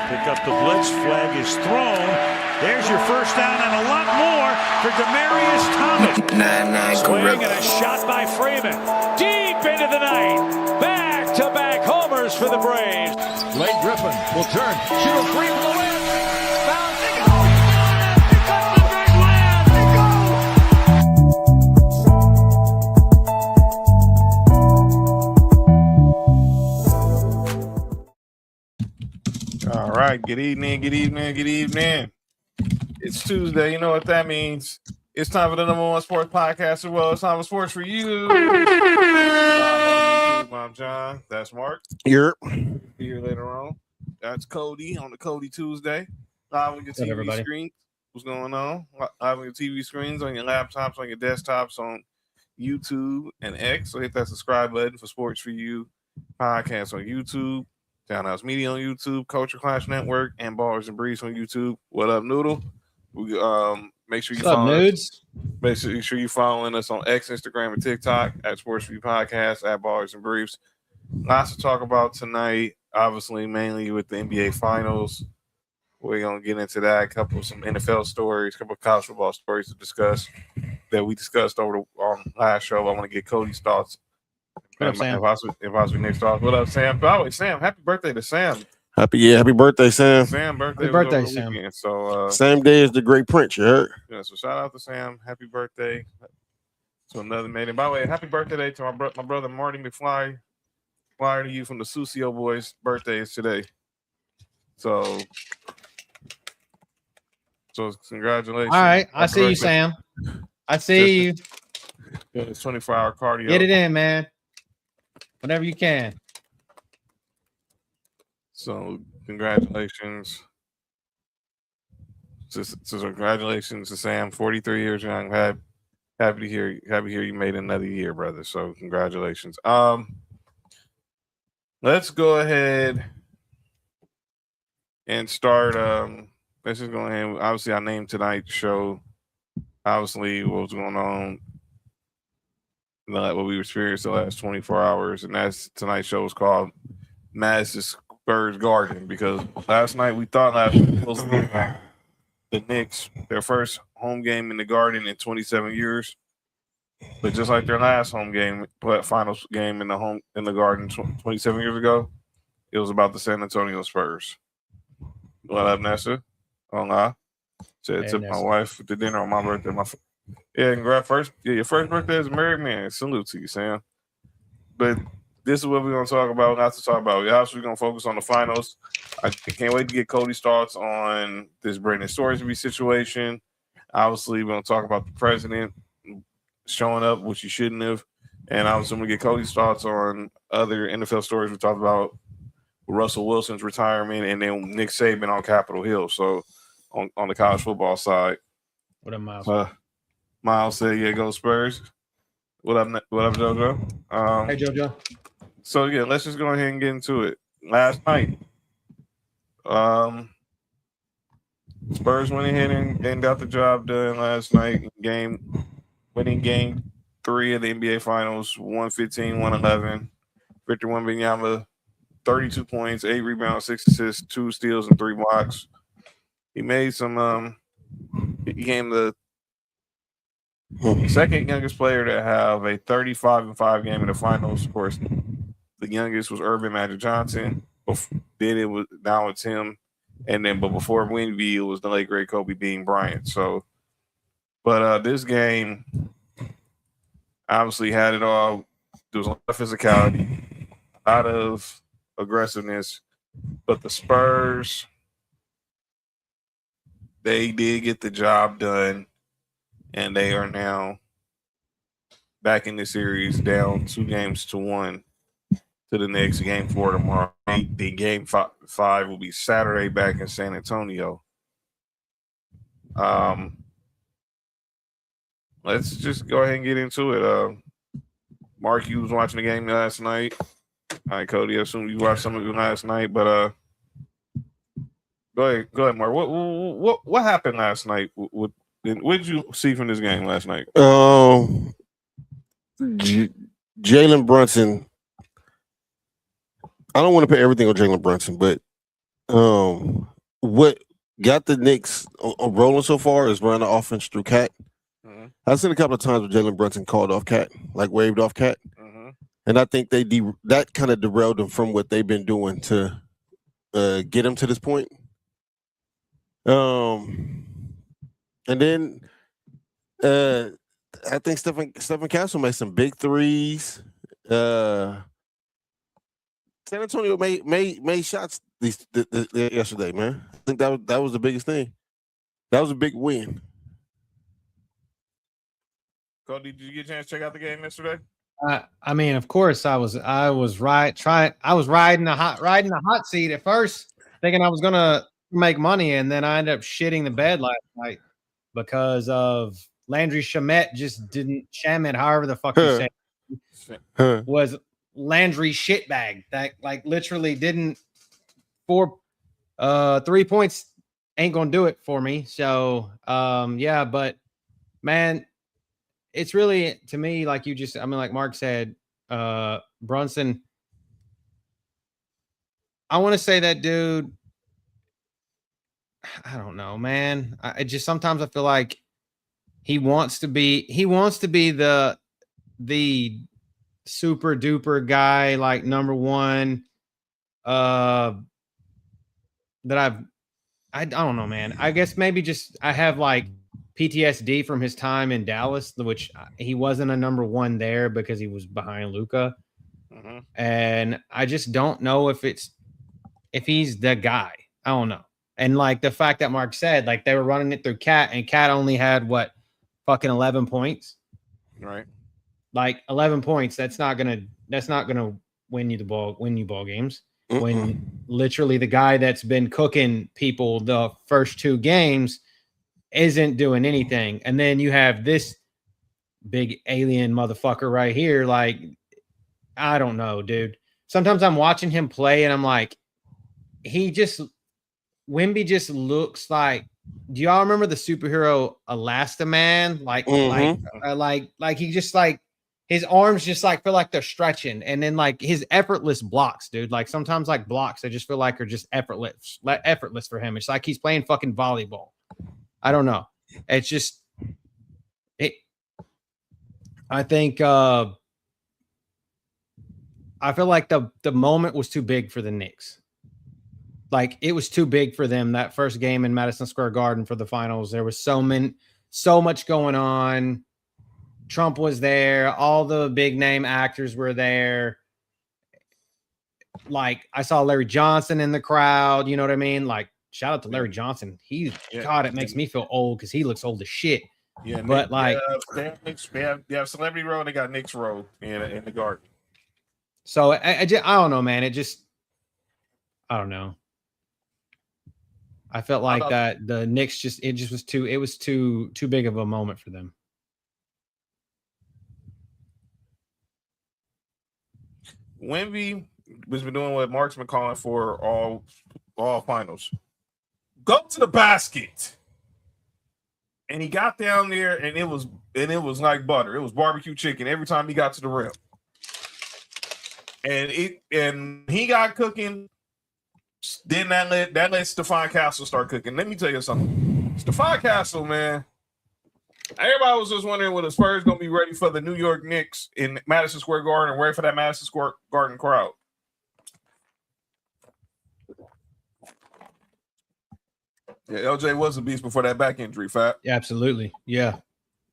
Pick up the blitz. Flag is thrown. There's your first down and a lot more for Demaryius Thomas. Swing and a shot by Freeman. Deep into the night. Back-to-back homers for the Braves. Blake Griffin will turn. Shoot a free throw in. Foul. They go. They cut the big land. They go. All right. Good evening. Good evening. Good evening. It's Tuesday. You know what that means. It's time for the #1 sports podcast as well. It's time for sports for you. I'm John. That's Mark. Here later on. That's Cody on the Cody Tuesday. Live on your TV screen. What's going on? Live on your TV screens, on your laptops, on your desktops, on YouTube and X. So hit that subscribe button for Sports for You podcast on YouTube. Townhouse Media on YouTube, Culture Clash Network, and Ballers and Breeze on YouTube. What up, Noodle? We make sure you follow us. Make sure you following us on X, Instagram, and TikTok at Sports View Podcast at Ballers and Briefs. Lots to talk about tonight. Obviously, mainly with the NBA Finals. We're gonna get into that. Some NFL stories, a couple of college football stories to discuss that we discussed over the last show. I want to get Cody's thoughts. What up, Sam? If I was next off, what up, Sam? By the way, Sam, happy birthday to Sam. Happy birthday, Sam. Sam, happy birthday, Sam. Weekend, so same day as the Great Prince, you heard? Yeah, so shout out to Sam. Happy birthday to another man. And by the way, happy birthday to my brother Marty McFly. Flyer to you from the Susio Boys. Birthday is today. So congratulations. All right, I see you, Sam. I see you. It's 24-hour cardio. Get it in, man. Whenever you can. So congratulations. Congratulations to Sam, 43 years young. Happy to hear you made another year, brother. So congratulations. Let's go ahead and start. Let's just go ahead. Obviously, I named tonight's show. Obviously, what was going on, what we experienced the last 24 hours, and that's tonight's show was called Madison Spurs Garden, because last night we thought was supposed to be the Knicks, their first home game in the Garden in 27 years. But just like their last home game, finals game in the Garden 27 years ago, it was about the San Antonio Spurs. What up, Nessa? Hola. Said to my wife at the dinner on my birthday. Your first birthday as a married man. Salute to you, Sam. But this is what we're going to talk about. Not to talk about. We're obviously going to focus on the finals. I can't wait to get Cody's thoughts on this Brendan Sorsby situation. Obviously, we're going to talk about the president showing up, which he shouldn't have. And obviously, we're going to get Cody's thoughts on other NFL stories. We talked about Russell Wilson's retirement and then Nick Saban on Capitol Hill. So, on the college football side. What up, Miles? Miles said, yeah, go Spurs. What up, JoJo? Hey, JoJo. So, yeah, let's just go ahead and get into it. Last night, Spurs went ahead and got the job done last night, winning game 3 of the NBA Finals, 115-111. Victor Wembanyama, 32 points, 8 rebounds, 6 assists, 2 steals, and 3 blocks. He made some he became the second youngest player to have a 35-5 game in the finals. Of course, the youngest was Urban Magic Johnson. Now it's him. But before Wemby, it was the late great Kobe Bean Bryant. So, but this game obviously had it all. There was a lot of physicality, a lot of aggressiveness, but the Spurs, they did get the job done, and they are now back in the series, down 2-1 to the Knicks. Game 4 tomorrow. The game 5 will be Saturday back in San Antonio. Let's just go ahead and get into it. Mark, you was watching the game last night. All right, Cody, I assume you watched some of it last night, but go ahead, Mark. What happened last night? What did you see from this game last night? Jalen Brunson. I don't want to put everything on Jalen Brunson, but What got the Knicks rolling so far is running the offense through Cat. Mhm. I've seen a couple of times where Jalen Brunson called off Cat, like waved off Cat, and I think that kind of derailed them from what they've been doing to get them to this point. And then I think Stephen Castle made some big threes. San Antonio made shots yesterday, man. I think that was the biggest thing. That was a big win. Cody, did you get a chance to check out the game yesterday? I mean, of course, I was riding the hot seat at first, thinking I was gonna make money, and then I ended up shitting the bed last night because of Landry Shamet just didn't Shamet, however the fuck you say, was Landry shitbag that like literally didn't 3 points ain't gonna do it for me. So yeah, but man, it's really to me like like Mark said, Brunson. I want to say that dude. I don't know, man. I just sometimes I feel like he wants to be the super duper guy, like number one. That I don't know, man. I guess maybe just I have like PTSD from his time in Dallas, which he wasn't a number one there because he was behind Luka. And I just don't know if he's the guy. I don't know. And like the fact that Mark said, like they were running it through Cat, and Cat only had what, fucking 11 points, right? Like 11 points. That's not gonna win you ball games. When literally the guy that's been cooking people the first 2 games isn't doing anything, and then you have this big alien motherfucker right here. Like, I don't know, dude. Sometimes I'm watching him play, and I'm like, Wemby just looks like. Do y'all remember the superhero Elastaman? Like he just like his arms just like feel like they're stretching, and then like his effortless blocks, dude. Like sometimes like blocks I just feel like are just effortless for him. It's like he's playing fucking volleyball. I don't know. It's just I think I feel like the moment was too big for the Knicks. Like it was too big for them that first game in Madison Square Garden for the finals. There was so much going on. Trump was there. All the big name actors were there. Like I saw Larry Johnson in the crowd. You know what I mean? Like shout out to Larry Johnson. God, it makes me feel old because he looks old as shit. Yeah, but like they have Celebrity Row and they got Knicks Row in the Garden. So I don't know, man. I don't know. I felt like that the Knicks was too big of a moment for them. Wemby has been doing what Mark's been calling for all finals. Go to the basket. And he got down there and it was like butter. It was barbecue chicken every time he got to the rim. And he got cooking. Then that let Stephon Castle start cooking. Let me tell you something. Stephon Castle, man. Everybody was just wondering when the Spurs gonna be ready for the New York Knicks in Madison Square Garden and ready for that Madison Square Garden crowd. Yeah, LJ was a beast before that back injury, Fat. Yeah, absolutely. Yeah.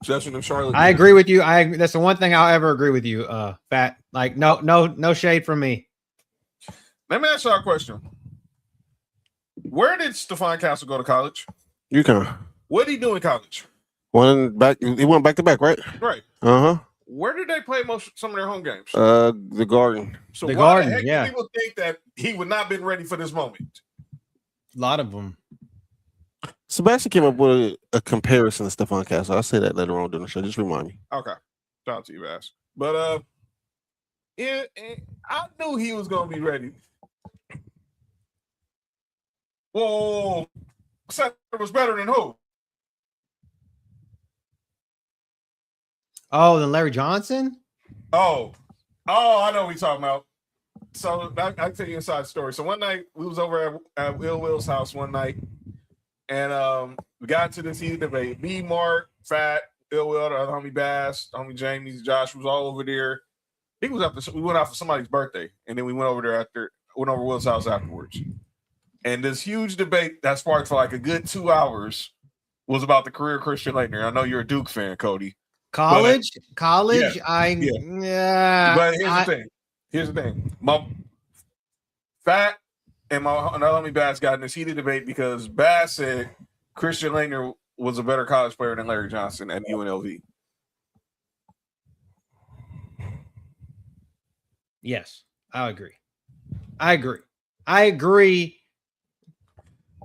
Especially in Charlotte. I agree with you. That's the one thing I'll ever agree with you, Fat. Like no shade from me. Let me ask y'all a question. Where did Stephon Castle go to college? UConn. What did he do in college? He went back to back, right? Right. Uh-huh. Where did they play some of their home games? The Garden. So why the heck do people think that he would not been ready for this moment? A lot of them. Sebastian came up with a comparison to Stephon Castle. I'll say that later on during the show. Just remind me. Okay. Shout out to you, Bass. But I knew he was gonna be ready. Whoa, center was better than who? Oh, than Larry Johnson? Oh, I know what you're talking about. So I can tell you an inside story. So one night we was over at Will's house one night, and we got into this heated debate. Me, Mark, Fat, Will, the other homie Bass, homie Jamie, Josh was all over there. I think it was we went out for somebody's birthday, and then we went over there went over Will's house afterwards. And this huge debate that sparked for like a good 2 hours was about the career of Christian Laettner. I know you're a Duke fan, Cody. College. Yeah. But here's the thing. My Fat and another homie Bass got in this heated debate because Bass said Christian Laettner was a better college player than Larry Johnson at UNLV. Yes, I agree.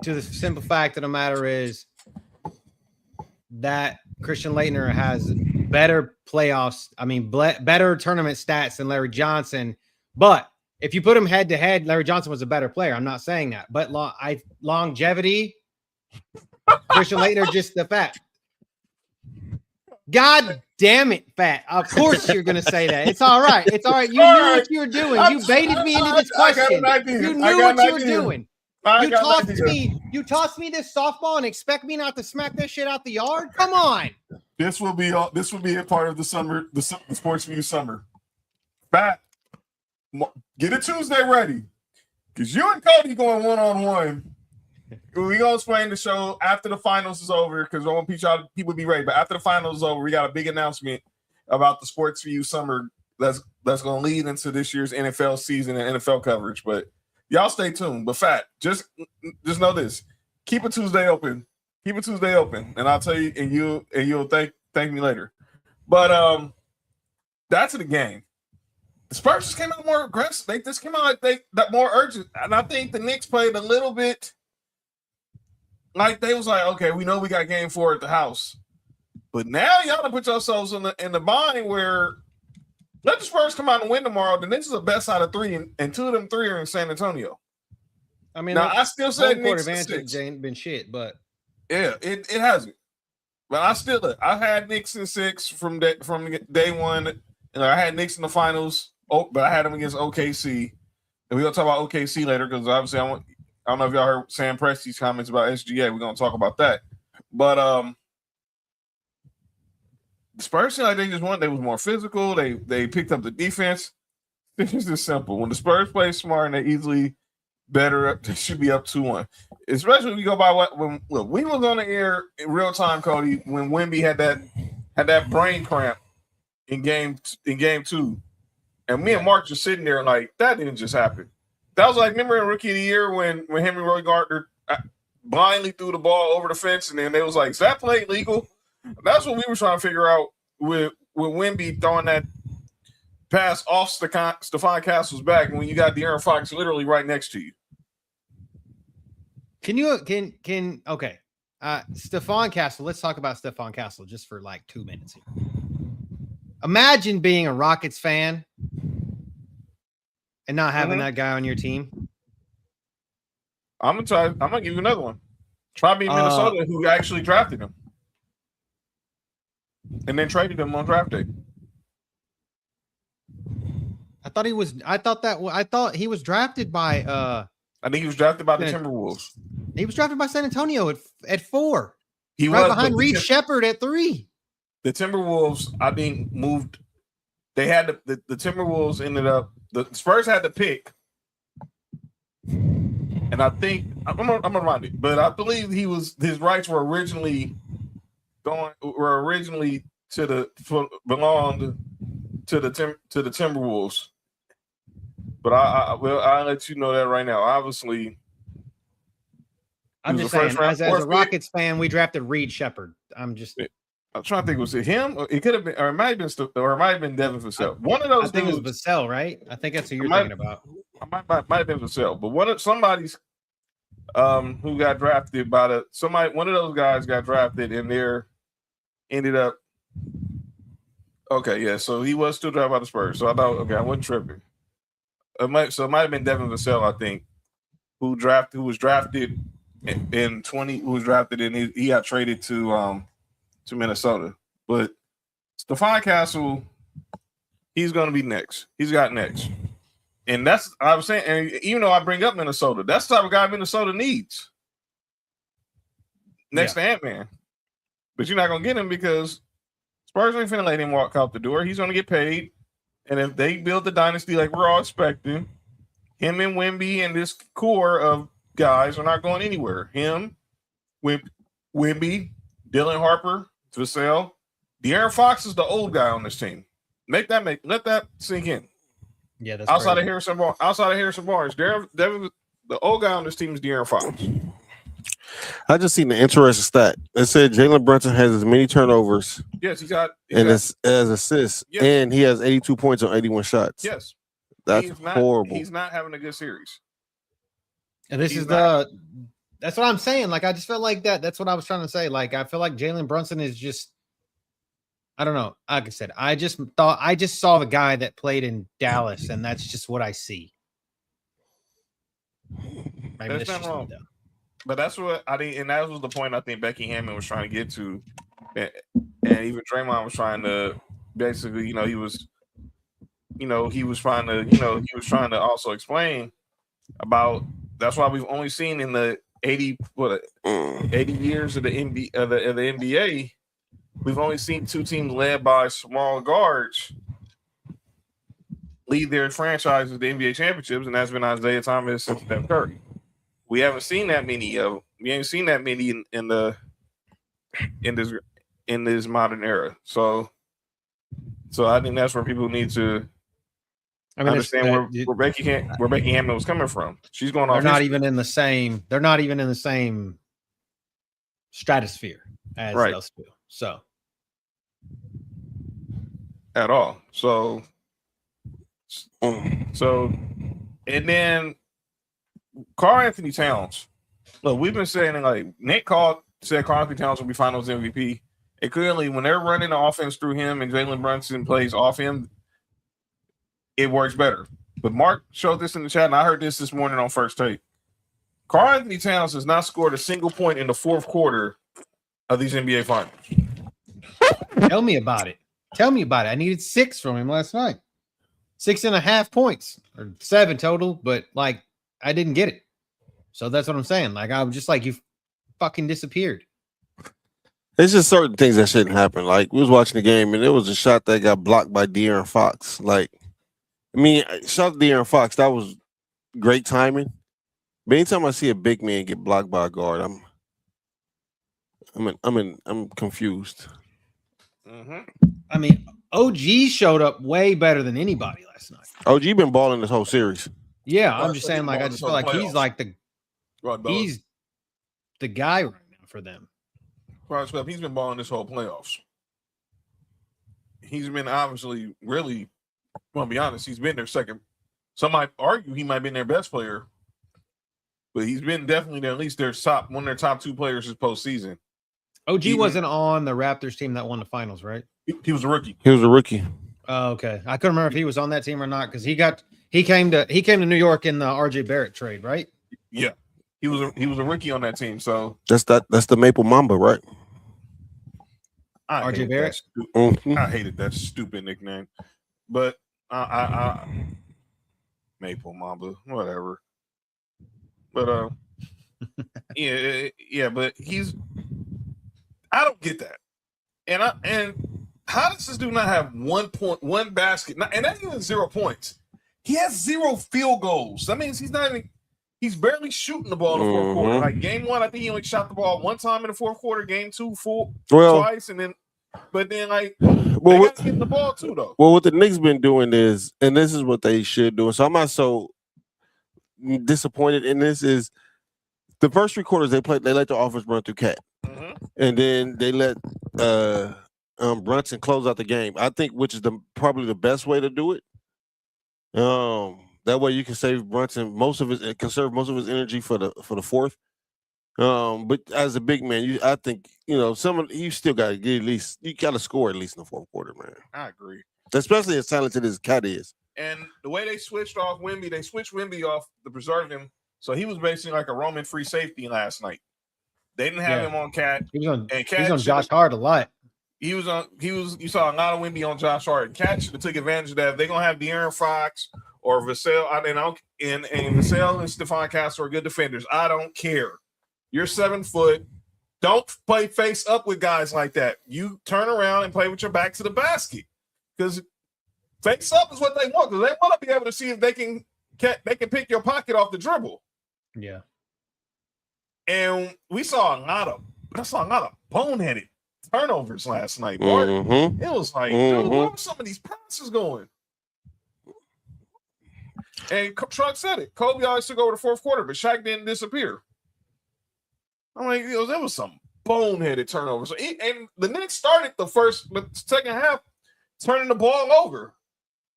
To the simple fact of the matter is that Christian Laettner has better playoffs. I mean, better tournament stats than Larry Johnson. But if you put him head to head, Larry Johnson was a better player. I'm not saying that. But longevity, Christian Laettner, just the fact. God damn it, Fat. Of course you're going to say that. It's all right. It's all right. You knew what you were doing. You baited me into this question. You knew what you were doing. You tossed me this softball and expect me not to smack this shit out the yard? Come on. This will be a part of the summer, the Sports View summer. Fat, get a Tuesday ready. Because you and Cody going one-on-one. We're going to explain the show after the finals is over because I want people to be ready. But after the finals is over, we got a big announcement about the Sports View summer that's going to lead into this year's NFL season and NFL coverage. But y'all stay tuned. But Fat, just know this. Keep a Tuesday open. And I'll tell you, and you'll thank me later. But that's the game. The Spurs just came out more aggressive. They just came out that more urgent. And I think the Knicks played a little bit like they was like, okay, we know we got game 4 at the house. But now y'all to put yourselves in the bind where let the Spurs come out and win tomorrow. The Knicks is the best out of 3, and 2 of them 3 are in San Antonio. I mean, now I still say Knicks advantage ain't been shit, but yeah, it hasn't. But I had Knicks in 6 from day one, and I had Knicks in the finals. But I had them against OKC, and we're gonna talk about OKC later because obviously I don't know if y'all heard Sam Presti's comments about SGA. We're gonna talk about that. But the Spurs seemed like they just won. They was more physical. They picked up the defense. It's just simple. When the Spurs play smart and they easily better up, they should be up 2-1. Especially if you go by when we was on the air in real time, Cody, when Wemby had that brain cramp in game 2. And me and Mark just sitting there like, that didn't just happen. That was like, remember in Rookie of the Year when Henry Roy Gardner blindly threw the ball over the fence and then they was like, is that play legal? That's what we were trying to figure out with Wemby throwing that pass off Stephon Castle's back when you got De'Aaron Fox literally right next to you. Okay. Stephon Castle, let's talk about Stephon Castle just for like 2 minutes here. Imagine being a Rockets fan and not having that guy on your team. I'm gonna give you another one. Try being Minnesota, who actually drafted him and then traded him on draft day. I thought he was drafted by I think he was drafted by the Timberwolves. He was drafted by San Antonio at 4. He was behind Reed Shepherd at 3. The Timberwolves, I think, moved. They had the Timberwolves ended up. The Spurs had the pick, and I think I'm gonna remind it, but I believe his rights were originally belonged to the Timberwolves. But I'll let you know that right now. Obviously, I'm just saying, as a Rockets fan, we drafted Reed Shepherd. I'm trying to think, was it him? Or it could have been, or it might have been Devin Vassell. One of those. I think it was Vassell, right? I think that's who you're thinking about. Might have been Vassell, but somebody's who got drafted by one of those guys got drafted, and ended up. Okay, yeah. So he was still drafted by the Spurs. So I thought, okay, I wasn't tripping. It might have been Devin Vassell, I think, who was drafted in 20. Who was drafted and he got traded to Minnesota. But Stephon Castle, he's going to be next. He's got next. And that's I was saying, and even though I bring up Minnesota, that's the type of guy Minnesota needs. Next to Ant-Man. But you're not gonna get him because Spurs ain't finna let him walk out the door. He's gonna get paid. And if they build the dynasty like we're all expecting, him and Wemby and this core of guys are not going anywhere. Him, Wemby, Dylan Harper, Vassell. De'Aaron Fox is the old guy on this team. Let that sink in. Yeah, that's outside of Harrison Barnes, the old guy on this team is De'Aaron Fox. I just seen the interesting stat. It said Jalen Brunson has as many turnovers. Yes, as assists, and he has 82 points on 81 shots. Yes, that's horrible. He's not having a good series. And that's what I'm saying. Like, I just felt like that. That's what I was trying to say. Like, I feel like Jalen Brunson is just, I don't know. Like I said, I just saw the guy that played in Dallas, and that's just what I see. Maybe that's not wrong. But that's what I think, and that was the point I think Becky Hammond was trying to get to, and even Draymond was trying to basically, he was trying to also explain about. That's why we've only seen in the 80 years of the NBA, we've only seen two teams led by small guards lead their franchises to the NBA championships, and that's been Isaiah Thomas and Steph Curry. We haven't seen that many of. We ain't seen that many in this modern era. So I think that's where people need to understand where Becky Hammond was coming from. She's going off. They're not even in the same stratosphere as those two. So at all. So and then Karl Anthony Towns. Look, we've been saying like Nick said Karl Anthony Towns will be Finals MVP. And clearly, when they're running the offense through him and Jalen Brunson plays off him, it works better. But Mark showed this in the chat, and I heard this morning on First Take. Karl Anthony Towns has not scored a single point in the fourth quarter of these NBA Finals. Tell me about it. I needed 6 from him last night. 6.5 points or 7 total, but like I didn't get it. So that's what I'm saying. Like I was just like, you fucking disappeared. It's just certain things that shouldn't happen. Like we was watching the game and there was a shot that got blocked by De'Aaron Fox. Like, I mean, shout out to De'Aaron Fox. That was great timing. But anytime I see a big man get blocked by a guard, I'm confused. Mm-hmm. I mean, OG showed up way better than anybody last night. OG been balling this whole series. Yeah, I'm just saying, like, I just feel like he's like he's the guy right now for them. He's been balling this whole playoffs. He's been obviously really, well, to be honest, he's been their second. Some might argue he might have been their best player, but he's been definitely at least one of their top 2 players this postseason. OG wasn't on the Raptors team that won the finals, right? He was a rookie. Oh, okay. I couldn't remember if he was on that team or not because he came to New York in the RJ Barrett trade, right? Yeah, he was a rookie on that team. So that's the Maple Mamba, right? RJ Barrett. I hated that stupid nickname, but I Maple Mamba, whatever. But yeah, but I don't get that, and how does this dude not have 1 point, 1 basket, and not even 0 points? He has 0 field goals. That means he's barely shooting the ball in the fourth quarter. Like game 1, I think he only shot the ball 1 time in the fourth quarter. Game 2, twice, and then they got to get the ball too, though. Well, what the Knicks been doing is, and this is what they should do. So I'm not so disappointed in this. Is the first 3 quarters they let the offense run through Cat, and then they let Brunson close out the game. I think, which is probably the best way to do it. That way you can save Brunson conserve most of his energy for the fourth. But as a big man, I think you still got to get you got to score at least in the fourth quarter, man. I agree, especially as talented as Cat is. And the way they switched off Wemby, they switched Wemby off to preserve him, so he was basically like a Roman free safety last night. They didn't have him on Cat. He's on Josh Hart a lot. You saw a lot of Wemby on Josh Hart. And Cat should have took advantage of that. If they're gonna have De'Aaron Fox or Vassell. And Vassell and Stephon Castle are good defenders. I don't care. You're 7 foot. Don't play face up with guys like that. You turn around and play with your back to the basket, because face up is what they want. Because they want to be able to see if they can pick your pocket off the dribble. Yeah. And we saw a lot of boneheaded turnovers last night. It was like, dude, where were some of these passes going? And Truck said it. Kobe always took over the fourth quarter, but Shaq didn't disappear. I'm like, there was some boneheaded turnovers. And the Knicks started the second half turning the ball over.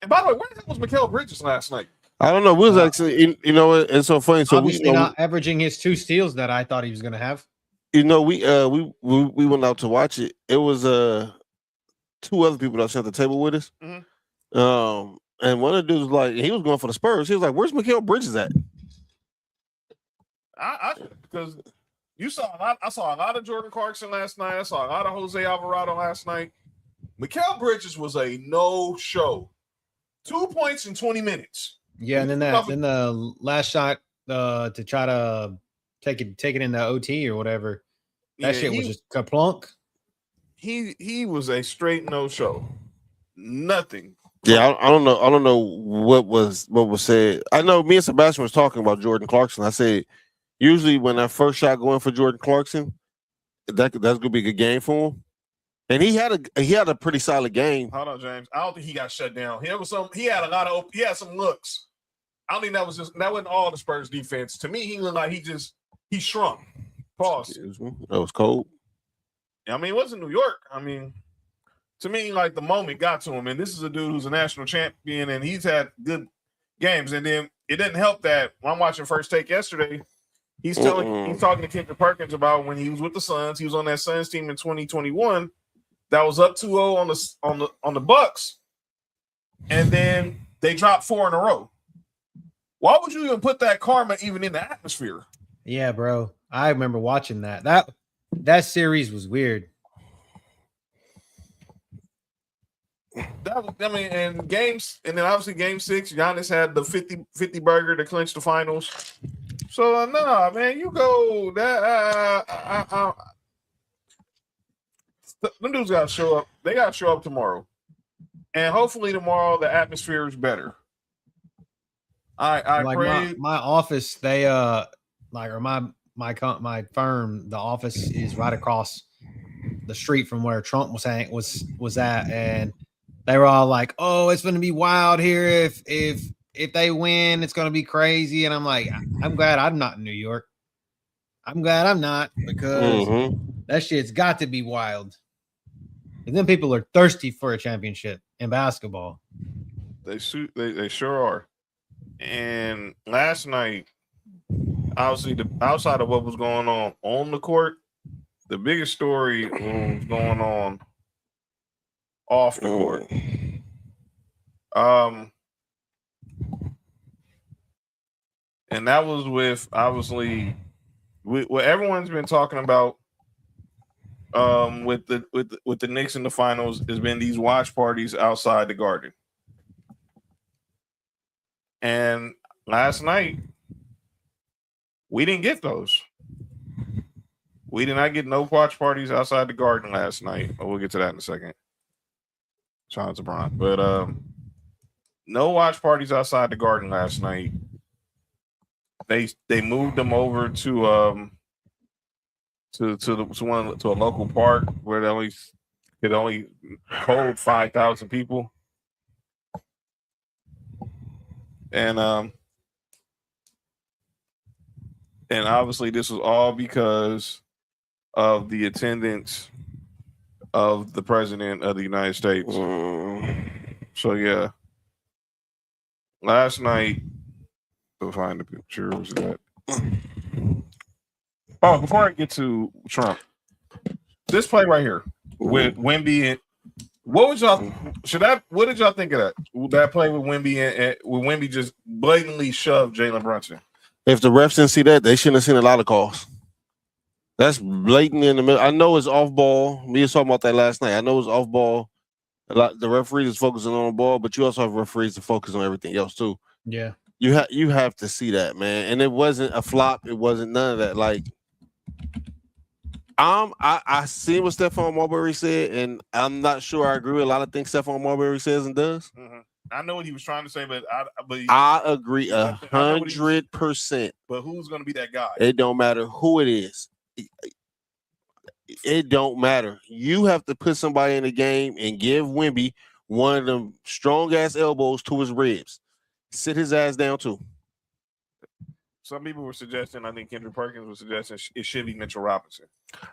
And by the way, where the hell was Mikal Bridges last night? I don't know. We was actually, it's so funny. So obviously not averaging his 2 steals that I thought he was going to have. We went out to watch it. It was 2 other people that sat at the table with us. Mm-hmm. And one of the dudes was like, he was going for the Spurs. He was like, "Where's Mikal Bridges at?" Because I saw a lot of Jordan Clarkson last night. I saw a lot of Jose Alvarado last night. Mikal Bridges was a no-show. 2 points in 20 minutes. Yeah, and then the last shot to try to take it into OT or whatever. That shit was just kaplunk. He was a straight no-show. Nothing. Yeah, I don't know what was said. I know me and Sebastian was talking about Jordan Clarkson. I said usually when that first shot going for Jordan Clarkson, that's gonna be a good game for him. And he had a pretty solid game. Hold on, James. I don't think he got shut down. He had some looks. I don't think that wasn't all the Spurs defense. To me, he looked like he shrunk. Pause. That was cold. I mean, it wasn't New York. I mean, to me, like the moment got to him. And this is a dude who's a national champion, and he's had good games. And then it didn't help that when I'm watching First Take yesterday, he's talking to Kendrick Perkins about when he was with the Suns. He was on that Suns team in 2021 that was up 2-0 on the Bucks, and then they dropped 4 in a row. Why would you even put that karma even in the atmosphere? Yeah, bro. I remember watching that. That series was weird. And then obviously game 6, Giannis had the 50 burger to clinch the finals. So man, you go that them dudes gotta show up. They gotta show up tomorrow. And hopefully tomorrow the atmosphere is better. I like pray my office, they my firm, the office is right across the street from where Trump was at, and they were all like, "Oh, it's going to be wild here if they win, it's going to be crazy." And I'm like, I'm glad I'm not in New York. I'm glad I'm not, because that shit's got to be wild. And then people are thirsty for a championship in basketball. They sure are. And last night, obviously, outside of what was going on the court, the biggest story was going on off the court. And that was with obviously what everyone's been talking about with the Knicks in the finals has been these watch parties outside the Garden. And last night, we didn't get those. We did not get no watch parties outside the Garden last night. We'll get to that in a second. Shout out to Bron. But no watch parties outside the Garden last night. They moved them over to a local park where they could only hold 5,000 people. And obviously this was all because of the attendance of the president of the United States. So yeah, last night, we'll find the picture. Was that? Oh, before I get to Trump, this play right here with Wemby and what did y'all think of that? That play with Wemby and with Wemby just blatantly shoved Jalen Brunson. If the refs didn't see that, they shouldn't have seen a lot of calls. That's blatant in the middle. I know it's off ball. We were talking about that last night. I know it's off ball. The referees is focusing on the ball, but you also have referees to focus on everything else too. Yeah. You have to see that, man. And it wasn't a flop. It wasn't none of that. Like, I see what Stephon Marbury said, and I'm not sure I agree with a lot of things Stephon Marbury says and does. Mm-hmm. I know what he was trying to say, but I agree 100%. But who's going to be that guy? It don't matter who it is. It don't matter. You have to put somebody in the game and give Wemby one of them strong ass elbows to his ribs. Sit his ass down too. Some people were suggesting, I think Kendrick Perkins was suggesting it should be Mitchell Robinson.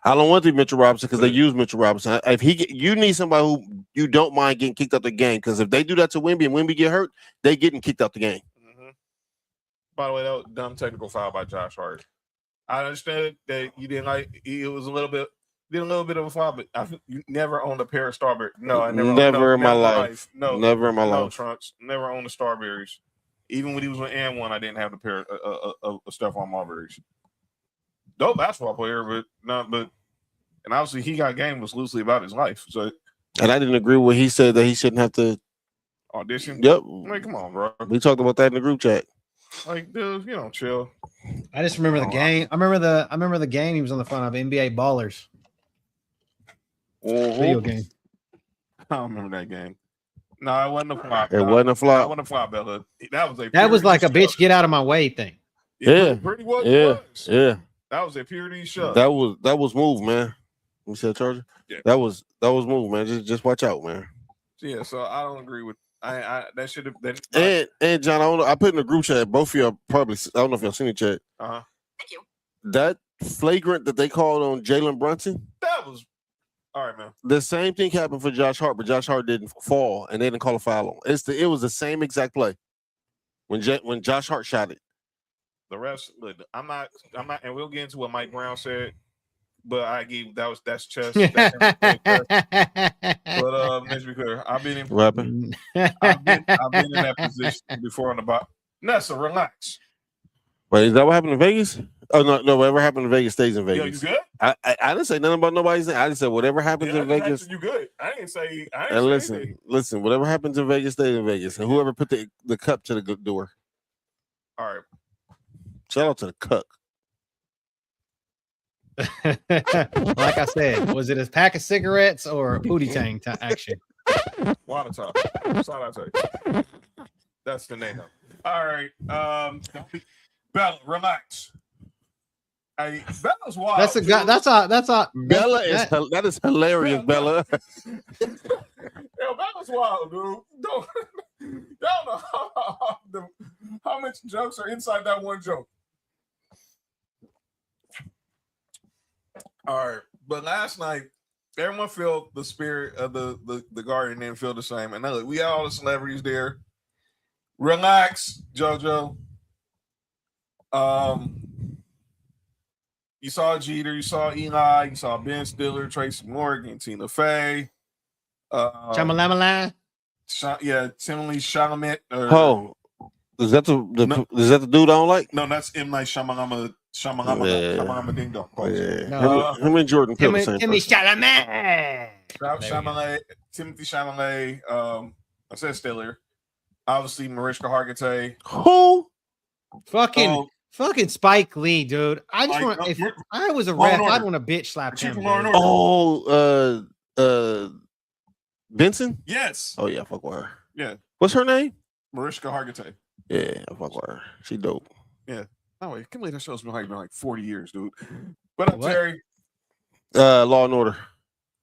I don't want to be Mitchell Robinson because they use Mitchell Robinson. If you need somebody who you don't mind getting kicked out the game, because if they do that to Wemby and Wemby get hurt, they getting kicked out the game. Mm-hmm. By the way, that was a dumb technical foul by Josh Hart. I understand that you didn't like it was a little bit of a foul, but you never owned a pair of Starberries. No, I never in my life. No, never in my life. Trunks. Never owned the Starberries. Even when he was with N1, I didn't have the pair of Stephon Marbury's. Dope basketball player, but and obviously he got game was loosely about his life. So, and I didn't agree with what he said that he shouldn't have to audition. Yep. Like, come on, bro. We talked about that in the group chat. Like, dude, chill. I just remember the game. I remember the game he was on the front of NBA Ballers. Video game. I don't remember that game. No, it wasn't a flop. It wasn't a flop. It wasn't a flop, Bella. That was like a bitch get out of my way thing. Yeah, pretty well. Yeah. That was a purity shove. That was move, man. We said Charger. Yeah. That was move, man. Just watch out, man. Yeah. So I don't agree with. That should have been. And John, I put in the group chat. Both of y'all probably. I don't know if y'all seen the chat. Thank you. That flagrant that they called on Jalen Brunson. That was. All right, man. The same thing happened for Josh Hart, but Josh Hart didn't fall, and they didn't call a foul on. It was the same exact play when Josh Hart shot it. The rest, look, I'm not, and we'll get into what Mike Brown said, but that's chess. But let's be clear, I've been in that position before on the bottom. Nessa, relax. Wait, is that what happened in Vegas? Oh no! Whatever happened in Vegas stays in Vegas. Yo, you good? I didn't say nothing about nobody's name. I just said whatever happens in Vegas. You good? I didn't say. Listen. Whatever happens in Vegas stays in Vegas, and whoever put the cup to the door. All right. Shout out to the cuck. Like I said, was it a pack of cigarettes or a booty tang action? Water top. That's all I say. That's the name. All right. Bella, relax. Bella's wild. That's a guy. That's a Bella that is hilarious, Bella. Yo, Bella's wild, dude. Y'all know how much jokes are inside that one joke. All right, but last night everyone felt the spirit of the Garden didn't feel the same, and look, we had all the celebrities there. Relax, JoJo. You saw Jeter, you saw Eli, you saw Ben Stiller, Tracy Morgan, Tina Fey, Chamalamala. Timothy Chalamet. Is that the dude I don't like? No, that's M. Night Shyamalan Ding Dong. Yeah. Him and Jordan Peele the same Timothy person. Chalamet. Timothy Chalamet. I said Stiller. Obviously, Mariska Hargitay. Who? Fucking Spike Lee, dude. I just want. If I was a ref, I'd want to bitch slap him. Benson? Yes. Oh yeah, fuck with her. Yeah. What's her name? Mariska Hargitay. Yeah, fuck with her. She dope. Yeah. Oh wait, I can't believe that show's been like 40 years, dude. But I'm Terry. Law and Order.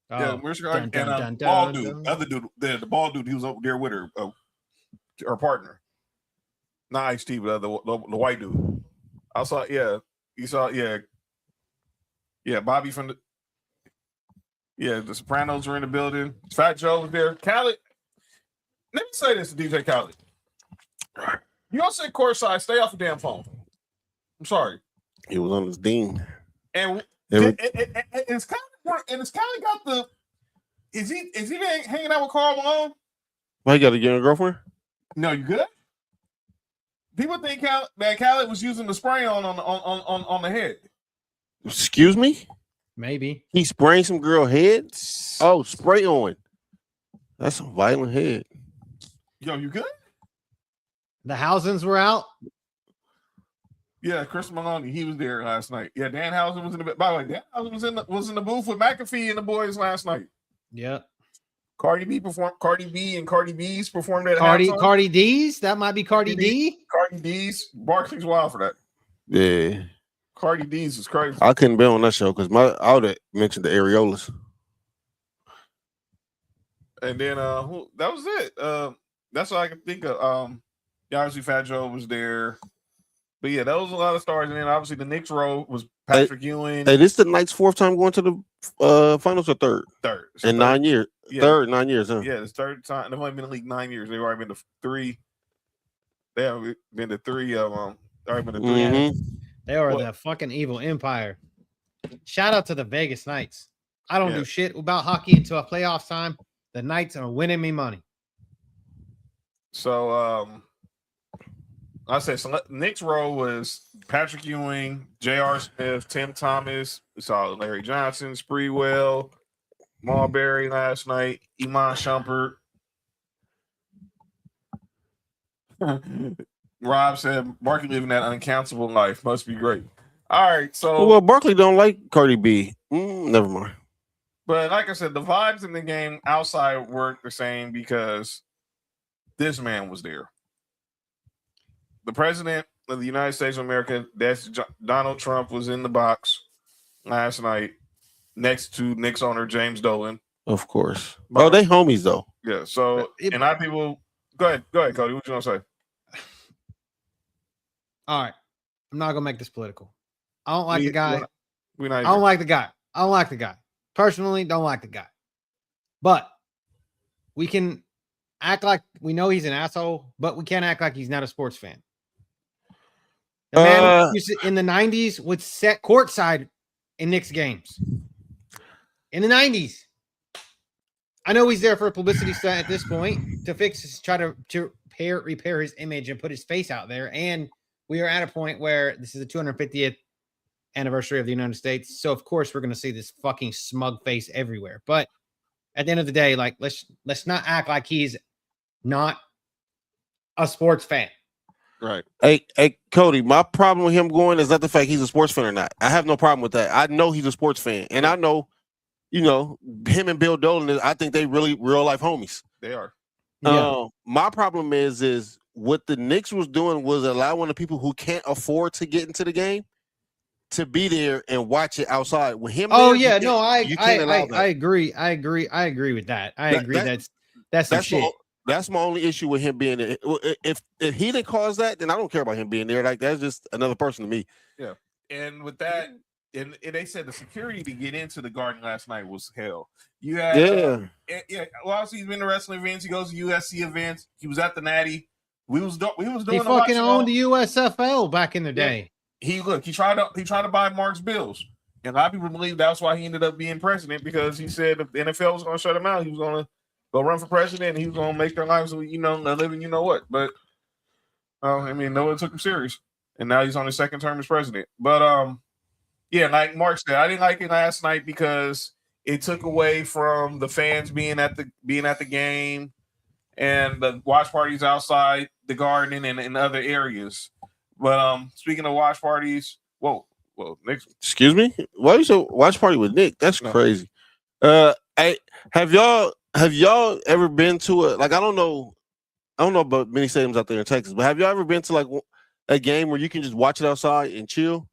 Yeah, Mariska Hargitay and bald dude, other dude, the bald dude, he was over there with her, her partner. Not Ice-T, but the white dude. I saw, Bobby from the Sopranos were in the building. Fat Joe was there. Khaled. Let me say this to DJ Khaled. You all sit courtside, stay off the damn phone. I'm sorry. He was on his dean. And is Khaled got the? Is he hanging out with Karl Malone? Why you got a young girlfriend? No, you good? People think that Khaled was using the spray on the head. Excuse me? Maybe. He spraying some girl head? Oh, spray on. That's a violent head. Yo, you good? The Housens were out. Yeah, Chris Maloney, he was there last night. Yeah, Dan Housen was in the. By the way, Dan Housen was in the booth with McAfee and the boys last night. Yep. Cardi B and Cardi B's performed at Cardi D's. That might be Cardi D. Cardi D's. Barkley's wild for that. Yeah. Cardi D's is crazy. I couldn't be on that show because I would have mentioned the areolas. And then that was it. That's all I can think of. Obviously Fat Joe was there. But yeah, that was a lot of stars. And then obviously the Knicks row was Patrick Ewing. Hey, this is the Knights' fourth time going to the finals or third? Third. So in 9 years. Yeah. Third, 9 years, huh? Yeah, it's third time. They've only been in the league 9 years. They've already been to three. They have been to three of them. Already been to three. Mm-hmm. They are the fucking evil empire. Shout out to the Vegas Knights. I don't do shit about hockey until playoff time. The Knights are winning me money. So I said Knicks row was Patrick Ewing, J.R. Smith, Tim Thomas. We saw Larry Johnson, Spreewell, Marbury last night, Iman Shumpert. Rob said Barkley living that uncountable life. Must be great. All right, so well, Barkley don't like Cardi B. Never mind. But like I said, the vibes in the game outside weren't the same because this man was there. The president of the United States of America, that's Donald Trump, was in the box last night next to Knicks owner James Dolan. Of course. Oh, they homies though. Yeah. So and a lot of people go ahead, Cody. What you gonna say? All right. I'm not gonna make this political. I don't like the guy. I don't like the guy. I don't like the guy. Personally, don't like the guy. But we can act like we know he's an asshole, but we can't act like he's not a sports fan. The man in the 90s would set courtside in Knicks games. In the 90s. I know he's there for a publicity stunt at this point to fix his, try to repair his image and put his face out there. And we are at a point where this is the 250th anniversary of the United States. So of course we're going to see this fucking smug face everywhere. But at the end of the day, like let's not act like he's not a sports fan. Right. Hey, Cody, my problem with him going is not the fact he's a sports fan or not. I have no problem with that. I know he's a sports fan. And I know, you know, him and Bill Dolan, I think they really real life homies. They are. Yeah. My problem is what the Knicks was doing was allowing the people who can't afford to get into the game to be there and watch it outside with him. Oh there, yeah, no, I agree. I agree with that. I agree. That's some shit. That's my only issue with him being there. If he didn't cause that, then I don't care about him being there. Like that's just another person to me. Yeah. And with that, and they said the security to get into the Garden last night was hell. You had Well, obviously he's been to wrestling events. He goes to USC events. He was at the Natty. We was doing. He fucking owned the USFL back in the day. He tried to buy Mark's Bills, and a lot of people believe that's why he ended up being president, because he said if the NFL was going to shut him out, he was going to go run for president, and he was going to make their lives, living, you know what. But I mean, no one took him serious, and now he's on his second term as president. But yeah, like Mark said, I didn't like it last night because it took away from the fans being at the game and the watch parties outside the Garden and in other areas. But speaking of watch parties, whoa, Nick. Excuse me? Why you so watch party with Nick? That's crazy. Have y'all ever been to I don't know about many stadiums out there in Texas, but have y'all ever been to like a game where you can just watch it outside and chill?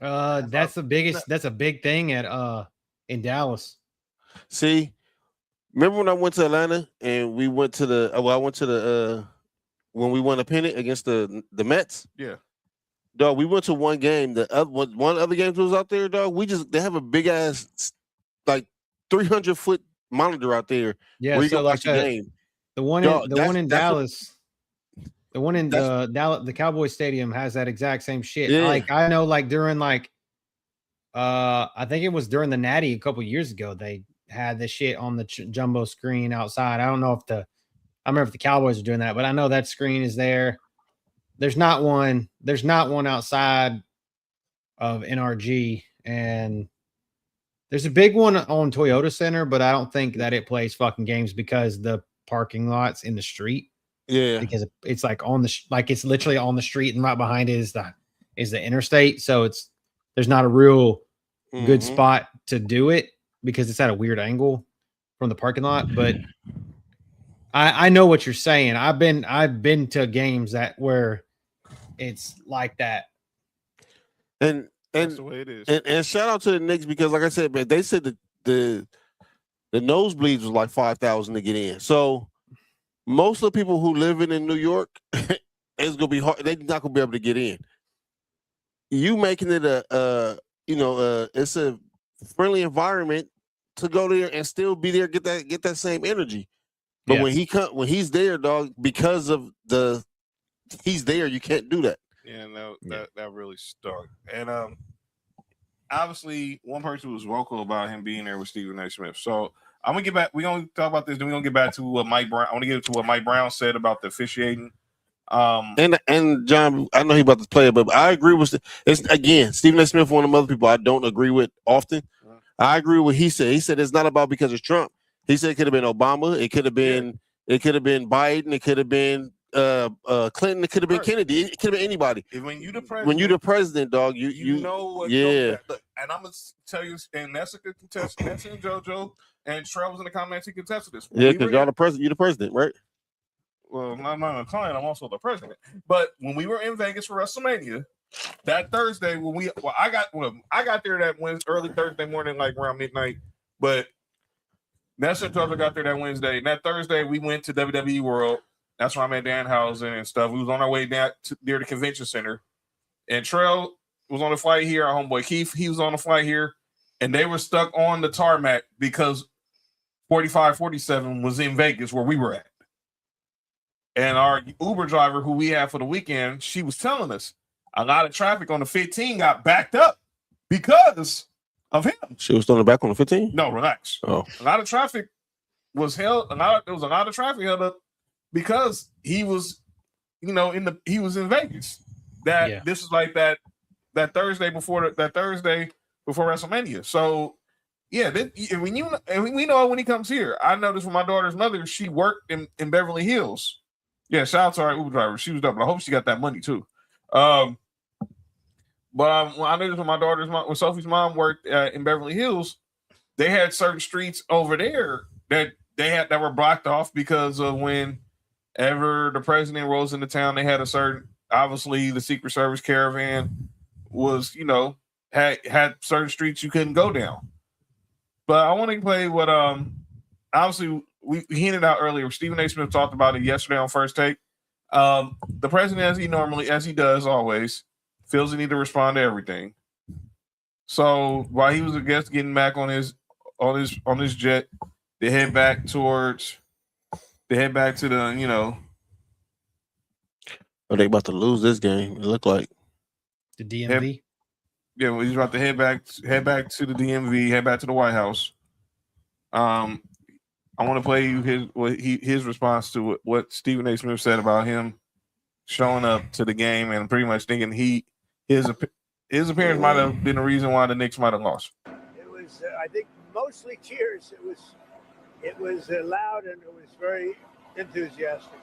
That's a big thing at in Dallas. See, remember when I went to Atlanta and we went to the when we won a pennant against the Mets? Yeah. Dog, we went to one game. One other game was out there, dog. They have a big ass like 300-foot monitor out there. Yeah, where you can watch the game. The one in Dallas. The one in Dallas, the Cowboys Stadium has that exact same shit. Yeah. Like I know, like during I think it was during the Natty a couple years ago, they had this shit on the jumbo screen outside. I don't know I remember if the Cowboys are doing that, but I know that screen is there. There's not one outside of NRG, and there's a big one on Toyota Center, but I don't think that it plays fucking games because the parking lot's in the street. Yeah. because it's like it's literally on the street, and right behind it is the interstate. So there's not a real good spot to do it because it's at a weird angle from the parking lot. But I know what you're saying. I've been to games where it's like that. And That's the way it is. And shout out to the Knicks because, like I said, man, they said that the nosebleeds was like $5,000 to get in. So most of the people who live in New York, it's gonna be hard. They're not gonna be able to get in. You making it it's a friendly environment to go there and still be there, get that same energy. But when he's there, dog, because of he's there, you can't do that. Yeah, no, that really stuck. And obviously, one person was vocal about him being there with Stephen A. Smith. So I'm gonna get back. We're gonna talk about this. Then we're gonna get back to what Mike Brown. I want to get to what Mike Brown said about the officiating. And John, I know he's about to play it, but I agree with Stephen A. Smith, one of the other people I don't agree with often. I agree with what he said. He said it's not about because it's Trump. He said it could have been Obama, it could have been Biden, it could have been Clinton, it could have been Kennedy, it could have been anybody. When you the president, dog, you know what. Yeah. Look, and I'm gonna tell you, and that's a good contest. Nancy and JoJo and Trey was in the comments. He contested this. Yeah, because y'all the president. You the president, right? Well, I'm not a client. I'm also the president. But when we were in Vegas for WrestleMania, that Thursday I got there that early Thursday morning, like around midnight. But Nessa and JoJo got there that Wednesday. And that Thursday, we went to WWE World. That's where I met Danhausen and stuff. We was on our way down near the convention center. And Trail was on the flight here. Our homeboy Keith, he was on the flight here. And they were stuck on the tarmac because 4547 was in Vegas where we were at. And our Uber driver, who we had for the weekend, she was telling us a lot of traffic on the 15 got backed up because of him. She was throwing it back on the 15? No, relax. Oh. A lot of traffic was held. There was a lot of traffic held up because he was, he was in Vegas. This is like that Thursday before WrestleMania. So yeah, we know when he comes here. I noticed with my daughter's mother, she worked in Beverly Hills. Yeah, shout out to our Uber driver. She was dope. I hope she got that money too. But I noticed when my daughter's mom, when Sophie's mom worked in Beverly Hills, they had certain streets over there that that were blocked off because of whenever the president rolls into town, they had obviously the Secret Service caravan was, had certain streets you couldn't go down. But I want to play what obviously we hinted out earlier. Stephen A. Smith talked about it yesterday on First Take. The president, as he does always, feels the need to respond to everything. So while he was a guest getting back on his jet, they head back to the Are they about to lose this game? It looked like the DMV. Well, he's about to head back to the DMV, head back to the White House. I want to play you his response to what Stephen A. Smith said about him showing up to the game and pretty much thinking his appearance might have been the reason why the Knicks might have lost. It was, I think, mostly cheers. It was loud and it was very enthusiastic.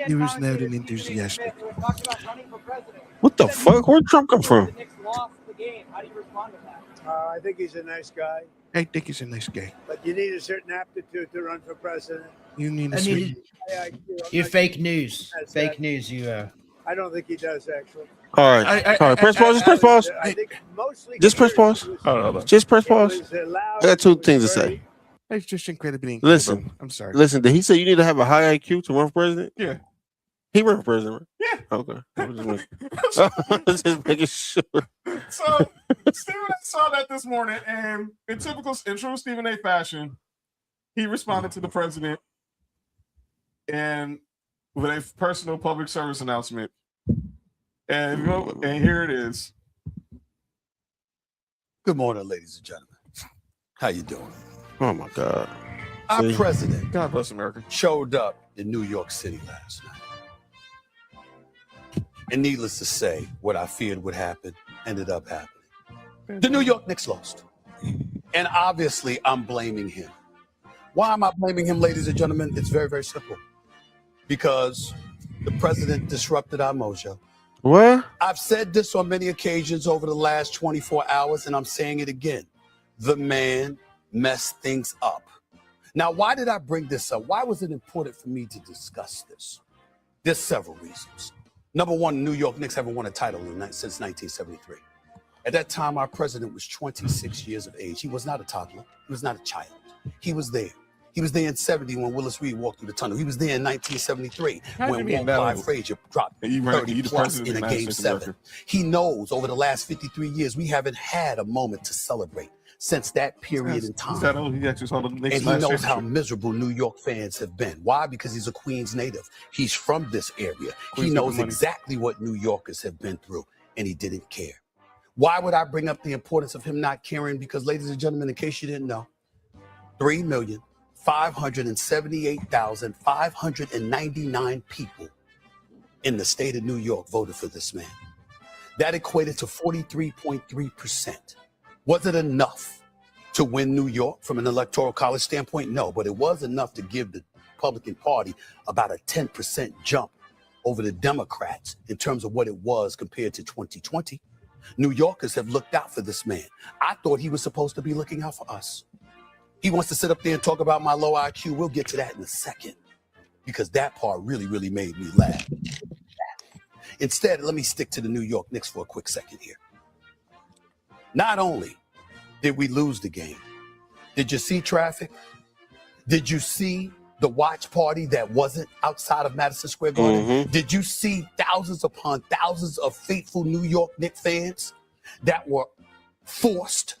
He was loud and enthusiastic. What the fuck? Where'd Trump come from? The Knicks lost the game. How do you respond to that? I think he's a nice guy. I think he's a nice guy. But you need a certain aptitude to run for president. You need a You're fake news. Fake news. I don't think he does, actually. All right. Press pause. Just press pause. I think mostly Just press pause. Just press pause. I got two things to say. It's just incredibly incredible. Listen. I'm sorry. Listen, did he say you need to have a high IQ to run for president? Yeah. He ran for president, right? Yeah. Okay. Just making sure. So Stephen A. saw that this morning, and in true Stephen A. fashion, he responded to the president and with a personal public service announcement. And here it is. Good morning, ladies and gentlemen. How you doing? Oh my God. Our president, God bless America, showed up in New York City last night. And needless to say, what I feared would happen ended up happening. The New York Knicks lost. And obviously, I'm blaming him. Why am I blaming him, ladies and gentlemen? It's very, very simple. because the president disrupted our mojo. What? I've said this on many occasions over the last 24 hours, and I'm saying it again. The man messed things up. Now, why did I bring this up? Why was it important for me to discuss this? There's several reasons. Number one, the New York Knicks haven't won a title since 1973. At that time, our president was 26 years of age. He was not a toddler. He was not a child. He was there. He was there in 70 when Willis Reed walked through the tunnel. He was there in 1973 when Walt Clyde Frazier dropped 30 plus in a Game 7. He knows over the last 53 years, we haven't had a moment to celebrate since that period in time. And he knows how miserable New York fans have been. Why? Because he's a Queens native. He's from this area. He knows exactly what New Yorkers have been through, and he didn't care. Why would I bring up the importance of him not caring? Because, ladies and gentlemen, in case you didn't know, 3,578,599 people in the state of New York voted for this man. That equated to 43.3%. Was it enough to win New York from an electoral college standpoint? No, but it was enough to give the Republican Party about a 10% jump over the Democrats in terms of what it was compared to 2020. New Yorkers have looked out for this man. I thought he was supposed to be looking out for us. He wants to sit up there and talk about my low IQ. We'll get to that in a second, because that part really, really made me laugh. Instead, let me stick to the New York Knicks for a quick second here. Not only did we lose the game, did you see traffic? Did you see the watch party that wasn't outside of Madison Square Garden? Did you see thousands upon thousands of faithful New York Knicks fans that were forced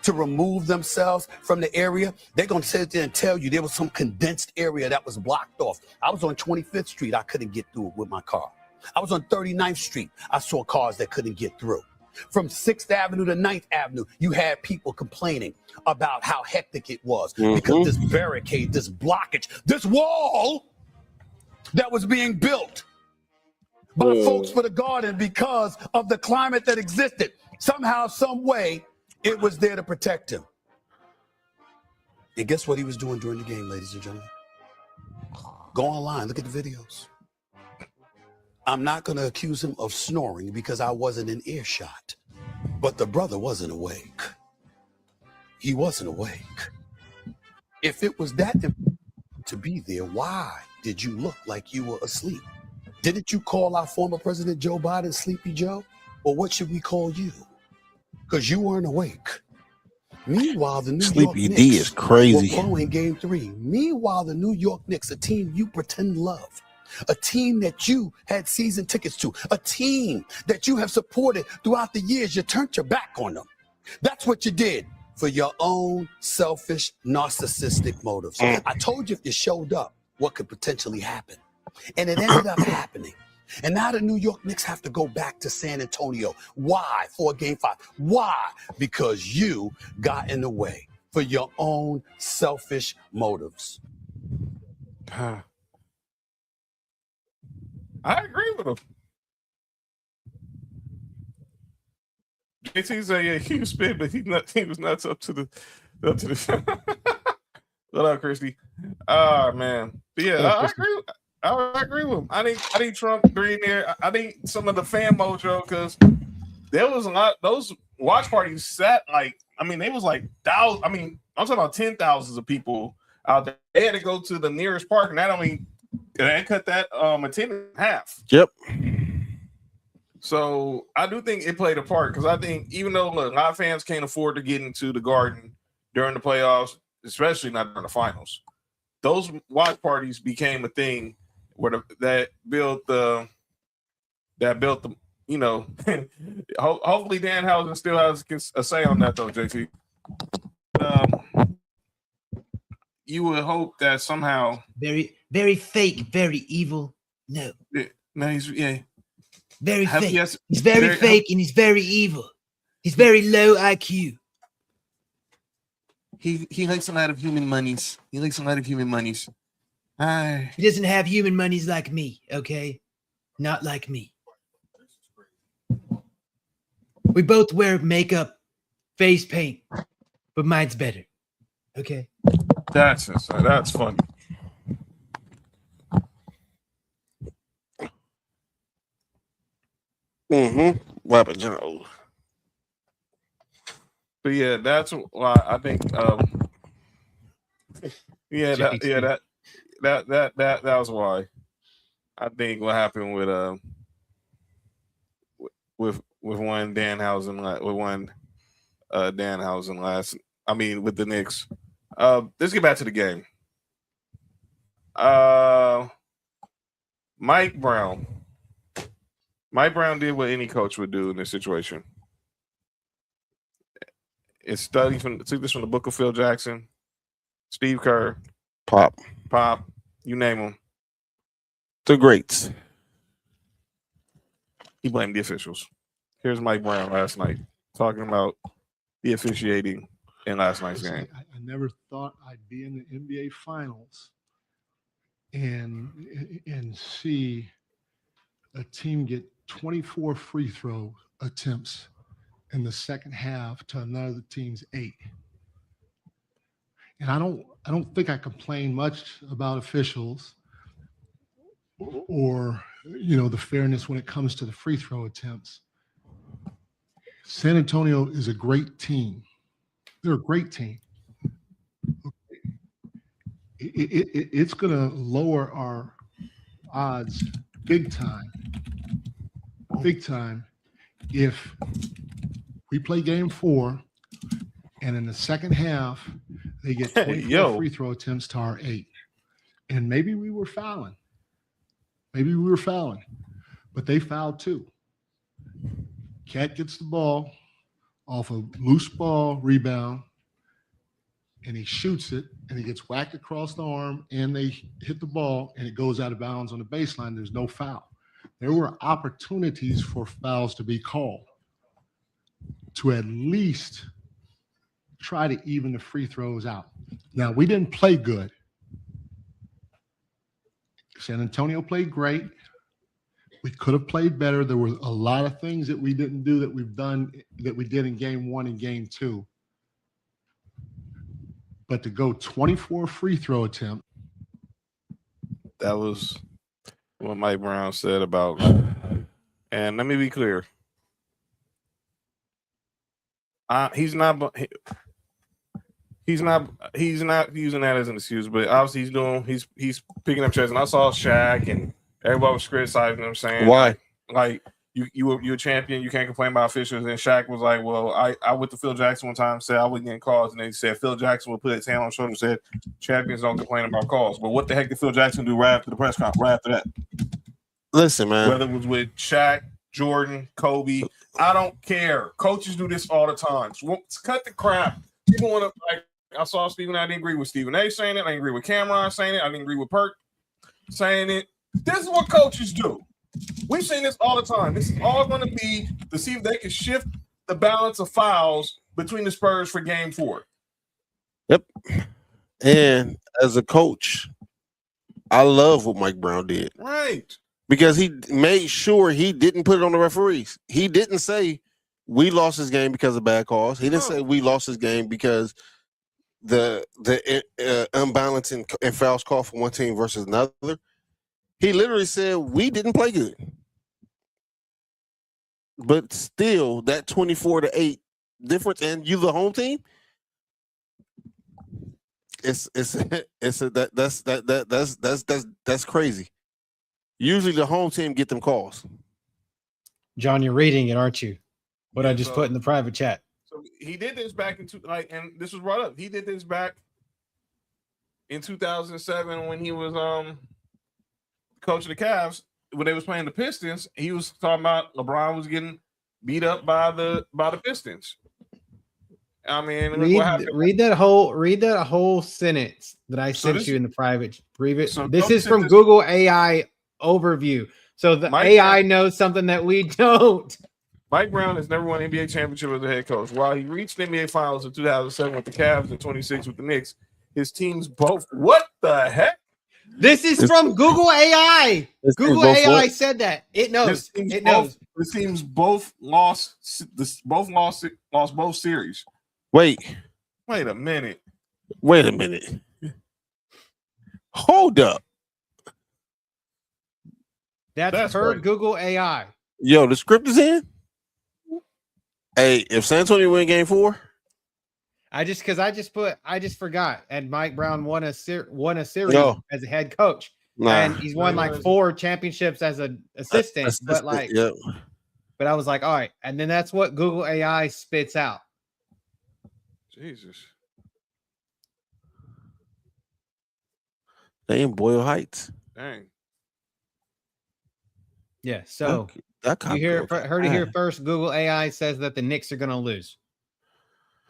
to remove themselves from the area? They're going to sit there and tell you there was some condensed area that was blocked off. I was on 25th Street. I couldn't get through it with my car. I was on 39th Street. I saw cars that couldn't get through. From 6th Avenue to 9th Avenue, you had people complaining about how hectic it was because this barricade, this blockage, this wall that was being built by folks for the garden because of the climate that existed. Somehow, some way, it was there to protect him. And guess what he was doing during the game, ladies and gentlemen? Go online, look at the videos. I'm not going to accuse him of snoring because I wasn't in earshot. But the brother wasn't awake. He wasn't awake. If it was that important to be there, why did you look like you were asleep? Didn't you call our former President Joe Biden Sleepy Joe? Or what should we call you? Because you weren't awake. Meanwhile, the New York Knicks is crazy. were playing Game 3. Meanwhile, the New York Knicks, a team you pretend love, a team that you had season tickets to, a team that you have supported throughout the years, you turned your back on them. That's what you did for your own selfish, narcissistic motives. I told you if you showed up, what could potentially happen. And it ended up happening. And now the New York Knicks have to go back to San Antonio. Why? For Game 5. Why? Because you got in the way for your own selfish motives. I agree with him. JT said, "Yeah, he was spit, but he was not up to the." What up, Christy? Man, but yeah, I agree. I agree with him. I think Trump green there. I think some of the fan mojo, because there was a lot. Those watch parties sat like, I mean, they was like thousands. I mean, I'm talking about 10,000s of people out there. They had to go to the nearest park, and they cut that attendance in half. Yep. So I do think it played a part, because I think even though a lot of fans can't afford to get into the Garden during the playoffs, especially not during the finals, those watch parties became a thing where that built the you know. Hopefully Dan Housen still has a say on that though, JT. You would hope that somehow very, very fake, very evil. No, he's very fake. He's very fake and he's very evil. He's very low IQ. He likes a lot of human monies. He doesn't have human monies like me, okay? Not like me. We both wear makeup, face paint, but mine's better. Okay? That's funny. What happened, Joe? But yeah, that's why I think. That was why I think what happened with one Danhausen last. I mean, with the Knicks. Let's get back to the game. Mike Brown. Mike Brown did what any coach would do in this situation. It's took this from the book of Phil Jackson, Steve Kerr, Pop, you name them. The greats. He blamed the officials. Here's Mike Brown last night talking about the officiating in last night's game. I never thought I'd be in the NBA Finals and see a team get 24 free throw attempts in the second half to another team's 8. And I don't think I complain much about officials or the fairness when it comes to the free throw attempts. San Antonio is a great team. They're a great team. It's going to lower our odds big time if we play game 4 and in the second half they get 24 free throw attempts to our 8. And maybe we were fouling, but they fouled too. Cat gets the ball off a loose ball rebound and he shoots it and he gets whacked across the arm and they hit the ball and it goes out of bounds on the baseline. There's no foul. There were opportunities for fouls to be called to at least try to even the free throws out. Now, we didn't play good. San Antonio played great. We could have played better. There were a lot of things that we didn't do that we did in game 1 and game 2. But to go 24 free throw attempt. That was what Mike Brown said about. And let me be clear. He's not using that as an excuse, but obviously he's picking up checks. And I saw Shaq and everybody was criticizing him, saying why, like you're a champion, you can't complain about officials. And Shaq was like, well, I went to Phil Jackson one time, said I wasn't getting calls, and they said Phil Jackson would put his hand on his shoulder and said champions don't complain about calls. But what the heck did Phil Jackson do right after the press conference? Right after that, listen, man. Whether it was with Shaq, Jordan, Kobe, I don't care. Coaches do this all the time. So cut the crap. People want to like. I saw Stephen. I didn't agree with Stephen A. saying it. I didn't agree with Cameron saying it. I didn't agree with Perk saying it. This is what coaches do. We've seen this all the time. This is all going to be to see if they can shift the balance of fouls between the Spurs for game 4. Yep. And as a coach, I love what Mike Brown did. Right. Because he made sure he didn't put it on the referees. He didn't say we lost this game because of bad calls. He didn't say we lost this game because the unbalancing and fouls called for one team versus another. He literally said we didn't play good. But still, that 24-8 difference, and you the home team, that's crazy. Usually the home team get them calls. John, you're reading it, aren't you? What I just put in the private chat. So he did this back in and this was brought up. He did this back in 2007 when he was coach of the Cavs when they was playing the Pistons. He was talking about LeBron was getting beat up by the Pistons. I mean, read that whole sentence that I sent you in the private. So this is from Google AI overview. So the AI knows something that we don't. Mike Brown has never won an NBA championship as a head coach. While he reached the NBA Finals in 2007 with the Cavs and 26 with the Knicks, his teams both. What the heck? This is from Google AI. Google AI said that. It knows. It knows. The teams both lost both series. Wait a minute. That's per Google AI. Yo, the script is in. Hey, if San Antonio win game 4, I just forgot. And Mike Brown won a series as a head coach. And he's won like 4 championships as an assistant. But but I was like, all right. And then that's what Google AI spits out. Jesus. They in Boyle Heights. Dang. Yeah. So you heard it here first. Google AI says that the Knicks are going to lose,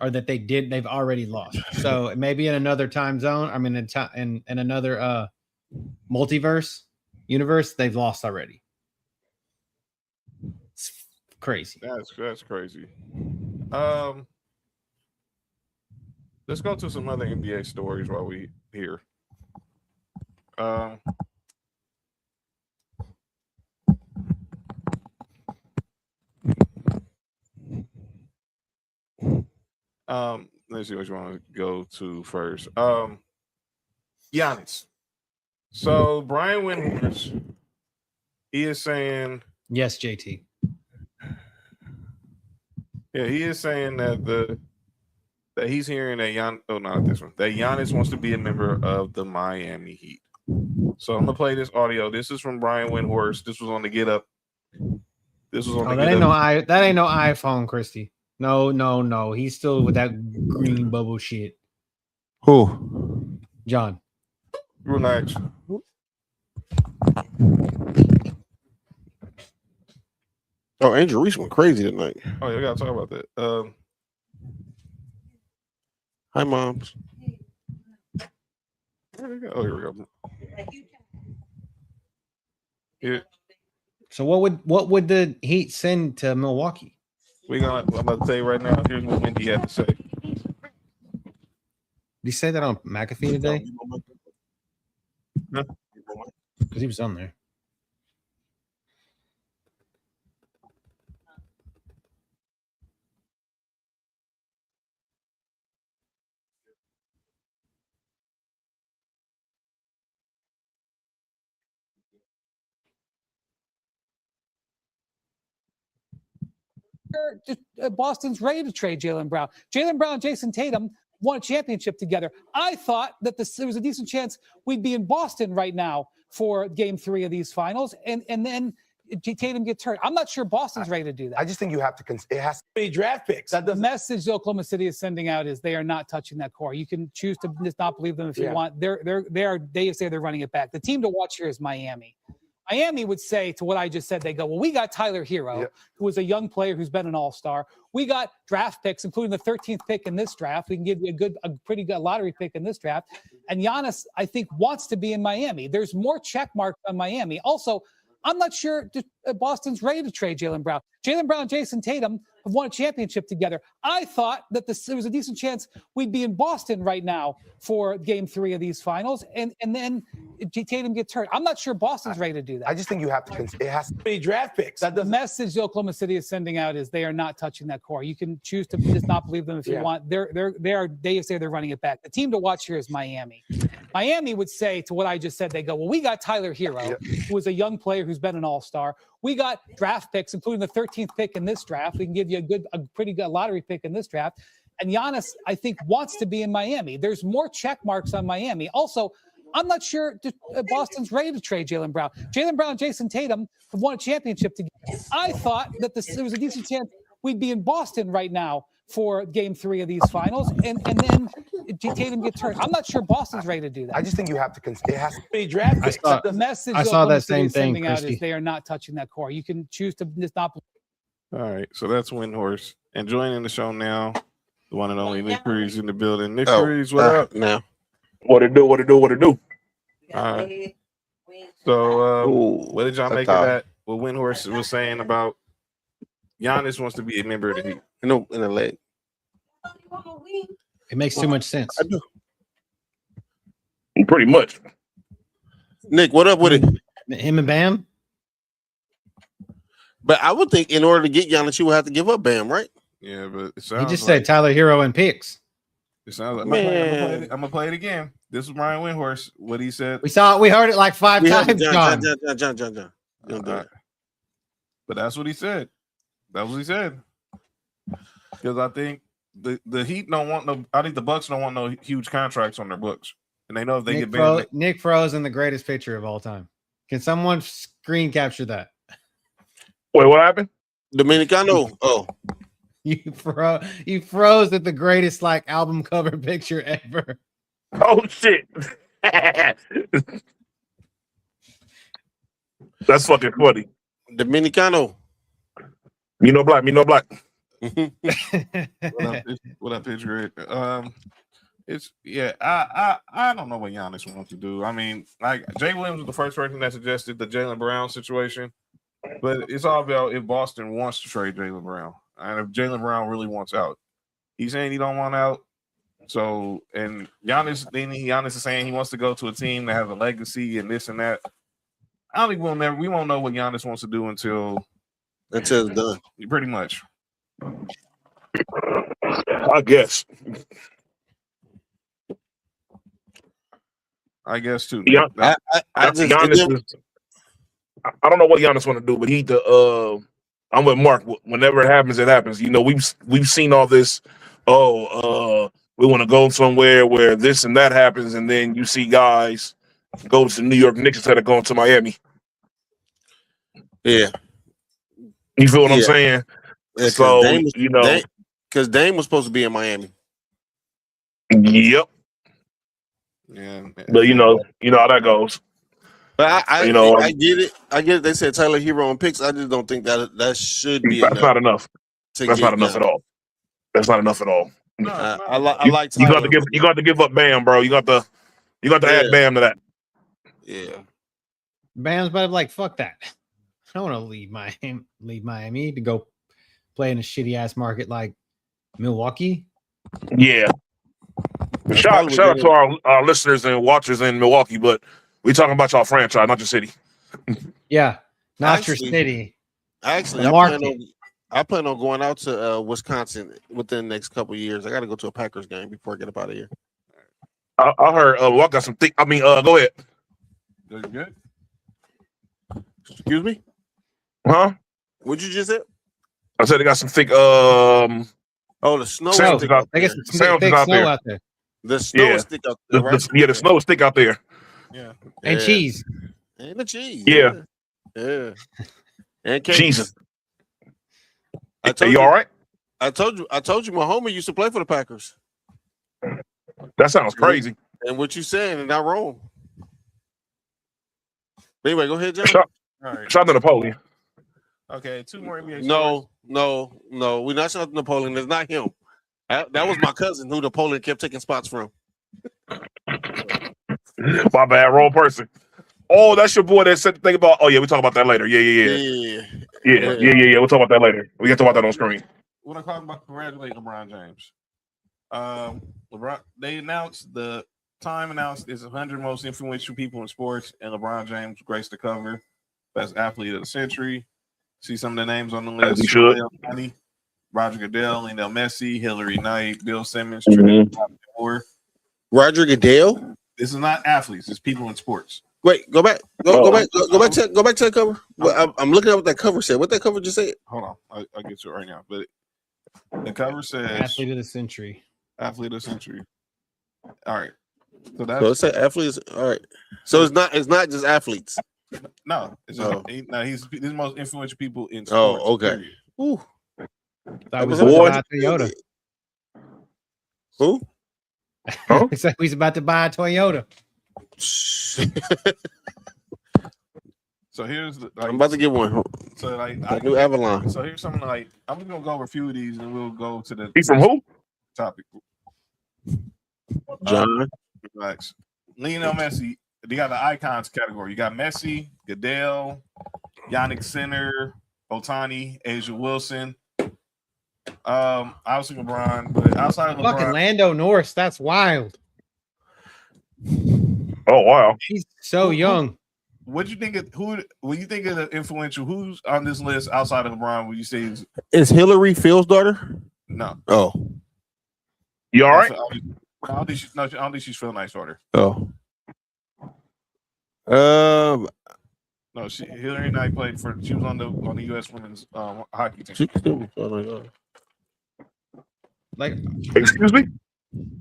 or that they've already lost. So maybe in another time zone, I mean, in another universe, they've lost already. It's crazy. That's crazy. Let's go to some other NBA stories while we here. Let's see what you want to go to first. Giannis. So Brian Windhorst, he is saying, yes, JT. Yeah, he is saying that he's hearing that that Giannis wants to be a member of the Miami Heat. So I'm gonna play this audio. This is from Brian Windhorst. This was on the Get Up. This was on the that Get Up. That ain't no iPhone, Christy. No. He's still with that green bubble shit. Who? John. Relax. Oh, Angel Reese went crazy tonight. Oh, yeah, we gotta talk about that. Hi, moms. Here we go. Yeah. So what would the Heat send to Milwaukee? I'm about to tell you right now. Here's what Wendy had to say. Did he say that on McAfee today? No. Because he was on there. Boston's ready to trade Jaylen Brown. Jaylen Brown and Jason Tatum won a championship together. I thought that there was a decent chance we'd be in Boston right now for game 3 of these finals, and then Tatum gets hurt. I'm not sure Boston's ready to do that. I just think you have to. It has to be draft picks. The message Oklahoma City is sending out is they are not touching that core. You can choose to just not believe them if you want. They say they're running it back. The team to watch here is Miami. Miami would say to what I just said, they go, well, we got Tyler Hero, who is a young player who's been an all-star. We got draft picks, including the 13th pick in this draft. We can give you a pretty good lottery pick in this draft. And Giannis, I think, wants to be in Miami. There's more check marks on Miami. Also, I'm not sure Boston's ready to trade Jaylen Brown. Jaylen Brown and Jason Tatum have won a championship together. I thought that there was a decent chance we'd be in Boston right now for game 3 of these finals, and then Tatum gets hurt. I'm not sure Boston's ready to do that. I just think you have to. It has to be draft picks. The message Oklahoma City is sending out is they are not touching that core. You can choose to just not believe them if you want. They say they're running it back. The team to watch here is Miami. Miami would say to what I just said, they go, well, we got Tyler Hero, who is a young player who's been an all-star. We got draft picks, including the 13th pick in this draft. We can give you a pretty good lottery pick in this draft. And Giannis, I think, wants to be in Miami. There's more check marks on Miami. Also, I'm not sure Boston's ready to trade Jaylen Brown. Jaylen Brown and Jason Tatum have won a championship together. I thought that there was a decent chance we'd be in Boston right now for game 3 of these finals, and then Tatum gets hurt. I'm not sure Boston's ready to do that. I just think you have to. It has to be draft picks. The message I saw that same thing, sending out is they are not touching that core. You can choose to just not. All right, so that's Windhorst. And joining the show now, the one and only Nick Reeves in the building. Nick Reeves, what up? Now, what it do? All right. So, what did y'all make of that? What Windhorst was saying about Giannis wants to be a member of the Heat. No, in the leg. It makes too much sense. I do. Pretty much. Nick, what up with it? Him and Bam? But I would think in order to get Giannis, you would have to give up Bam, right? Yeah, but it He just said Tyler Hero and picks. It sounds like I'm gonna play it again. This is Brian Windhorst. What he said. We heard it like 5 times. John. But But that's what he said. That's what he said. Because I think the Heat don't want no. I think the Bucks don't want no huge contracts on their books, and they know if they get banned. Nick Frozen, the greatest pitcher of all time. Can someone screen capture that? Wait, what happened? Dominicano. Oh, you froze at the greatest like album cover picture ever. Oh shit. That's fucking funny. Dominicano. Me no black. What up, picture it? It's I don't know what Giannis wants to do. I mean, like Jay Williams was the first person that suggested the Jaylen Brown situation, but it's all about if Boston wants to trade Jaylen Brown and if Jaylen Brown really wants out. He's saying he don't want out. So and Giannis is saying he wants to go to a team that has a legacy and this and that. I don't think we won't know what Giannis wants to do until it's done. Pretty much. I guess too. Yeah, I don't know what Giannis want to do, but I'm with Mark. Whenever it happens, it happens. You know, we've seen all this. We want to go somewhere where this and that happens, and then you see guys go to New York Knicks instead of going to Miami. Yeah, you feel what I'm saying? Yeah, so because Dame was supposed to be in Miami. Yep. Yeah, but you know how that goes. But I get it. I get it. They said Tyler Hero on picks. I just don't think that should be. That's not enough. That's not enough at all. That's not enough at all. I like. You got to give up Bam, bro. You got to add Bam to that. Yeah. Bam's but like fuck that. I don't want to leave Miami to go play in a shitty ass market like Milwaukee. Yeah. Shout out to our listeners and watchers in Milwaukee, but we talking about y'all franchise, not your city. Yeah, not your city. Actually, I plan on going out to Wisconsin within the next couple of years. I got to go to a Packers game before I get up out of here. I heard I got some thick. Go ahead. Good. Excuse me? Huh? What'd you just say? I said they got some thick. The snow. I guess it's thick snow out there. The snow is thick out there, right? The snow is thick out there. Yeah. And cheese. And the cheese. Yeah. Yeah. And cakes. Jesus. Are you all right? I told you my homie used to play for the Packers. That sounds crazy. And what you saying is not wrong. Anyway, go ahead, John. All right. Shout out to Napoleon. Okay, 2 more NBA. No. We're not shouting Napoleon. It's not him. That was my cousin who Napoleon kept taking spots from. My bad, wrong person. Oh, that's your boy that said the thing about. Oh yeah, we talk about that later. Yeah. We'll talk about that later. We can talk about that on screen. When I talk about congratulate LeBron James, LeBron, they announced the time announced is 100 most influential people in sports, and LeBron James graced the cover, best athlete of the century. See some of the names on the list. As he should. Roger Goodell, Lionel Messi, Hillary Knight, Bill Simmons, Moore. Roger Goodell. This is not athletes; it's people in sports. Wait, go back. Go back to the cover. Well, I'm looking at what that cover said. What that cover just said? Hold on, I'll get to it right now. But the cover says athlete of the century. Athlete of the century. All right. So it said athletes. All right. So it's not just athletes. No, it's just, he's the most influential people in sports. Oh, okay. Ooh. That was about Toyota. Who? Huh? He's about to buy a Toyota. So here's I'm about to get one. So new Avalon. So here's something I'm just gonna go over a few of these and we'll go to the. He's from who? Topic. John. Relax. Lionel Messi. You got the icons category. You got Messi, Goodell, Yannick Sinner, Otani, Asia Wilson. Obviously LeBron, but outside of LeBron, fucking Lando Norris, that's wild. Oh wow, he's so young. What you think of when you think of the influential? Who's on this list outside of LeBron? Would you say is Hillary Phil's daughter? No. Oh, you all right? I don't think she's Phil Knight's daughter. Oh. No, Hillary Knight played for. She was on the U.S. women's hockey team. She can still be like, excuse me.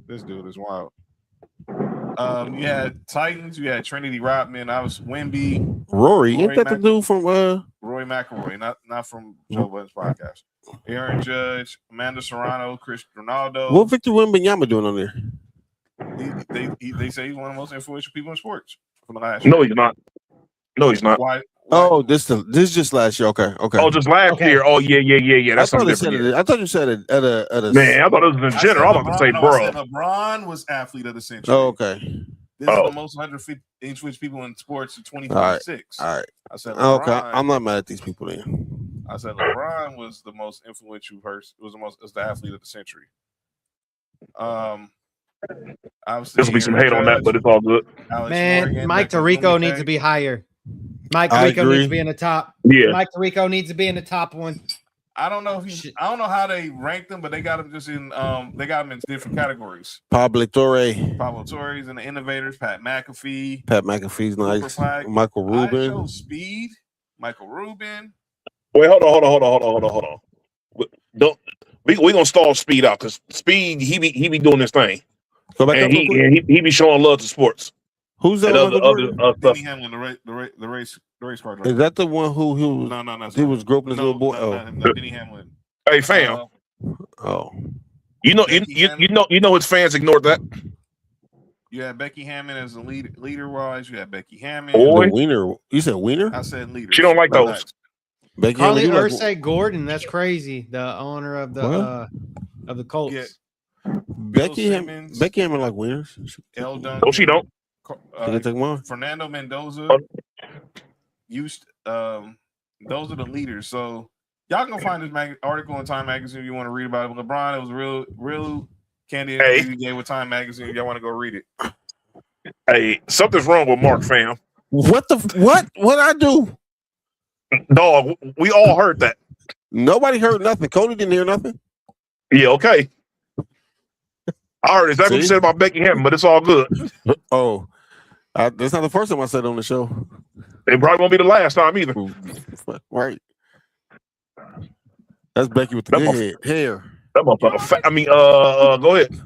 This dude is wild. You had Titans. You had Trinity Rodman. I was Wemby. Rory. Ain't that the dude from Roy McIlroy? Not from Joe Budden's podcast. Aaron Judge, Amanda Serrano, Chris Ronaldo. What Victor Wembanyama doing on there? They say he's one of the most influential people in sports from the last. No, he's not. No, he's not. Why? Oh, this just last year. Okay. Oh, just last year. Oh, yeah. That's something different. I thought you said it at a. Man, I thought it was in general. I was about to say, bro. I said LeBron was athlete of the century. Oh, okay. This is the most 150 influential people in sports in 2026. All right. I said LeBron, okay. I'm not mad at these people then. I said LeBron was the most influential person. Was the athlete of the century. This will be some hate on that, but it's all good. Man, Morgan, Mike Tirico needs to be higher. Mike I Tirico agree. needs to be in the top. Yeah. Mike Tirico needs to be in the top one. I don't know if I don't know how they ranked them, but they got him just in they got him in different categories. Pablo Torres and the innovators, Pat McAfee. Pat McAfee's nice. Flag. Michael Rubin. Speed. Michael Rubin. Wait, hold on. We gonna stall Speed out because Speed he be doing this thing. Go back and he be showing love to sports. Who's that? Denny Hamlin, the race car driver. Is that the one who was? No. He was groping his little boy. No, Denny Hamlin. Hey, fam. You know his fans ignored that. You had Becky Hammond as the leader wise. You had Becky Hammond. Boy. Wiener. You said Wiener? I said leader. She don't like those. Becky Carly Hammond, Ursay Gordon. That's crazy. The owner of the Colts. Yeah. Becky Hammond like wieners. L. Duncan. No, she don't. Fernando Mendoza. Used. Those are the leaders. So y'all can find this article in Time Magazine if you want to read about it. But LeBron, it was real candy interview he gave with Time Magazine. If y'all want to go read it. Hey, something's wrong with Mark, fam. What I do? Dog, we all heard that. Nobody heard nothing. Cody didn't hear nothing. Yeah, okay. I heard exactly what you said about Becky Hammond, but it's all good. Oh, that's not the first time I said it on the show. It probably won't be the last time either. Right. That's Becky with the good hair. That motherfucker. Go ahead.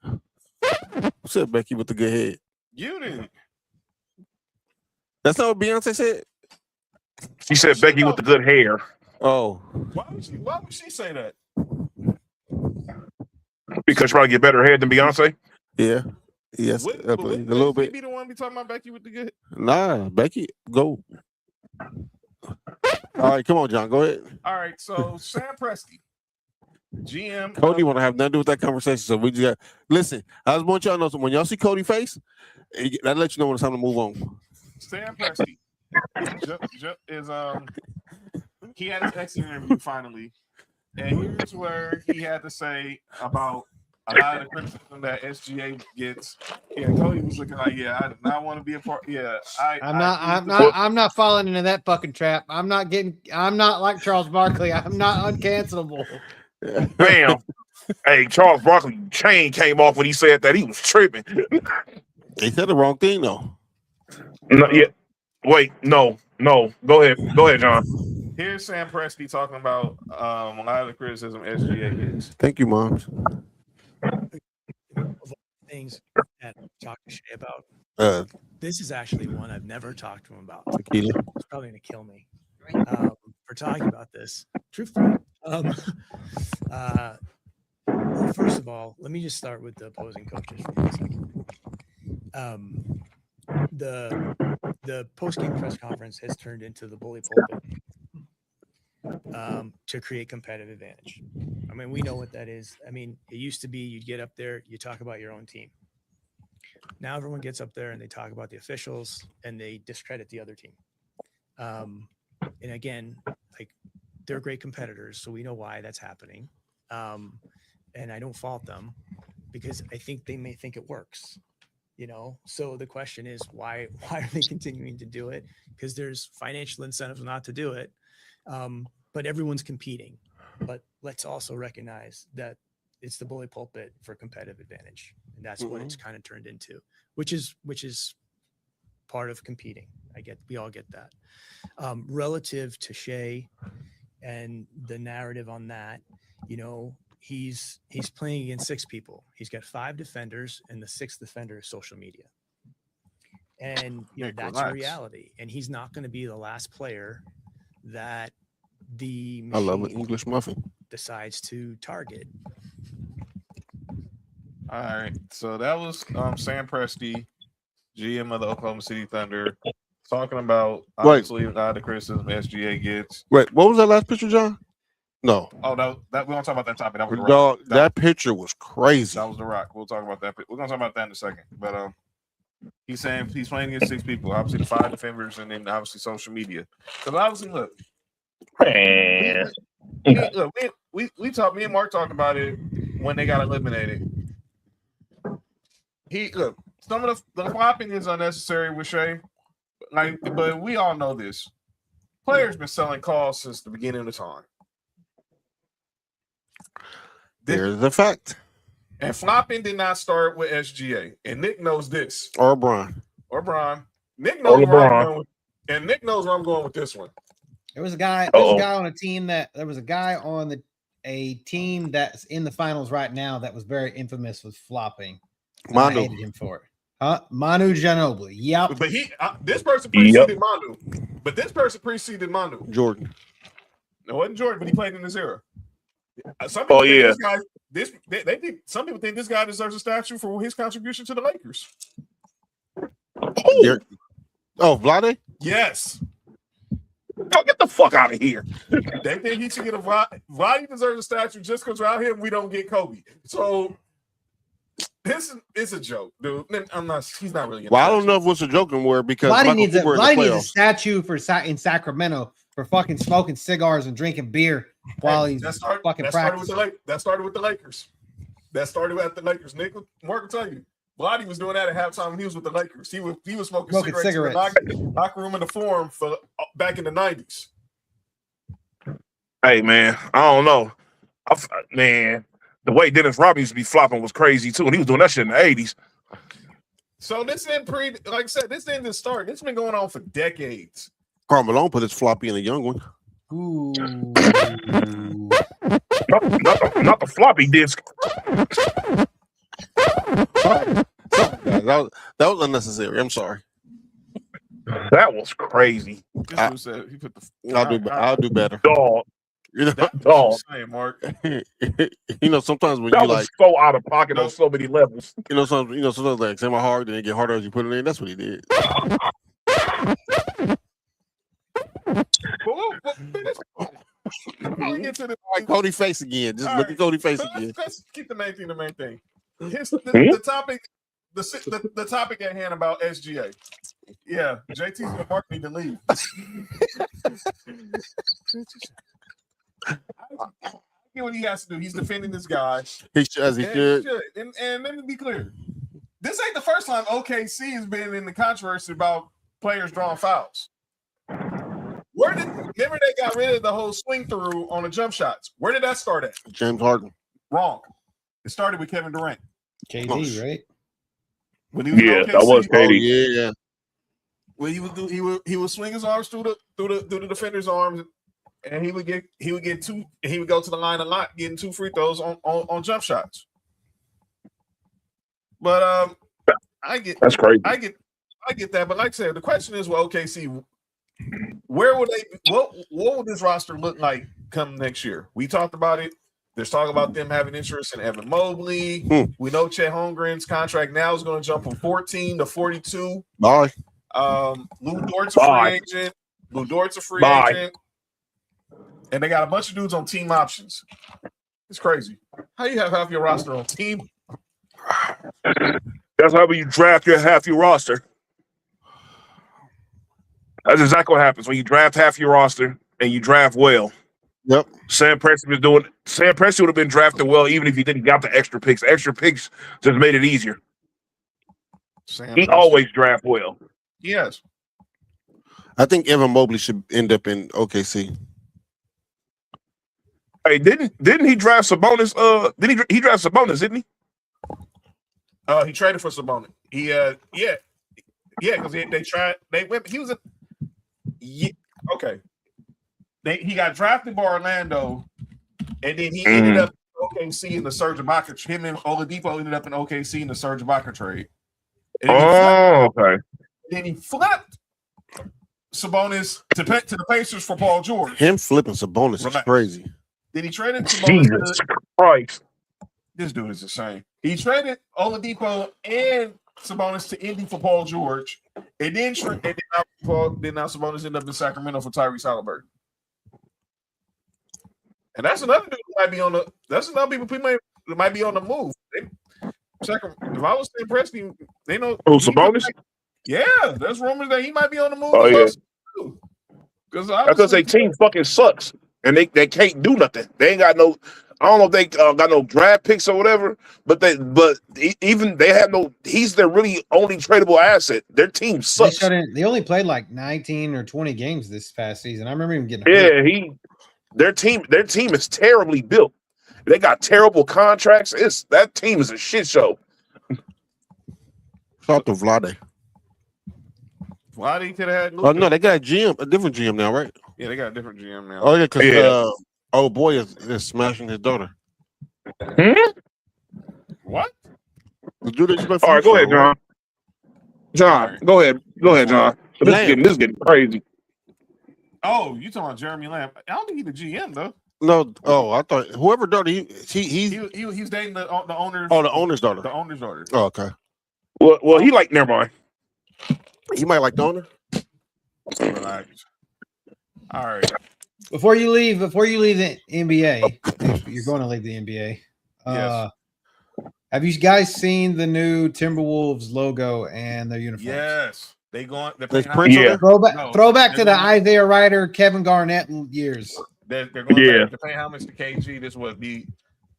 Who said Becky with the good head? You did. That's not what Beyonce said. She said Becky with the good hair. Oh. Why would she say that? Because she probably get better head than Beyonce. Yeah. Yes. A little bit. Be the one be talking about Becky with the good. Nah, Becky, go. All right, come on, John. Go ahead. All right, so Sam Presti, GM. Cody want to have nothing to do with that conversation. So we just got listen. I just want y'all to know something. When y'all see Cody's face, that let you know when it's time to move on. Sam Presti is he had his exit interview finally, and here's where he had to say about a lot of the criticism that SGA gets. Yeah, Cody was looking like, I did not want to be a part. Yeah, I'm not falling into that fucking trap. I'm not like Charles Barkley. I'm not uncancelable. Bam. Hey, Charles Barkley chain came off when he said that. He was tripping. He said the wrong thing though. No, yeah. Wait, no. Go ahead, John. Here's Sam Presti talking about a lot of the criticism SGA gets. Thank you, Moms. Things that I'm talking shit about. This is actually one I've never talked to him about. He's probably gonna kill me for talking about this. Truthfully, well, first of all, let me just start with the opposing coaches for a second. The post-game press conference has turned into the bully pulpit to create competitive advantage. I mean, we know what that is. I mean, it used to be you'd get up there, you talk about your own team. Now everyone gets up there and they talk about the officials and they discredit the other team. And again, like they're great competitors, so we know why that's happening. And I don't fault them because I think they may think it works. So the question is why are they continuing to do it? Because there's financial incentives not to do it. But everyone's competing. But let's also recognize that it's the bully pulpit for competitive advantage. And that's what it's kind of turned into, which is part of competing. We all get that. Relative to Shea and the narrative on that, he's playing against 6 people. He's got 5 defenders, and the 6th defender is social media. And that's a reality. And he's not going to be the last player that the I love an English muffin decides to target. All right. So that was Sam Presti, GM of the Oklahoma City Thunder, talking about obviously the criticism SGA gets. Wait, what was that last picture, John? No. Oh, no, that we don't talk about that topic. That was the Dog, Rock. that picture was crazy. That was the Rock. We'll talk about that. We're gonna talk about that in a second. But he's saying he's playing against 6 people. Obviously, the 5 defenders, and then obviously social media. Because obviously, look, we talked. Me and Mark talked about it when they got eliminated. Some of the flopping is unnecessary with Shea. But we all know this. Players been selling calls since the beginning of time. There's the fact. And flopping did not start with SGA. And Nick knows this. Or Brian. Nick knows where I'm going. And Nick knows where I'm going with this one. There was a guy on a team a team that's in the finals right now that was very infamous with flopping. I hated him for it. Manu Ginobili. Yep. But this person preceded Manu. But this person preceded Manu. Jordan. No, it wasn't Jordan, but he played in this era. Some people think this guy deserves a statue for his contribution to the Lakers. Vlade? Yes. Don't get the fuck out of here. They think he should get a Vlade deserves a statue just because without him we don't get Kobe. So this is a joke, dude. He's not really. Well, I don't know if it's a joke anymore because Vlade needs a statue in Sacramento for fucking smoking cigars and drinking beer while he's fucking practicing. That started with the Lakers. That started at the Lakers. Nick, Mark will tell you, Vlade was doing that at halftime when he was with the Lakers. He was smoking cigarettes. In the locker room in the Forum for back in the 90s. Hey man, I don't know. The way Dennis Rodman used to be flopping was crazy too, and he was doing that shit in the 80s. So this didn't like I said, this didn't just start. This has been going on for decades. Karl Malone put his floppy in a young one. Ooh. not the floppy disk. That was unnecessary. I'm sorry. That was crazy. I'll do better. Dog. Dog. Saying, Mark. Sometimes when that you was so out of pocket on so many levels. Sometimes like say my heart, then it get harder as you put it in. That's what he did. Cody face again. Just look at Cody face again. Let's keep the main thing. Here's the topic. The topic at hand about SGA. Yeah, JT's and Mark need to leave. I get what he has to do. He's defending this guy. He should. And let me be clear. This ain't the first time OKC has been in the controversy about players drawing fouls. Remember they got rid of the whole swing through on the jump shots. Where did that start at? James Harden. Wrong. It started with Kevin Durant. KD, right? When he was that was KD. Yeah. When he would swing his arms through the defender's arms, and he would go to the line a lot, getting 2 free throws on jump shots. But that's crazy. I get that. But like I said, the question is, well, OKC, where will they? What will this roster look like come next year? We talked about it. There's talk about them having interest in Evan Mobley. We know Chet Holmgren's contract now is going to jump from 14 to 42. Bye. Lou Dort's a free agent. And they got a bunch of dudes on team options. It's crazy. How you have half your roster on team? That's how you draft half your roster. That's exactly what happens when you draft half your roster and you draft well. Yep. Sam Presti would have been drafted well even if he didn't got the extra picks. Extra picks just made it easier. He always draft well. Yes. I think Evan Mobley should end up in OKC. Hey, didn't he draft Sabonis? He draft Sabonis, didn't he? He traded for Sabonis. Yeah, because they tried. They went. He was a. Yeah, okay. He got drafted by Orlando, and then he ended up in OKC in the Serge Ibaka. Him and Oladipo ended up in OKC in the Serge Ibaka trade. And Okay. Then he flipped Sabonis to the Pacers for Paul George. Him flipping Sabonis is crazy. Then he traded Sabonis. Jesus Christ. This dude is insane. He traded Oladipo and Sabonis to Indy for Paul George, and then now Sabonis ended up in Sacramento for Tyrese Halliburton. And that's another dude who might be on the. That's another people might be on the move. If I was Sam Presti, they know. Oh, Sabonis. Yeah, there's rumors that he might be on the move. Oh yeah. Because that's because their team fucking sucks, and they can't do nothing. They ain't got no. I don't know if they got no draft picks or whatever, but even they have no. He's their really only tradable asset. Their team sucks. They only played like 19 or 20 games this past season. I remember him getting hurt. Their team is terribly built. They got terrible contracts. That team is a shit show. Shout out to Vlade. Vlade could have had. Oh no, they got a different GM now, right? Yeah, they got a different GM now. Oh yeah, because old boy is smashing his daughter. What? All right, go ahead, John. John, go ahead, John. This is getting crazy. Oh, you talking about Jeremy Lamb? I don't think he's the GM though. No, I thought whoever daughter he's dating the owner's. Oh, the owner's daughter. The owner's daughter. Oh, okay. Well, he never mind. He might like the owner. Relax. All right. Before you leave the NBA, you're going to leave the NBA. Yes. Have you guys seen the new Timberwolves logo and their uniforms? Yes. They're Throwback to the Isaiah Ryder, Kevin Garnett years. They're going back to pay homage to KG.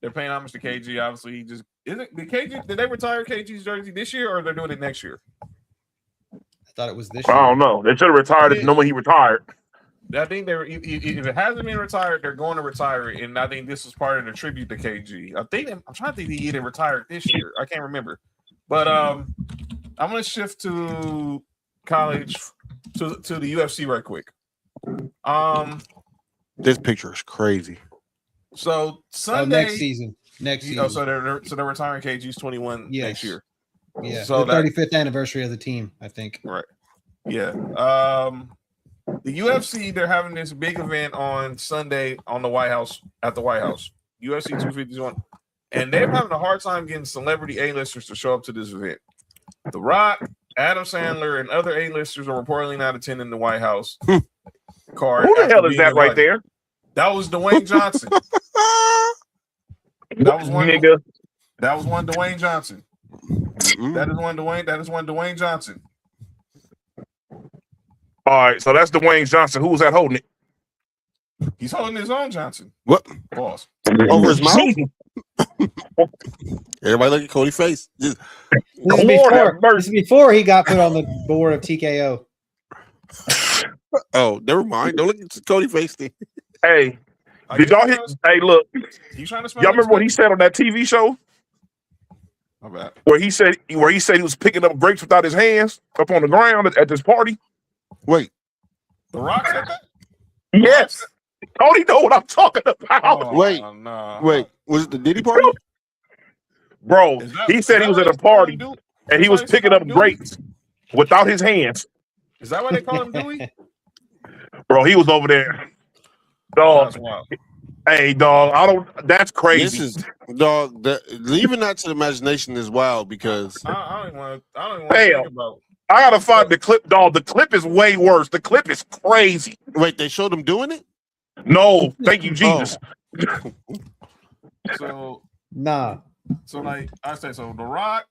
They're paying homage to KG. Obviously, he just did they retire KG's jersey this year or they're doing it next year? I thought it was this year. I don't know. They should have retired it the moment he retired. I think if it hasn't been retired, they're going to retire it, and I think this is part of the tribute to KG. I'm trying to think he either retired this year. I can't remember, but I'm going to shift to college to the UFC right quick. This picture is crazy. So Sunday next season. Oh, so they're retiring KG's 21 next year. Yeah, so the 35th anniversary of the team, I think. Right. Yeah. The UFC, they're having this big event on Sunday at the White House, UFC 251, and they're having a hard time getting celebrity A-listers to show up to this event. The Rock, Adam Sandler, and other A-listers are reportedly not attending the White House card. Who the hell is that right there? That was Dwayne Johnson. That was one Dwayne Johnson. That is one Dwayne Johnson. All right, so that's Dwayne Johnson. Who was that holding it? He's holding his own Johnson. What? Boss. Over his mouth? Everybody look at Cody's face. This is before he got put on the board of TKO. Oh, never mind. Don't look at Cody's face. Hey, did y'all hit? Hey, look. Y'all remember what he said on that TV show? My bad. Where he said he was picking up grapes without his hands up on the ground at this party. Wait, The Rock said that? Yes. Cody know what I'm talking about. Oh, wait, no. wait. Was it the Diddy party? Bro, he said he was at a party and he was picking up grapes without his hands. Is that why they call him Dewey? Bro, he was over there. Dog. Hey, dog. That's crazy. This is dog. Leaving that to the imagination is wild because I don't even want to think about. I gotta find the clip, dog. The clip is way worse. The clip is crazy. Wait, they showed him doing it? No, thank you, Jesus. So nah. So like I said, so The Rock,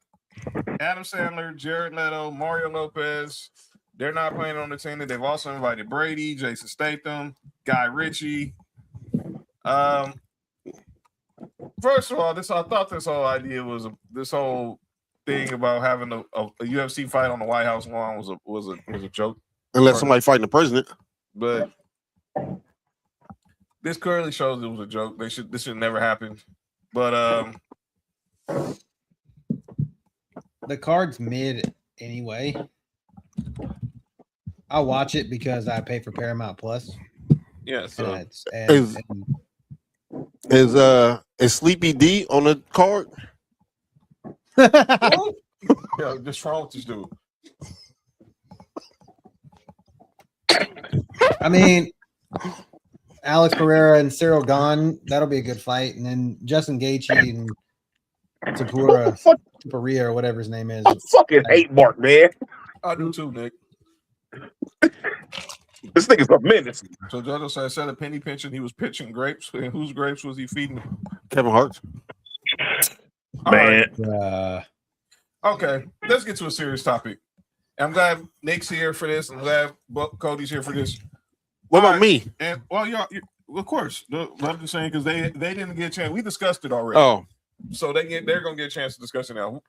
Adam Sandler, Jared Leto, Mario Lopez, they're not playing on the team. They've also invited Brady, Jason Statham, Guy Ritchie. First of all, I thought this whole idea was this whole thing about having a UFC fight on the White House lawn was a joke. Unless somebody fighting the president. But this clearly shows it was a joke. This should never happen. But the card's mid anyway. I'll watch it because I pay for Paramount Plus. Yeah. So is Sleepy D on the card? Yeah, just wrong with this dude. I mean, Alex Pereira and Cyril Gahn, that'll be a good fight. And then Justin Gaethje and Tapuria or whatever his name is. I fucking hate Mark, man. I do too, Nick. This nigga's a menace. So Jojo said a penny pinching. He was pitching grapes. And whose grapes was he feeding? Kevin Hart. Man. Right. Okay, let's get to a serious topic. I'm glad Nick's here for this. I'm glad Cody's here for this. What about me? And well, y'all, of course. I'm just saying because they didn't get a chance. We discussed it already. Oh, so they're gonna get a chance to discuss it now.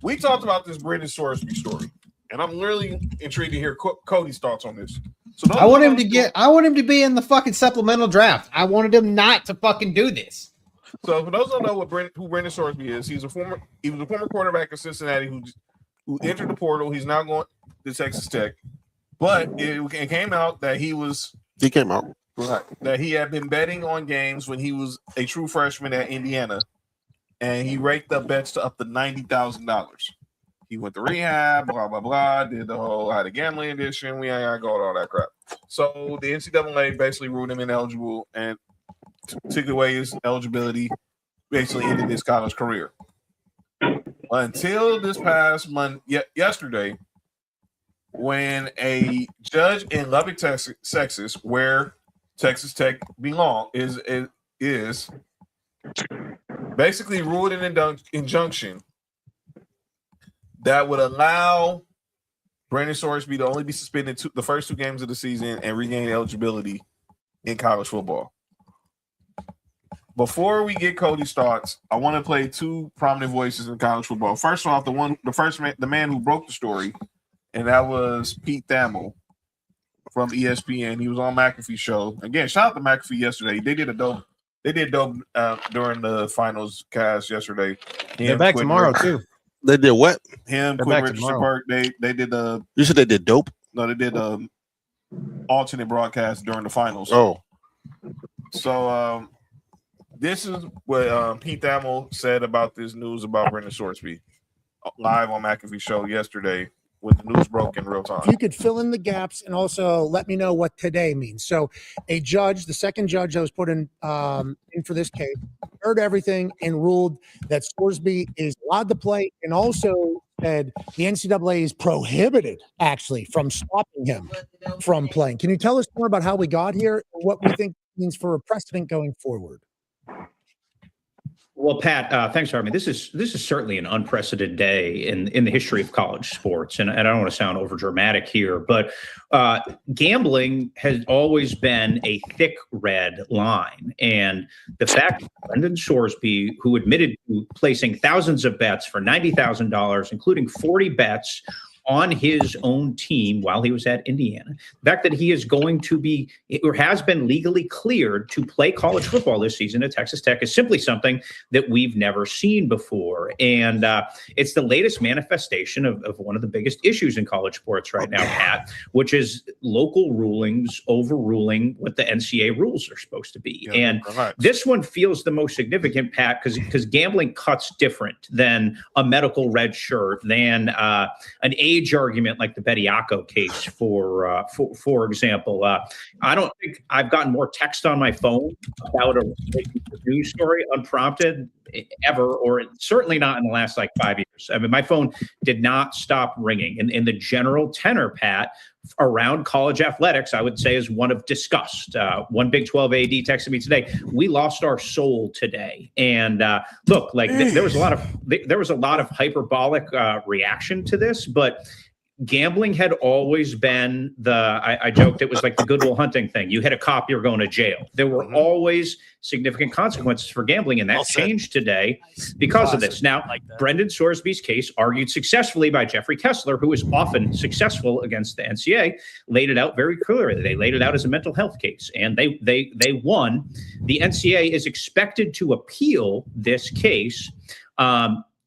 We talked about this Brendan Sorsby story, and I'm really intrigued to hear Cody's thoughts on this. So I want him to be in the fucking supplemental draft. I wanted him not to fucking do this. So for those who don't know who Brendan Sorsby is, he was a former quarterback of Cincinnati who entered the portal. He's now going to Texas Tech, but it came out that he came out that he had been betting on games when he was a true freshman at Indiana, and he raked up bets to up to $90,000. He went to rehab, blah blah blah, did the whole had a gambling addiction. We ain't gotta go with all that crap. So the NCAA basically ruled him ineligible and took away his eligibility, basically ended his college career. Until this past month, yesterday, when a judge in Lubbock, Texas, where Texas Tech is basically ruled an injunction that would allow Brendan Sorsby to only be suspended the first 2 games of the season and regain eligibility in college football. Before we get Cody's thoughts, I want to play 2 prominent voices in college football. First off, the man who broke the story, and that was Pete Thamel from ESPN. He was on McAfee's show. Again, shout out to McAfee yesterday. They did dope during the finals cast yesterday. They're back tomorrow too. They did what? Him, Quinn Richardson Park. They did the. You said they did dope. No, they did alternate broadcast during the finals. Oh, so this is what Pete Thamel said about this news about Brendan Sorsby live on McAfee's show yesterday when the news broke in real time. If you could fill in the gaps and also let me know what today means. So a judge, the second judge that was put in for this case, heard everything and ruled that Sorsby is allowed to play, and also said the NCAA is prohibited actually from stopping him from playing. Can you tell us more about how we got here and what we think it means for a precedent going forward? Well, Pat, thanks for having me. This is certainly an unprecedented day in the history of college sports, and I don't want to sound overdramatic here, but gambling has always been a thick red line, and the fact that Brendan Sorsby, who admitted to placing thousands of bets for $90,000, including 40 bets on his own team while he was at Indiana. The fact that he is going to be or has been legally cleared to play college football this season at Texas Tech is simply something that we've never seen before. And it's the latest manifestation of one of the biggest issues in college sports right now, Pat, which is local rulings overruling what the NCAA rules are supposed to be. Yeah, and this one feels the most significant, Pat, because gambling cuts different than a medical red shirt, than an age argument like the Bediako case, for example. I don't think I've gotten more text on my phone about a news story unprompted ever, or certainly not in the last 5 years. I mean, my phone did not stop ringing. And in the general tenor, Pat, around college athletics, I would say is one of disgust. One Big 12 AD texted me today, "We lost our soul today." And look, there was a lot of hyperbolic reaction to this, but gambling had always been I joked it was like the Good Will Hunting thing. You hit a cop, you're going to jail. There were always significant consequences for gambling, and that changed today because of this. Now, Brendan Sorsby's case, argued successfully by Jeffrey Kessler, who is often successful against the NCAA, laid it out very clearly. They laid it out as a mental health case, and they won. The NCAA is expected to appeal this case.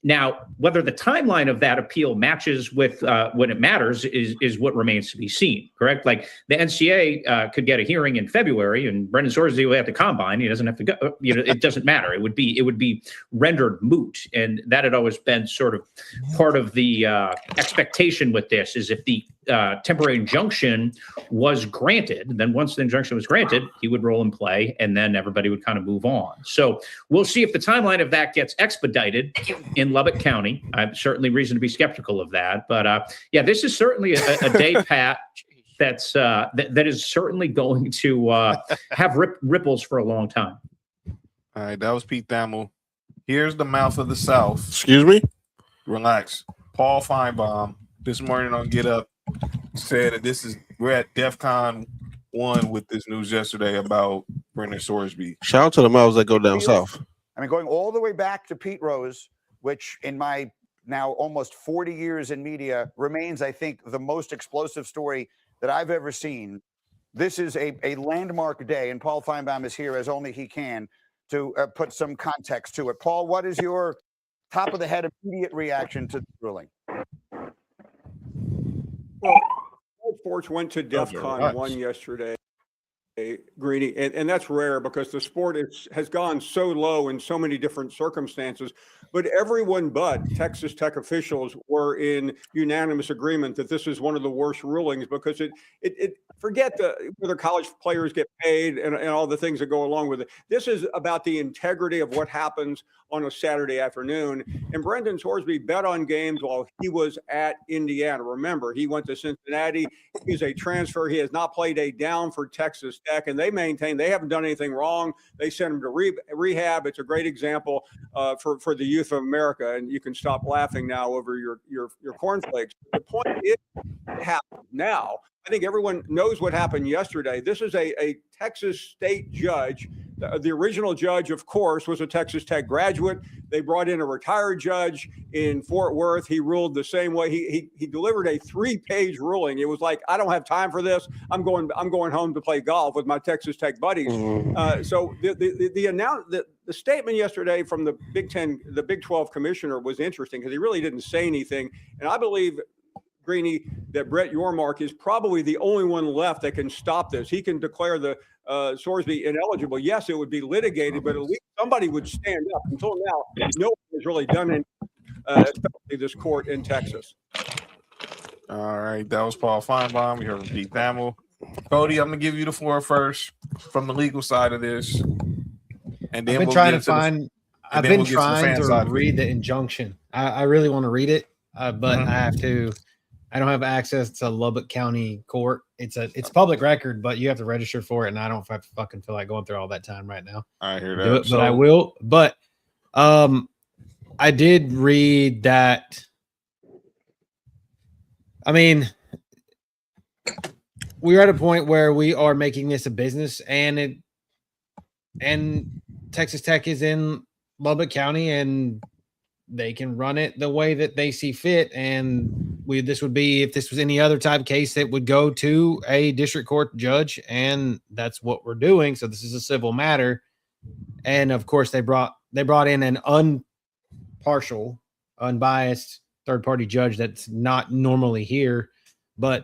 Now, whether the timeline of that appeal matches with when it matters is what remains to be seen, correct? Like the NCAA could get a hearing in February, and Brendan Sorsby will have to combine. He doesn't have to go. It doesn't matter. It would be rendered moot, and that had always been sort of part of the expectation with this. Is if the temporary injunction was granted, then once the injunction was granted, he would roll and play, and then everybody would kind of move on. So we'll see if the timeline of that gets expedited in Lubbock County. I've certainly reason to be skeptical of that, but yeah, this is certainly a day, Pat, that's that is certainly going to have ripples for a long time. All right, that was Pete Thamel. Here's the mouth of the South. Excuse me? Relax. Paul Feinbaum this morning on Get Up said that we're at DEFCON 1 with this news yesterday about Brendan Sorsby. Shout out to the mouths that go down south. I mean, going all the way back to Pete Rose, which in my now almost 40 years in media remains, I think, the most explosive story that I've ever seen. This is a landmark day, and Paul Feinbaum is here as only he can to put some context to it. Paul, what is your top of the head immediate reaction to the ruling? Well, sports went to DEFCON 1 yesterday, Greeny, and that's rare because the sport has gone so low in so many different circumstances. But everyone but Texas Tech officials were in unanimous agreement that this is one of the worst rulings because it forget whether college players get paid and all the things that go along with it. This is about the integrity of what happens on a Saturday afternoon. And Brendan Sorsby bet on games while he was at Indiana. Remember, he went to Cincinnati. He's a transfer. He has not played a down for Texas Tech, and they maintain they haven't done anything wrong. They sent him to rehab. It's a great example for the youth of America, and you can stop laughing now over your cornflakes. The point is, what happened now. I think everyone knows what happened yesterday. This is a Texas state judge. The original judge, of course, was a Texas Tech graduate. They brought in a retired judge in Fort Worth. He ruled the same way. He delivered a 3-page ruling. It was like, I don't have time for this. I'm going home to play golf with my Texas Tech buddies. So the statement yesterday from the Big 12 commissioner was interesting because he really didn't say anything. And I believe, Greeny, that Brett Yormark is probably the only one left that can stop this. He can declare the Sorsby ineligible. Yes, it would be litigated, but at least somebody would stand up. Until now, no one has really done it, especially this court in Texas. All right, that was Paul Feinbaum. We heard from Pete Thamel. Cody, I'm gonna give you the floor first from the legal side of this, and then I've been trying to read the injunction. I really want to read it, but I don't have access to Lubbock County Court. It's public record, but you have to register for it, and I don't fucking feel like going through all that time right now. I hear that, but I will. But I did read that. I mean, we're at a point where we are making this a business, and Texas Tech is in Lubbock County, and they can run it the way that they see fit. And this would be, if this was any other type of case, that would go to a district court judge, and that's what we're doing. So this is a civil matter. And of course they brought in an impartial, unbiased third-party judge that's not normally here. But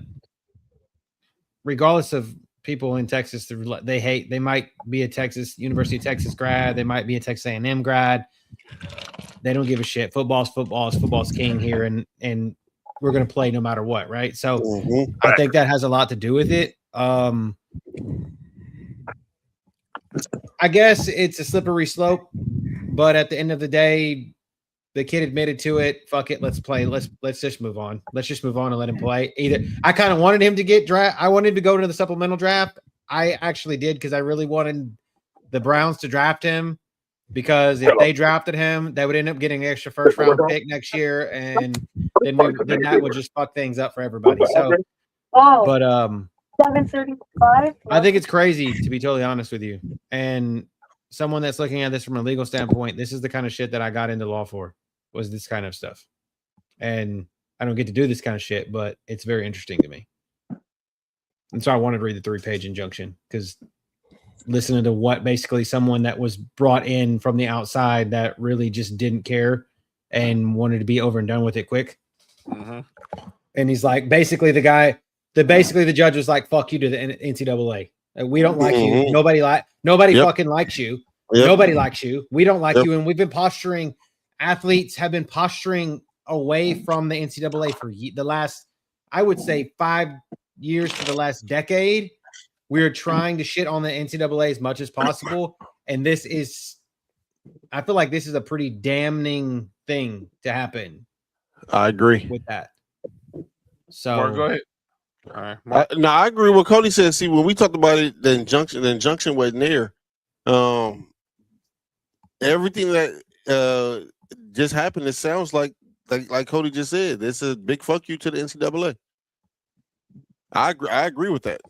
regardless of people in Texas, they might be a University of Texas grad. They might be a Texas A&M grad. They don't give a shit. Football's king here, and we're going to play no matter what, right? So I think that has a lot to do with it. I guess it's a slippery slope, but at the end of the day, the kid admitted to it. Fuck it, let's play. Let's just move on. Let's just move on and let him play. I kind of wanted him to get draft. I wanted him to go to the supplemental draft. I actually did because I really wanted the Browns to draft him. Because if they drafted him, they would end up getting an extra first-round pick next year, and then that would just fuck things up for everybody. So, but 7:35. I think it's crazy, to be totally honest with you. And someone that's looking at this from a legal standpoint, this is the kind of shit that I got into law for, was this kind of stuff. And I don't get to do this kind of shit, but it's very interesting to me. And so I wanted to read the 3-page injunction because listening to what basically someone that was brought in from the outside that really just didn't care and wanted to be over and done with it quick. Mm-hmm. And he's like, basically the judge was like, fuck you to the NCAA. We don't like you. Nobody fucking likes you. Nobody likes you. We don't like you. And we've been posturing, athletes have been posturing away from the NCAA for the last, I would say 5 years to the last decade. We're trying to shit on the NCAA as much as possible. And I feel like this is a pretty damning thing to happen. I agree with that. So Mark, go ahead. All right, I agree with Cody said. See, when we talked about it, the injunction wasn't there. Everything that just happened, it sounds like Cody just said. It's a big fuck you to the NCAA. I agree with that.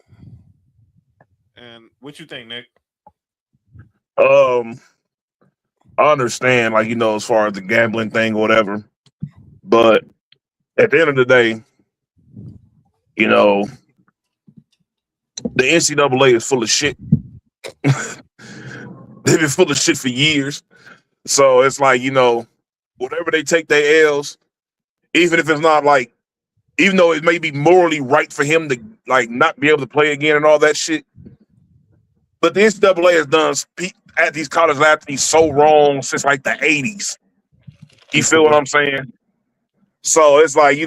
And what you think, Nick? I understand, like, as far as the gambling thing or whatever, but at the end of the day, the NCAA is full of shit. They've been full of shit for years. So it's like, whatever they take their L's, even if it's not like, even though it may be morally right for him to like not be able to play again and all that shit, but the NCAA has done at these college athletes so wrong since like the 80s. You feel what I'm saying? So it's like,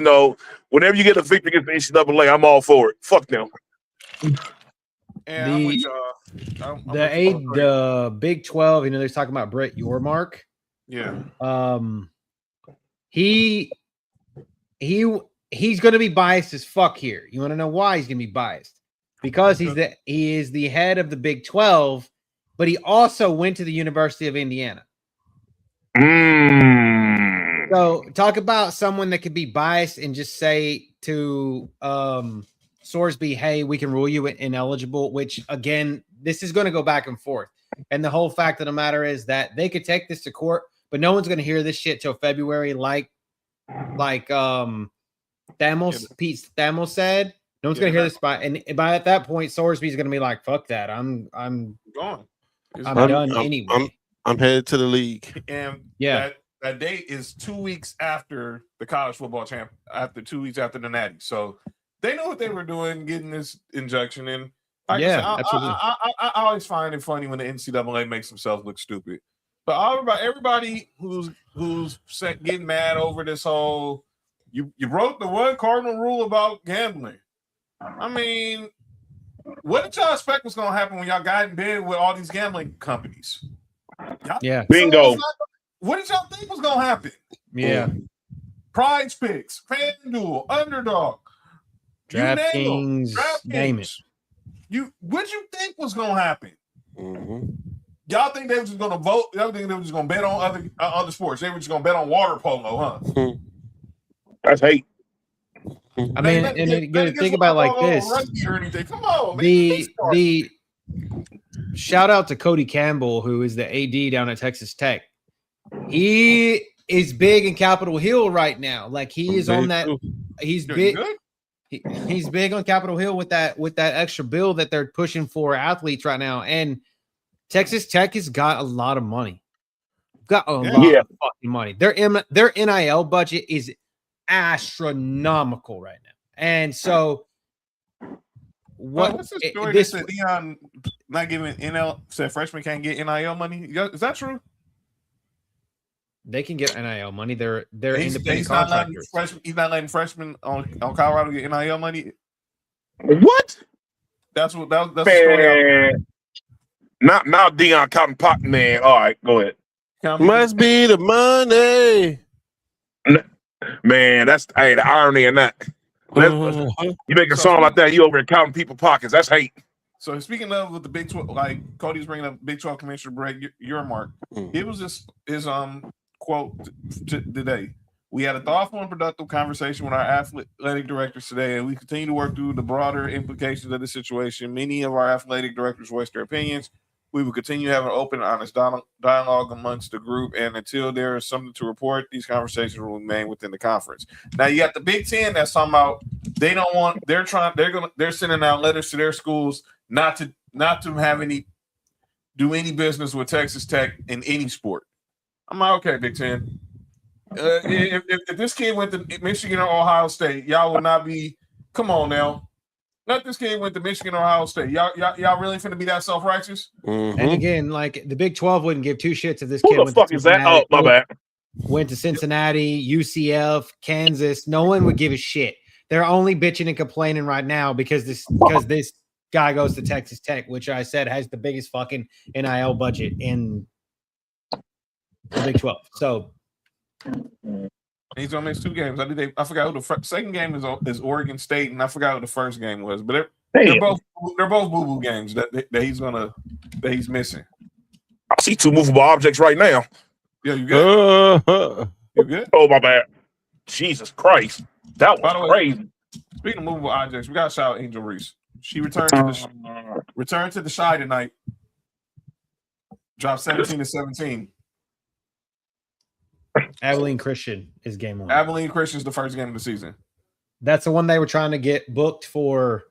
whenever you get a victory against the NCAA, I'm all for it. Fuck them. And the Big 12, they're talking about Brett Yormark. Yeah. He's going to be biased as fuck here. You want to know why he's going to be biased? Because he is the head of the Big 12, but he also went to the University of Indiana. So talk about someone that could be biased and just say to Sorsby, hey, we can rule you ineligible, which again, this is going to go back and forth. And the whole fact of the matter is that they could take this to court, but no one's going to hear this shit till February, like Pete Thamel said. No one's going to hear this by at that point, Sorsby's going to be like, fuck that. I'm gone. I'm done anyway. I'm headed to the league. And yeah. That date is 2 weeks after the college football after 2 weeks after the Natty. So they know what they were doing, getting this injunction in. Absolutely. I always find it funny when the NCAA makes themselves look stupid. But everybody who's getting mad over this whole, you broke the one cardinal rule about gambling. I mean, what did y'all expect was going to happen when y'all got in bed with all these gambling companies? Yeah. Bingo. What did y'all think was going to happen? Yeah. Prize Picks, FanDuel, Underdog, DraftKings, name it. What you think was going to happen? Mm-hmm. Y'all think they were just going to vote? Y'all think they were just going to bet on other sports? They were just going to bet on water polo, huh? That's hate. I mean, and you got to think about it like this. Or anything. Come on, the shout out to Cody Campbell, who is the AD down at Texas Tech. He is big in Capitol Hill right now. Like he is on that. He's big. He's big on Capitol Hill with that extra bill that they're pushing for athletes right now. And Texas Tech has got a lot of money. Got a lot of fucking money. Their NIL budget is astronomical right now. And so what's the story that said Deion not giving NIL, said freshmen can't get NIL money? Is that true? They can get NIL money. They're independent contractors. He's not letting freshmen on Colorado get NIL money. What? That's the story. Not now, Deion Cotton Pot, man. All right, go ahead. Must be the money. Man, that's the irony in that. You make a song like that, you over there counting people's pockets. That's hate. So speaking of with the Big 12, like Cody's bringing up Big 12 Commissioner Brett Yormark, it was his quote today. We had a thoughtful and productive conversation with our athletic directors today, and we continue to work through the broader implications of the situation. Many of our athletic directors voiced their opinions. We will continue to have an open and honest dialogue amongst the group, and until there is something to report, these conversations will remain within the conference. Now you got the Big Ten that's talking about they're sending out letters to their schools not to do any business with Texas Tech in any sport. I'm like, okay, Big Ten. If this kid went to Michigan or Ohio State, y'all would not be. Come on now. Let this kid went to Michigan or Ohio State. Y'all really finna be that self-righteous? And again, like the Big 12 wouldn't give two shits if this Who kid the went fuck to is that? Oh, my bad. Went to Cincinnati, UCF, Kansas. No one would give a shit. They're only bitching and complaining right now because this guy goes to Texas Tech, which I said has the biggest fucking NIL budget in the Big 12. So he's gonna miss 2 games. I forgot who the second game is Oregon State, and I forgot who the first game was. But they're both boo-boo games that he's missing. I see 2 movable objects right now. Yeah, you good? You good? Oh, my bad. Jesus Christ. That was crazy. Speaking of movable objects, we got to shout out Angel Reese. She returned to the Shy tonight. Dropped 17-17. Abilene Christian is game 1. Abilene Christian is the first game of the season. That's the one they were trying to get booked for.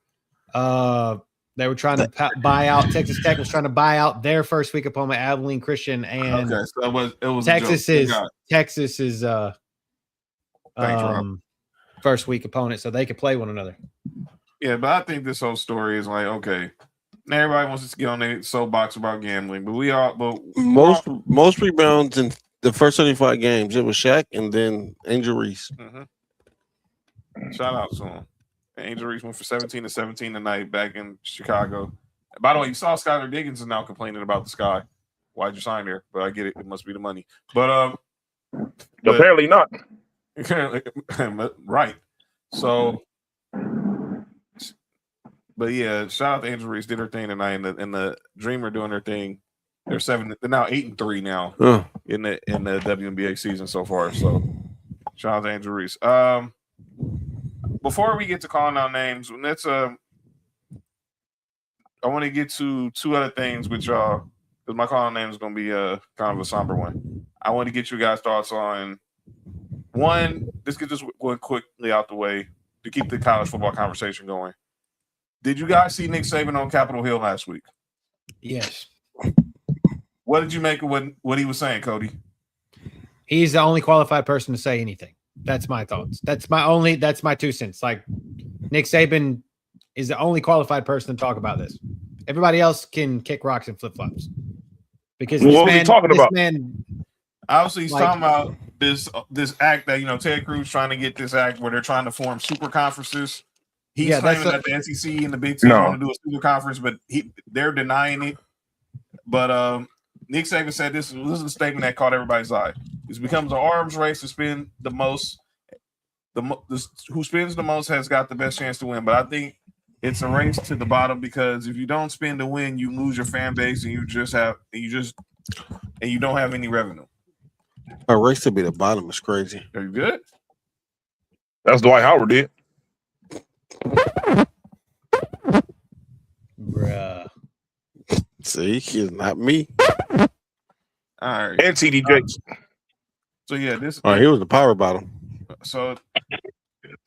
They were trying to buy out. Texas Tech was trying to buy out their first week opponent, Abilene Christian, and okay, so it was Texas is first week opponent, so they could play one another. Yeah, but I think this whole story is like, okay, everybody wants to get on their soapbox about gambling, but most rebounds in the first 35 games, it was Shaq and then Angel Reese. Shout out to him. Angel Reese went for 17-17 tonight back in Chicago. By the way, you saw Skylar Diggins is now complaining about the Sky. Why'd you sign there? But I get it. It must be the money. But apparently not. Right. So, but yeah, shout out to Angel Reese. Did her thing tonight, and the Dreamer doing their thing. They're now 8-3 now in the WNBA season so far. So, shout out to Angel Reese. Before we get to calling out names, let's I want to get to 2 other things with y'all because my calling name is going to be kind of a somber one. I want to get you guys' thoughts on one. Let's get this one quickly out the way to keep the college football conversation going. Did you guys see Nick Saban on Capitol Hill last week? Yes. What did you make of what he was saying, Cody? He's the only qualified person to say anything. That's my thoughts. That's my 2 cents. Like Nick Saban is the only qualified person to talk about this. Everybody else can kick rocks and flip flops. Because what was he talking about? Obviously, he's talking about this act that Ted Cruz trying to get this act where they're trying to form super conferences. He's claiming that the SEC and the Big Ten want to do a super conference, but they're denying it. But Nick Saban said this is a statement that caught everybody's eye. This becomes an arms race to spend the most. Who spends the most has got the best chance to win. But I think it's a race to the bottom because if you don't spend to win, you lose your fan base and you don't have any revenue. A race to be the bottom is crazy. Are you good? That's Dwight Howard did. Bruh. See, he's not me. All right. And TD Jakes. So yeah, he was the power bottom. So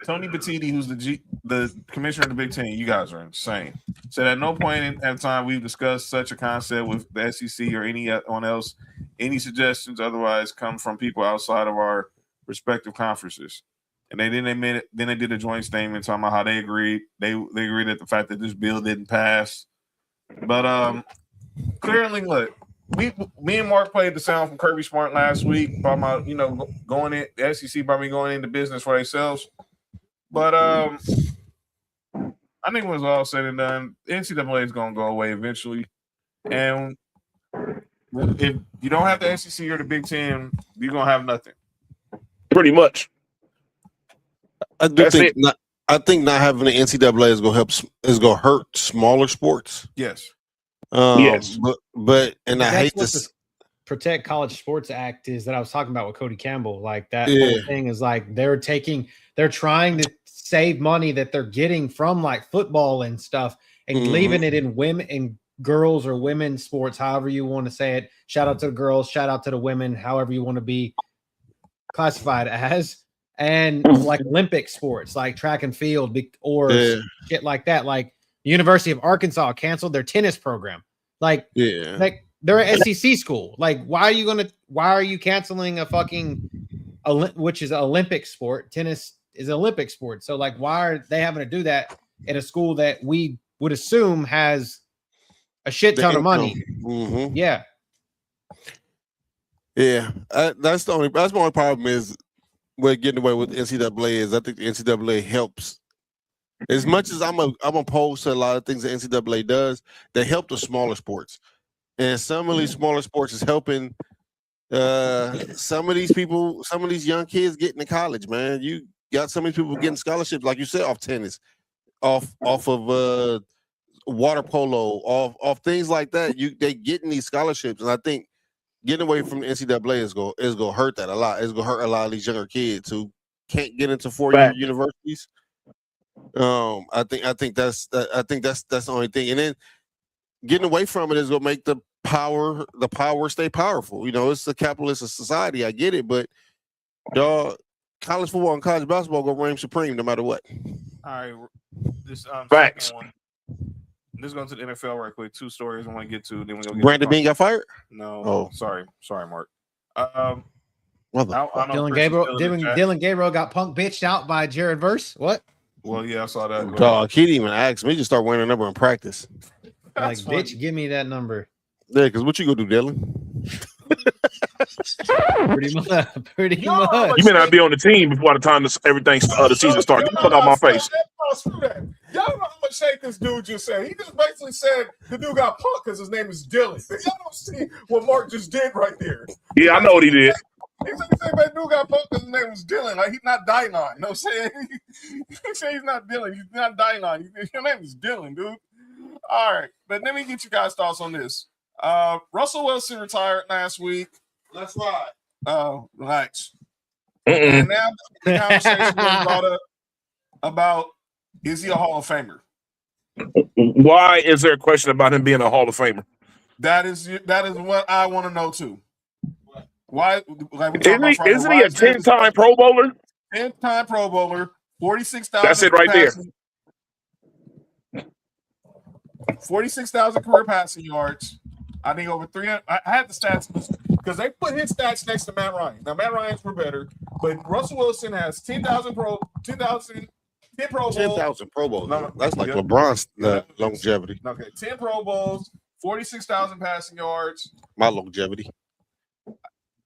Tony Batiti, who's the commissioner of the Big Ten, you guys are insane. Said at no point at time we've discussed such a concept with the SEC or anyone else. Any suggestions otherwise come from people outside of our respective conferences. And they didn't admit it. Then they did a joint statement talking about how they agreed. They agreed at the fact that this bill didn't pass. But clearly, look, me and Mark played the sound from Kirby Smart last week about my, going in the SEC probably going into business for themselves. But I think when it's all said and done, NCAA is going to go away eventually. And if you don't have the SEC or the Big Ten, you're going to have nothing. Pretty much. I think not having the NCAA is going to help. Is going to hurt smaller sports. Yes. Yes. But I hate this. Protect College Sports Act is that I was talking about with Cody Campbell. Like that whole thing is like they're trying to save money that they're getting from like football and stuff and leaving it in women and girls or women's sports, however you want to say it. Shout out to the girls, shout out to the women, however you want to be classified as. And like Olympic sports, like track and field or shit like that. Like University of Arkansas canceled their tennis program. Like they're an SEC school. Like, why are you canceling a fucking which is an Olympic sport. Tennis is an Olympic sport. So like, why are they having to do that at a school that we would assume has a shit ton of money? Mm-hmm. Yeah. Yeah. That's my only problem is we're getting away with NCAA is I think the NCAA helps. As much as I'm opposed to a lot of things the NCAA does, they help the smaller sports. And some of these smaller sports is helping some of these people, some of these young kids getting to college, man. You got some of these people getting scholarships, like you said, off tennis, off of water polo, off things like that. They getting these scholarships. And I think getting away from the NCAA is gonna hurt that a lot. It's gonna hurt a lot of these younger kids who can't get into 4-year universities. I think that's the only thing. And then getting away from it is gonna make the power stay powerful. You know, it's a capitalist society. I get it, but dog, college football and college basketball gonna reign supreme no matter what. All right, this facts. Let's go to the NFL right quick. 2 stories I want to get to. Then we go. Brandon Bean got fired? No. Oh, sorry, Mark. Dylan Gabriel got punk bitched out by Jared Verse. What? Well, yeah, I saw that. Dog, he didn't even ask me. Just start wearing a number in practice. Like, bitch, give me that number. Yeah, because what you gonna do, Dylan? Pretty much. You may not be on the team before the time everything the season starts. Get the fuck out my face. Y'all know how much shit this dude just said. He just basically said the dude got punked because his name is Dylan. Y'all don't see what Mark just did right there. Yeah, I know what he did. He said that dude got punked because his name was Dylan. Like, he's not Dylan. You know what I'm saying? He said he's not Dylan. He's not Dylan. Your name is Dylan, dude. All right. But let me get you guys' thoughts on this. Russell Wilson retired last week. Let's ride. Relax. And now the conversation was brought up about, is he a Hall of Famer? Why is there a question about him being a Hall of Famer? That is what I want to know too. Why? Like, isn't he a 10-time Pro Bowler? 10-time Pro Bowler, 46,000. That's it right there. 46,000 career passing yards. I think over 300. I had the stats because they put his stats next to Matt Ryan. Now Matt Ryan's were better, but Russell Wilson has 10,000 Pro Bowls. 10,000 Pro Bowls. No, that's like LeBron's longevity. Okay, 10 Pro Bowls, 46,000 passing yards. My longevity.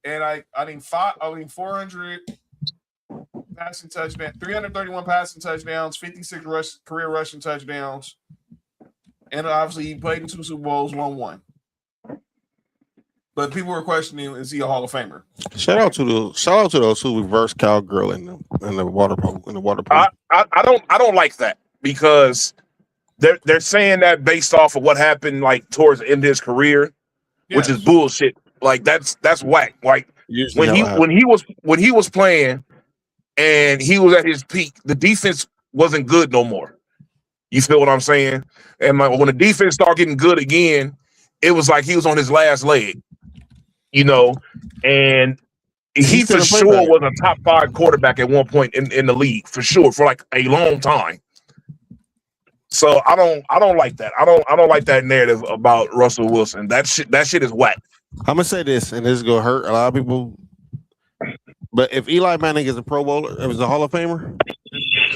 And I think 400 passing touchdowns, 331 passing touchdowns, 56 career rushing touchdowns, and obviously he played in 2 Super Bowls, won 1. But people were questioning, is he a Hall of Famer? Shout out to those who reverse cowgirl in the water polo. I don't like that because they're saying that based off of what happened like towards the end of his career, which is bullshit. Like that's whack. Like when he was playing and he was at his peak, the defense wasn't good no more. You feel what I'm saying? And when the defense started getting good again, it was like he was on his last leg. You know, and he for sure was a top 5 quarterback at one point in the league, for sure, for like a long time. So I don't like that. I don't like that narrative about Russell Wilson. That shit is whack. I'm gonna say this, and this is gonna hurt a lot of people. But if Eli Manning is a Pro Bowler, if he's a Hall of Famer,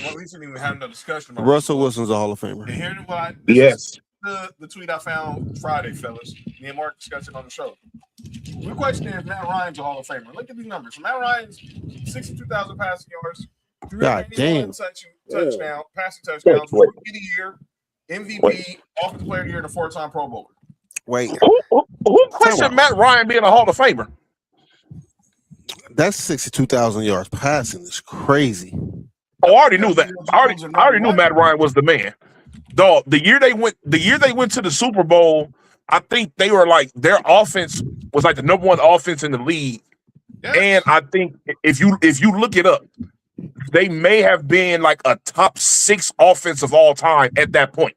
well, we shouldn't even have no discussion about Russell Wilson's a Hall of Famer. And here's what yes. The tweet I found Friday, fellas. Me and Mark discussed it on the show. We're questioning if Matt Ryan's a Hall of Famer. Look at these numbers. Matt Ryan's 62,000 passing yards, 381 passing touchdowns, Rookie of the Year, MVP, Offensive Player of the Year, and a 4-time Pro Bowler. Wait, who questioned Matt Ryan being a Hall of Famer? That's 62,000 yards passing. It's crazy. Oh, I already knew that. I already knew Matt Ryan was the man. Dog, the year they went to the Super Bowl, I think they were like their offense was like the number 1 offense in the league. Yes. And I think if you look it up, they may have been like a top 6 offense of all time at that point.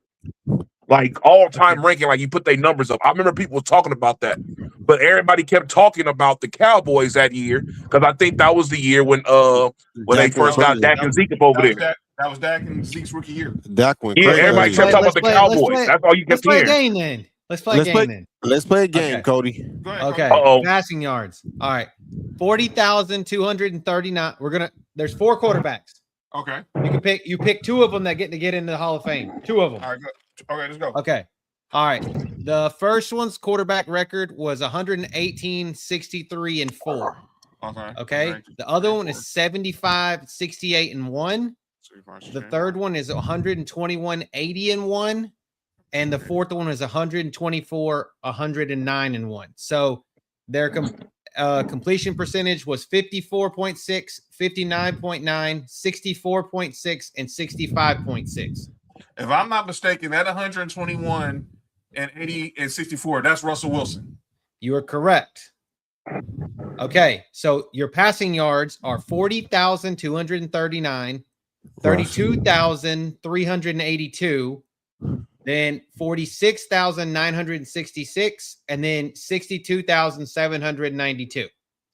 Like all time ranking, like you put their numbers up. I remember people talking about that, but everybody kept talking about the Cowboys that year because I think that was the year when they first got Dak and Zeke up over there. That was Dak and Zeke's rookie year. Dak went crazy. Everybody kept talking about the Cowboys. That's all you kept hearing. Let's play a game then. Let's play a game, okay. Cody. Okay. Uh-oh. Passing yards. All right. 40,239. There's 4 quarterbacks. Okay. You pick 2 of them that get into the Hall of Fame. 2 of them. All right, go. Okay, let's go. Okay. All right. The first one's quarterback record was 118, 63, and 4. Okay. The other one is 75, 68, and 1. The third one is 121, 80, and 1. And the fourth one is 124, 109, and 1. So their completion percentage was 54.6, 59.9, 64.6, and 65.6. If I'm not mistaken, that 121 and 80 and 64, that's Russell Wilson. You are correct. Okay, so your passing yards are 40,239, 32,382, then 46,966, and then 62,792.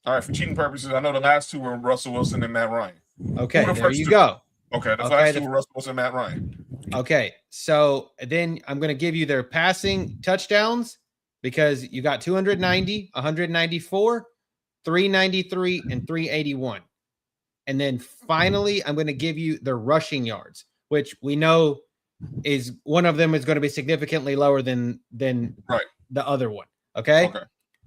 All right, for cheating purposes, I know the last 2 were Russell Wilson and Matt Ryan. Okay, there you go. Okay, the last 2 were Russell Wilson and Matt Ryan. Okay, so then I'm going to give you their passing touchdowns because you got 290, 194, 393, and 381. And then finally, I'm going to give you their rushing yards, which we know is one of them is going to be significantly lower than the other one. Okay.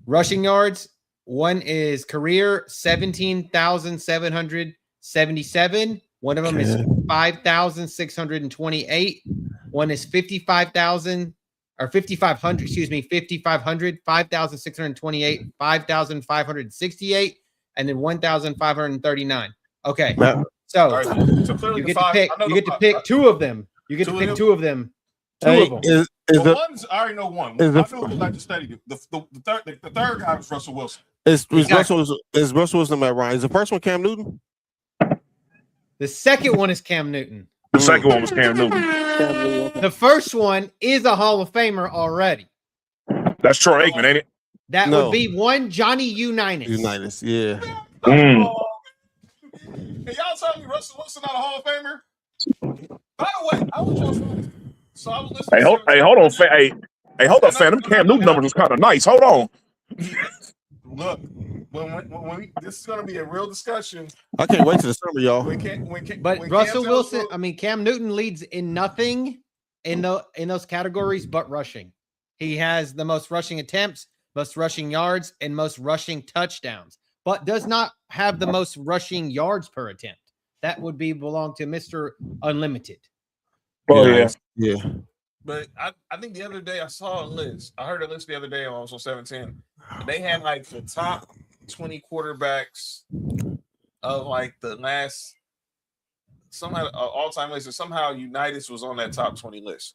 Rushing yards. One is career 17,777. One of them is 5,628. One is 55,000 or 5,500. Excuse me, 5,500, 5,628, 5,568, and then 1,539. Okay. So you get to pick 2 of them. You get to pick 2 of them. 2 of them. One's I already know one. I know who like to study. The third guy was Russell Wilson. Is Russell Wilson Matt Ryan? Is the first one Cam Newton? The second one is Cam Newton. The second one was Cam Newton. The first one is a Hall of Famer already. That's Troy Aikman, ain't it? That would be one Johnny Unitas. Unitas, yeah. Hey, y'all tell me Russell Wilson not a Hall of Famer? By the way, I was just so I was listening. Hold on, hold up, fam. Them Cam Newton numbers was kind of nice. Hold on. Look, when this is going to be a real discussion. I can't wait till the summer, y'all. But Russell Wilson, Cam Newton leads in nothing in those categories but rushing. He has the most rushing attempts, most rushing yards, and most rushing touchdowns, but does not have the most rushing yards per attempt. That would belong to Mr. Unlimited. Oh, yeah. But I think the other day I saw a list. I heard a list the other day on also 710. They had like the top 20 quarterbacks of like the last somehow all-time list. And somehow Unitas was on that top 20 list.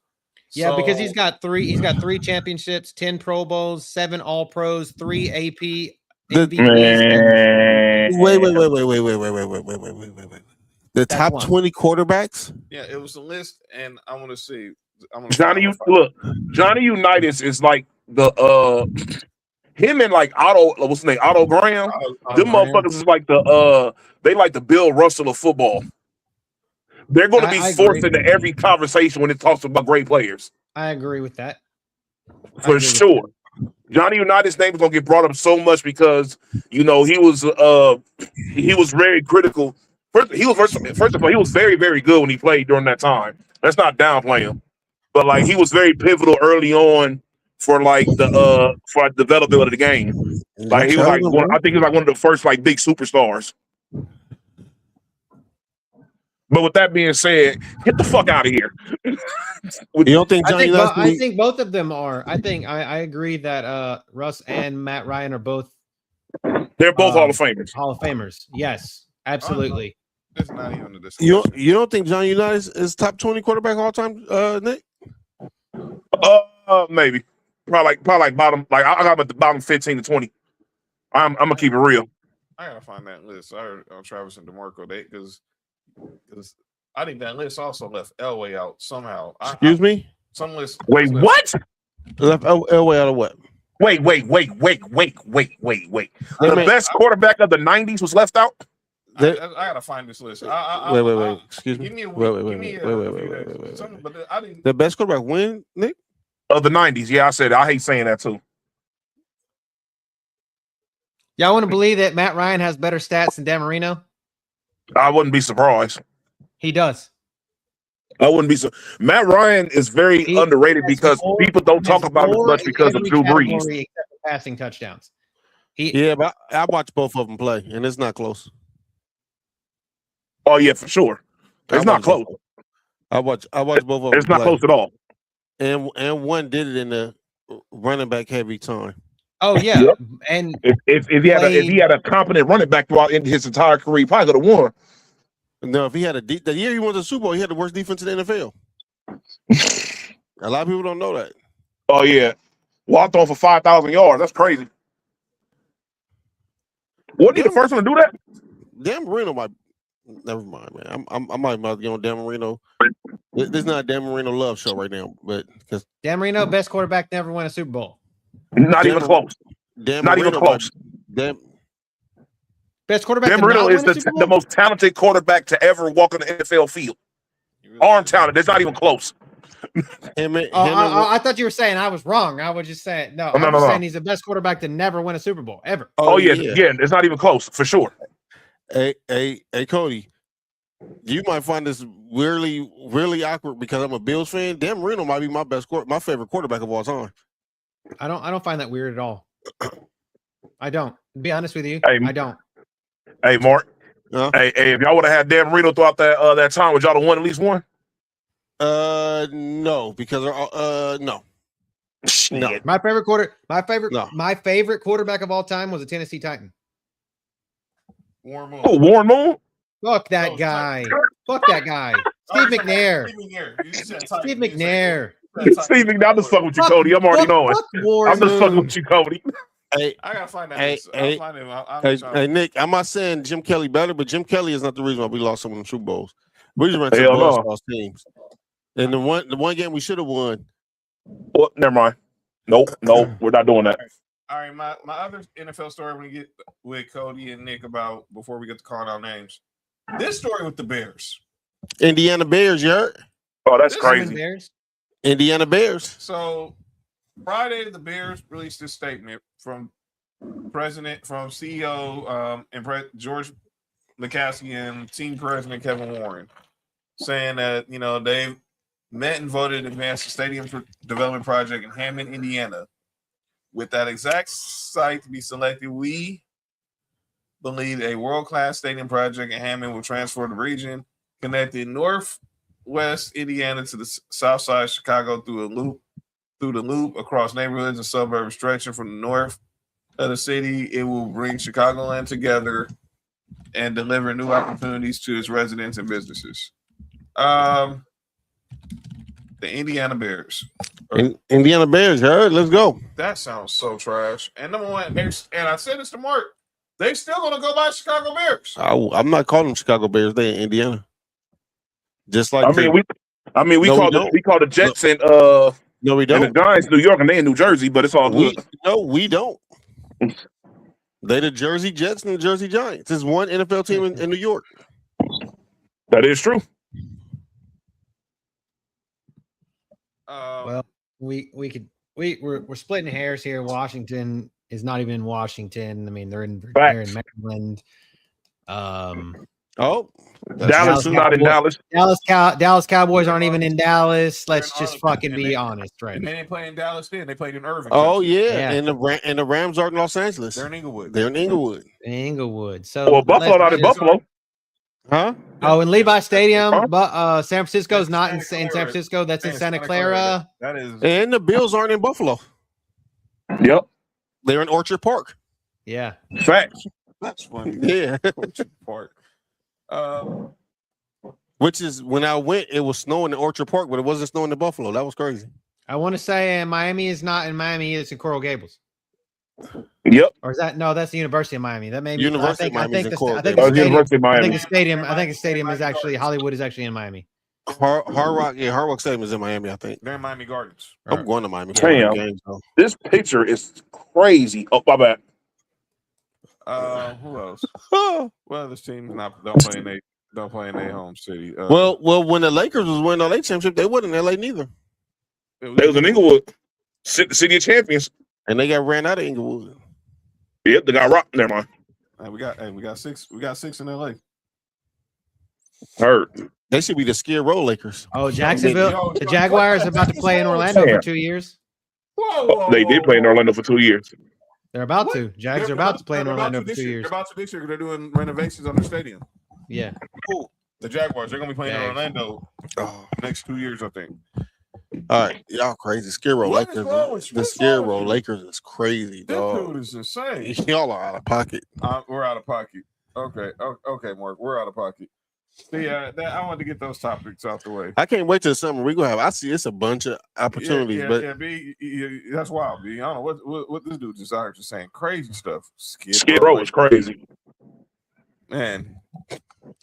Yeah, because he's got 3 championships, 10 Pro Bowls, 7 All-Pros, 3 AP MVPs. Wait. The top 20 quarterbacks? Yeah, it was a list, and I want to see. Johnny Unitas is like the him and like what's his name? Otto Graham. Them motherfuckers is like they like the Bill Russell of football. They're going to be forced into every conversation when it talks about great players. I agree with that. For sure. Johnny Unitas' name is going to get brought up so much because he was very critical. First of all, he was very, very good when he played during that time. Let's not downplay him. But like he was very pivotal early on for like the development of the game. Like he was like I think he was like one of the first like big superstars. But with that being said, get the fuck out of here. You don't think Johnny I think both of them are. I think I agree that Russ and Matt Ryan are both. They're both Hall of Famers. Hall of Famers. Yes, absolutely. It's not even a discussion. You don't think Johnny Unitas is top 20 quarterback all time, Nick? Maybe. Probably like bottom. Like I got him at the bottom 15 to 20. I'm gonna keep it real. I gotta find that list. I heard Travis and DeMarco because I think that list also left Elway out somehow. Excuse me? Some list. Wait, what? Left Elway out of what? Wait. The best quarterback of the 90s was left out? I gotta find this list. Wait. Excuse me. Give me a Wait. I didn't. The best quarterback when, Nick? Of the 90s. Yeah, I said it. I hate saying that too. Y'all want to believe that Matt Ryan has better stats than Dan Marino? I wouldn't be surprised. He does. I wouldn't be so. Matt Ryan is very underrated because people don't talk about him as much because of Drew Brees. Except for passing touchdowns. Yeah, but I watched both of them play, and it's not close. Oh yeah, for sure. It's not close. I watched both of them. It's not close at all. And one did it in the running back heavy time. Oh yeah, Yep. And if he had a competent running back throughout his entire career, he probably could have won. No, if he had the year he won the Super Bowl, he had the worst defense in the NFL. A lot of people don't know that. Oh yeah, walked on for 5,000 yards. That's crazy. Wasn't he the first one to do that? Dan Marino might. Never mind, man. I might be on Dan Marino. This is not a Dan Marino love show right now, but because Dan Marino, best quarterback to ever win a Super Bowl. Not even close. Not even close. Best quarterback. Dan Marino is the most talented quarterback to ever walk on the NFL field. Arm talent. It's not even close. I thought you were saying I was wrong. I was just saying no. I'm just saying he's the best quarterback to never win a Super Bowl ever. Oh yeah. It's not even close for sure. Hey, Cody, you might find this really awkward because I'm a Bills fan. Dan Marino might be my favorite quarterback of all time. I don't find that weird at all. I don't. To be honest with you, I don't. Hey, Mark. Hey, if y'all would have had Dan Marino throughout that time, would y'all have won at least one? No, because no. No. My favorite quarterback of all time was a Tennessee Titan. Warren Moon. Oh, Warren Moon? Fuck that guy. Fuck that guy. Steve McNair. Steve McNair. Steve McNair, I'm just fucking with you, Cody. I'm already knowing. I'm just fucking with you, Cody. Hey, I gotta find that. Hey, Nick, I'm not saying Jim Kelly better, but Jim Kelly is not the reason why we lost some of them Super Bowls. We just ran some lost teams. And the one game we should have won. Well, never mind. Nope, we're not doing that. All right, my other NFL story we get with Cody and Nick about before we get to calling out names. This story with the Bears. Indiana Bears, you heard? Oh, that's crazy. Indiana Bears. So Friday, the Bears released this statement from CEO and George McCaskey and team president Kevin Warren, saying that they've met and voted to advance the stadium development project in Hammond, Indiana. With that exact site to be selected, we believe a world-class stadium project in Hammond will transform the region, connecting northwest Indiana to the south side of Chicago through the loop across neighborhoods and suburbs stretching from the north of the city. It will bring Chicagoland together and deliver new opportunities to its residents and businesses. The Indiana Bears. Indiana Bears, heard? Let's go. That sounds so trash. And number one, and I said this to Mark, they still gonna go by Chicago Bears. I'm not calling them Chicago Bears. They're in Indiana. Just like we call the Jets and no, we don't. And the Giants, New York, and they in New Jersey, but it's all good. No, we don't. They the Jersey Jets and the Jersey Giants. There's one NFL team in New York. That is true. Well, we're splitting hairs here. Washington is not even in Washington. I mean, they're in Maryland. Dallas is not in Dallas. Dallas Cowboys aren't even in Dallas. Let's just fucking be honest, right? And they didn't play in Dallas then. They played in Irving. Oh yeah. And the Rams are in Los Angeles. They're in Inglewood. So Buffalo not in Buffalo. Huh? Oh, in Levi Stadium, but San Francisco's not in San Francisco. That's in Santa Clara. That is. And the Bills aren't in Buffalo. Yep. They're in Orchard Park. Yeah. Facts. That's funny. Yeah. Orchard Park. Which is when I went, it was snowing in Orchard Park, but it wasn't snowing in Buffalo. That was crazy. I want to say Miami is not in Miami. It's in Coral Gables. Yep. Or is that that's the University of Miami? That may be University of Miami. I think the stadium is actually Hollywood is actually in Miami. Hard Rock Stadium is in Miami, I think. They're in Miami Gardens. I'm going to Miami. Damn. This picture is crazy. Oh, my bad. Who else? Well, this team don't play in their home city. Well, when the Lakers was winning the LA championship, they wasn't in LA neither. They was in Inglewood, the city of champions, and they got ran out of Inglewood. Yep, they got rocked. Never mind. We got 6. We got 6 in LA. Heard. They should be the Skid Row Lakers. Oh, Jacksonville. The Jaguars are about to play in Orlando for 2 years. They did play in Orlando for 2 years. They're about to. Jags are about to play in Orlando for 2 years. They're about to this year because they're doing renovations on the stadium. Yeah. Cool. The Jaguars, they're going to be playing in Orlando next 2 years, I think. All right, y'all crazy. Skid Row Lakers. The Skid Row Lakers is crazy, dog. This dude is insane. Y'all are out of pocket. We're out of pocket. Okay, Mark, we're out of pocket. Yeah, I wanted to get those topics out the way. I can't wait till the summer. We gonna have. I see it's a bunch of opportunities, but B, that's wild. B, I don't know what this dude just out here just saying crazy stuff. Skid Row is crazy, man.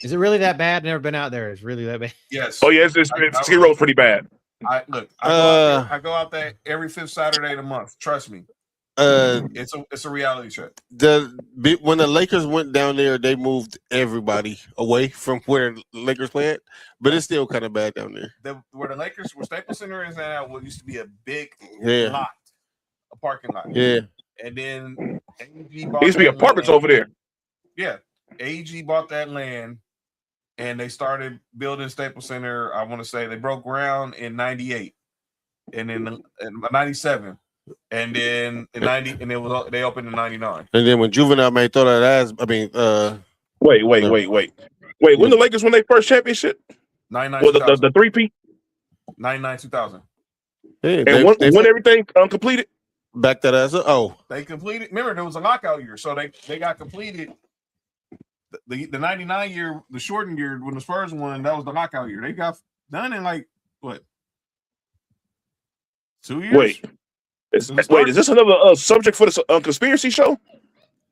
Is it really that bad? Never been out there. It's really that bad. Yes. Oh yes, Skid Row is pretty bad. I go out there every 5th Saturday of the month. Trust me. It's a reality check. When the Lakers went down there, they moved everybody away from where the Lakers play at, but it's still kind of bad down there. Where Staples Center is now, what used to be a big lot, a parking lot. Yeah, and then AG bought used to be apartments over there. Yeah, AG bought that land, and they started building Staples Center. I want to say they broke ground in '98, and then in '97. And then in 90, and they opened in 99. And then when Juvenile may throw that ass, I mean, wait. When the Lakers won their first championship? 99. Well, the 3P. 99 2000. Hey, and when everything completed, back that ass up. Oh, they completed. Remember, there was a lockout year, so they got completed. The 99 year, the shortened year when the Spurs won, that was the lockout year. They got done in like what? 2 years. Wait, is this another subject for the conspiracy show?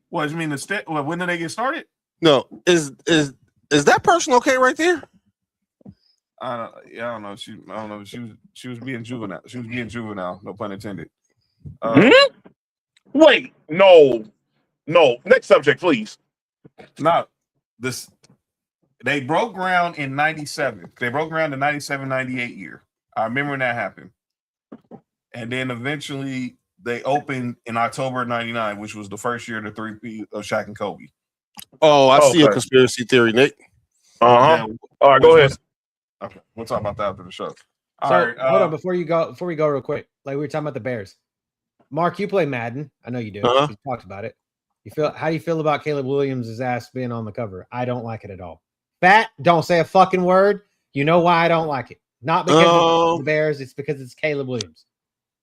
What you mean? When did they get started? No, is that person okay right there? I don't know. She was being juvenile. She was being juvenile. No pun intended. Wait, no. Next subject, please. No, they broke ground in 97. They broke ground in 97, 98 year. I remember when that happened. And then eventually they opened in October of 99, which was the first year of the 3P of Shaq and Kobe. Oh, I see a conspiracy theory, Nick. Yeah, all right, go ahead. Okay, we'll talk about that after the show. All right, hold on before we go real quick. Like we were talking about the Bears. Mark, you play Madden. I know you do. We talked about it. How do you feel about Caleb Williams' ass being on the cover? I don't like it at all. Fat, don't say a fucking word. You know why I don't like it. Not because of the Bears, it's because it's Caleb Williams.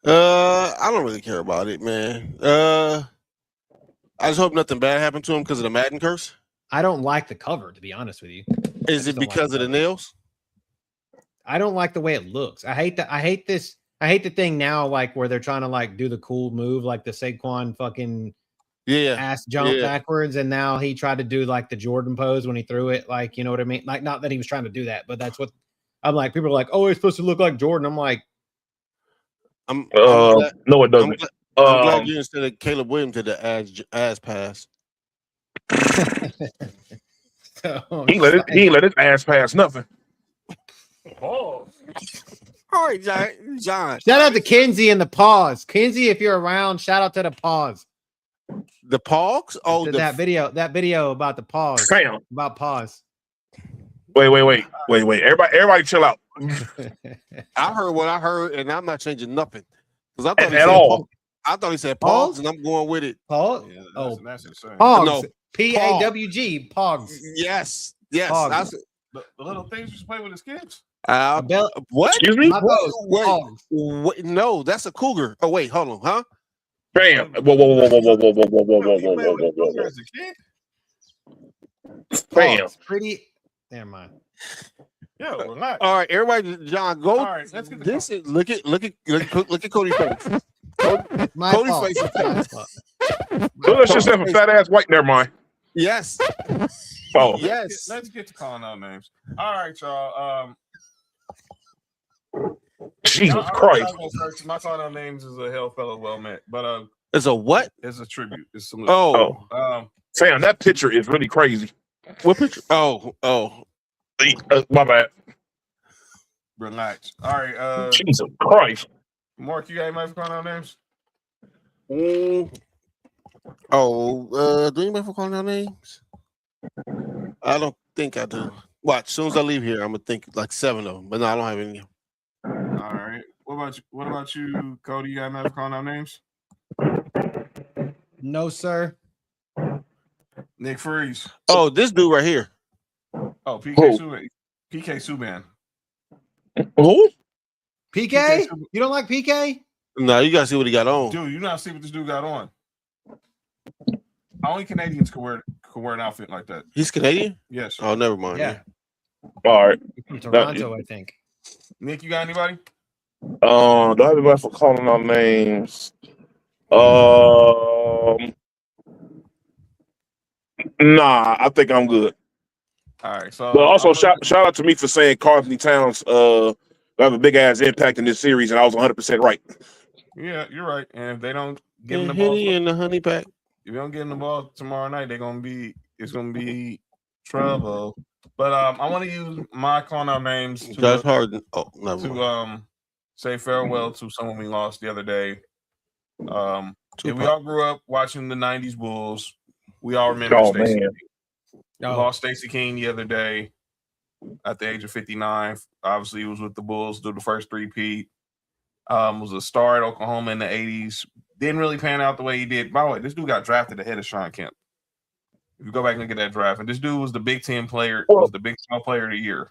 I don't really care about it, man. I just hope nothing bad happened to him because of the Madden curse. I don't like the cover, to be honest with you. Is it because of the nails? I don't like the way it looks. I hate the thing now, like where they're trying to like do the cool move, like the Saquon fucking ass jump backwards, and now he tried to do like the Jordan pose when he threw it, like, you know what I mean? Like, not that he was trying to do that, but that's what I'm like. People are like, "Oh, it's supposed to look like Jordan." I'm like, I'm glad, no, it doesn't. I'm glad you instead of Caleb Williams to the ass pass. He let his ass pass nothing. All right, John. Shout out to Kinsey and the pause. Kinsey, if you're around, shout out to the pause. The pause? Oh, that video about the pause. Bam. About pause. Wait. Everybody chill out. I heard what I heard, and I'm not changing nothing. Because I thought at all. I thought he said pause, and I'm going with it. Pause? Yeah, that's insane. Pogs. No. P-A-W-G. Pogs. Yes. Pogs. The little things you should play with his kids. What? Excuse me? Wait, no, that's a cougar. Oh, wait, hold on, huh? Bam. Whoa. Bam. Pretty. Never mind. Yeah, relax. All right, everybody, John, go. All right, let's get this. Look at Cody's face. Cody's face is fat. So let's just have a fat ass white. Never mind. Yes. Oh. Yes. Let's get to calling out names. All right, y'all. Jesus Christ. My calling out names is a hell fellow well met, but it's a what? It's a tribute. It's a salute. Oh. Sam, that picture is really crazy. What picture? Oh. My bad. Relax. All right. Jesus Christ. Mark, you got anybody for calling out names? Oh, do anybody for calling out names? I don't think I do. Watch, as soon as I leave here, I'm gonna think like 7 of them, but no, I don't have any. All right. What about you, Cody? You got enough calling out names? No, sir. Nick Freeze. Oh, this dude right here. Oh, PK Subban. Who? PK? You don't like PK? No, you gotta see what he got on. Dude, you not see what this dude got on. Only Canadians can wear an outfit like that. He's Canadian? Yes. Oh, never mind. Yeah. All right. From Toronto, I think. Nick, you got anybody? Do I have anybody for calling out names? Nah, I think I'm good. All right. So, But also shout out to me for saying Karl Anthony Towns have a big ass impact in this series, and I was 100% right. Yeah, you're right. And if they don't give him the Henny ball, and the honey pack. if they don't give him the ball tomorrow night, it's gonna be trouble. But I want to use my calling out names Josh Harden. Oh, never mind. to say farewell to someone we lost the other day. We all grew up watching the '90s Bulls. We all remember Stacey King. We lost Stacey King the other day at the age of 59. Obviously, he was with the Bulls through the first three-peat. Was a star at Oklahoma in the 80s. Didn't really pan out the way he did. By the way, this dude got drafted ahead of Sean Kemp. If you go back and look at that draft, and this dude was the Big Ten player, was the Big 12 player of the year.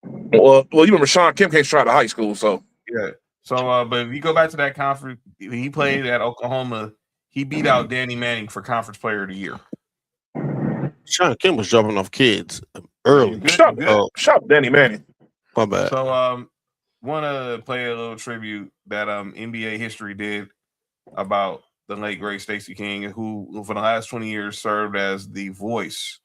Well, you remember Sean Kemp came straight out of high school, so yeah. So, but if you go back to that conference, he played at Oklahoma. He beat out Danny Manning for Conference Player of the Year. Sean Kemp was dropping off kids early. Shut Danny Manning. My bad. So, want to play a little tribute that NBA history did about the late great Stacey King, who for the last 20 years served as the voice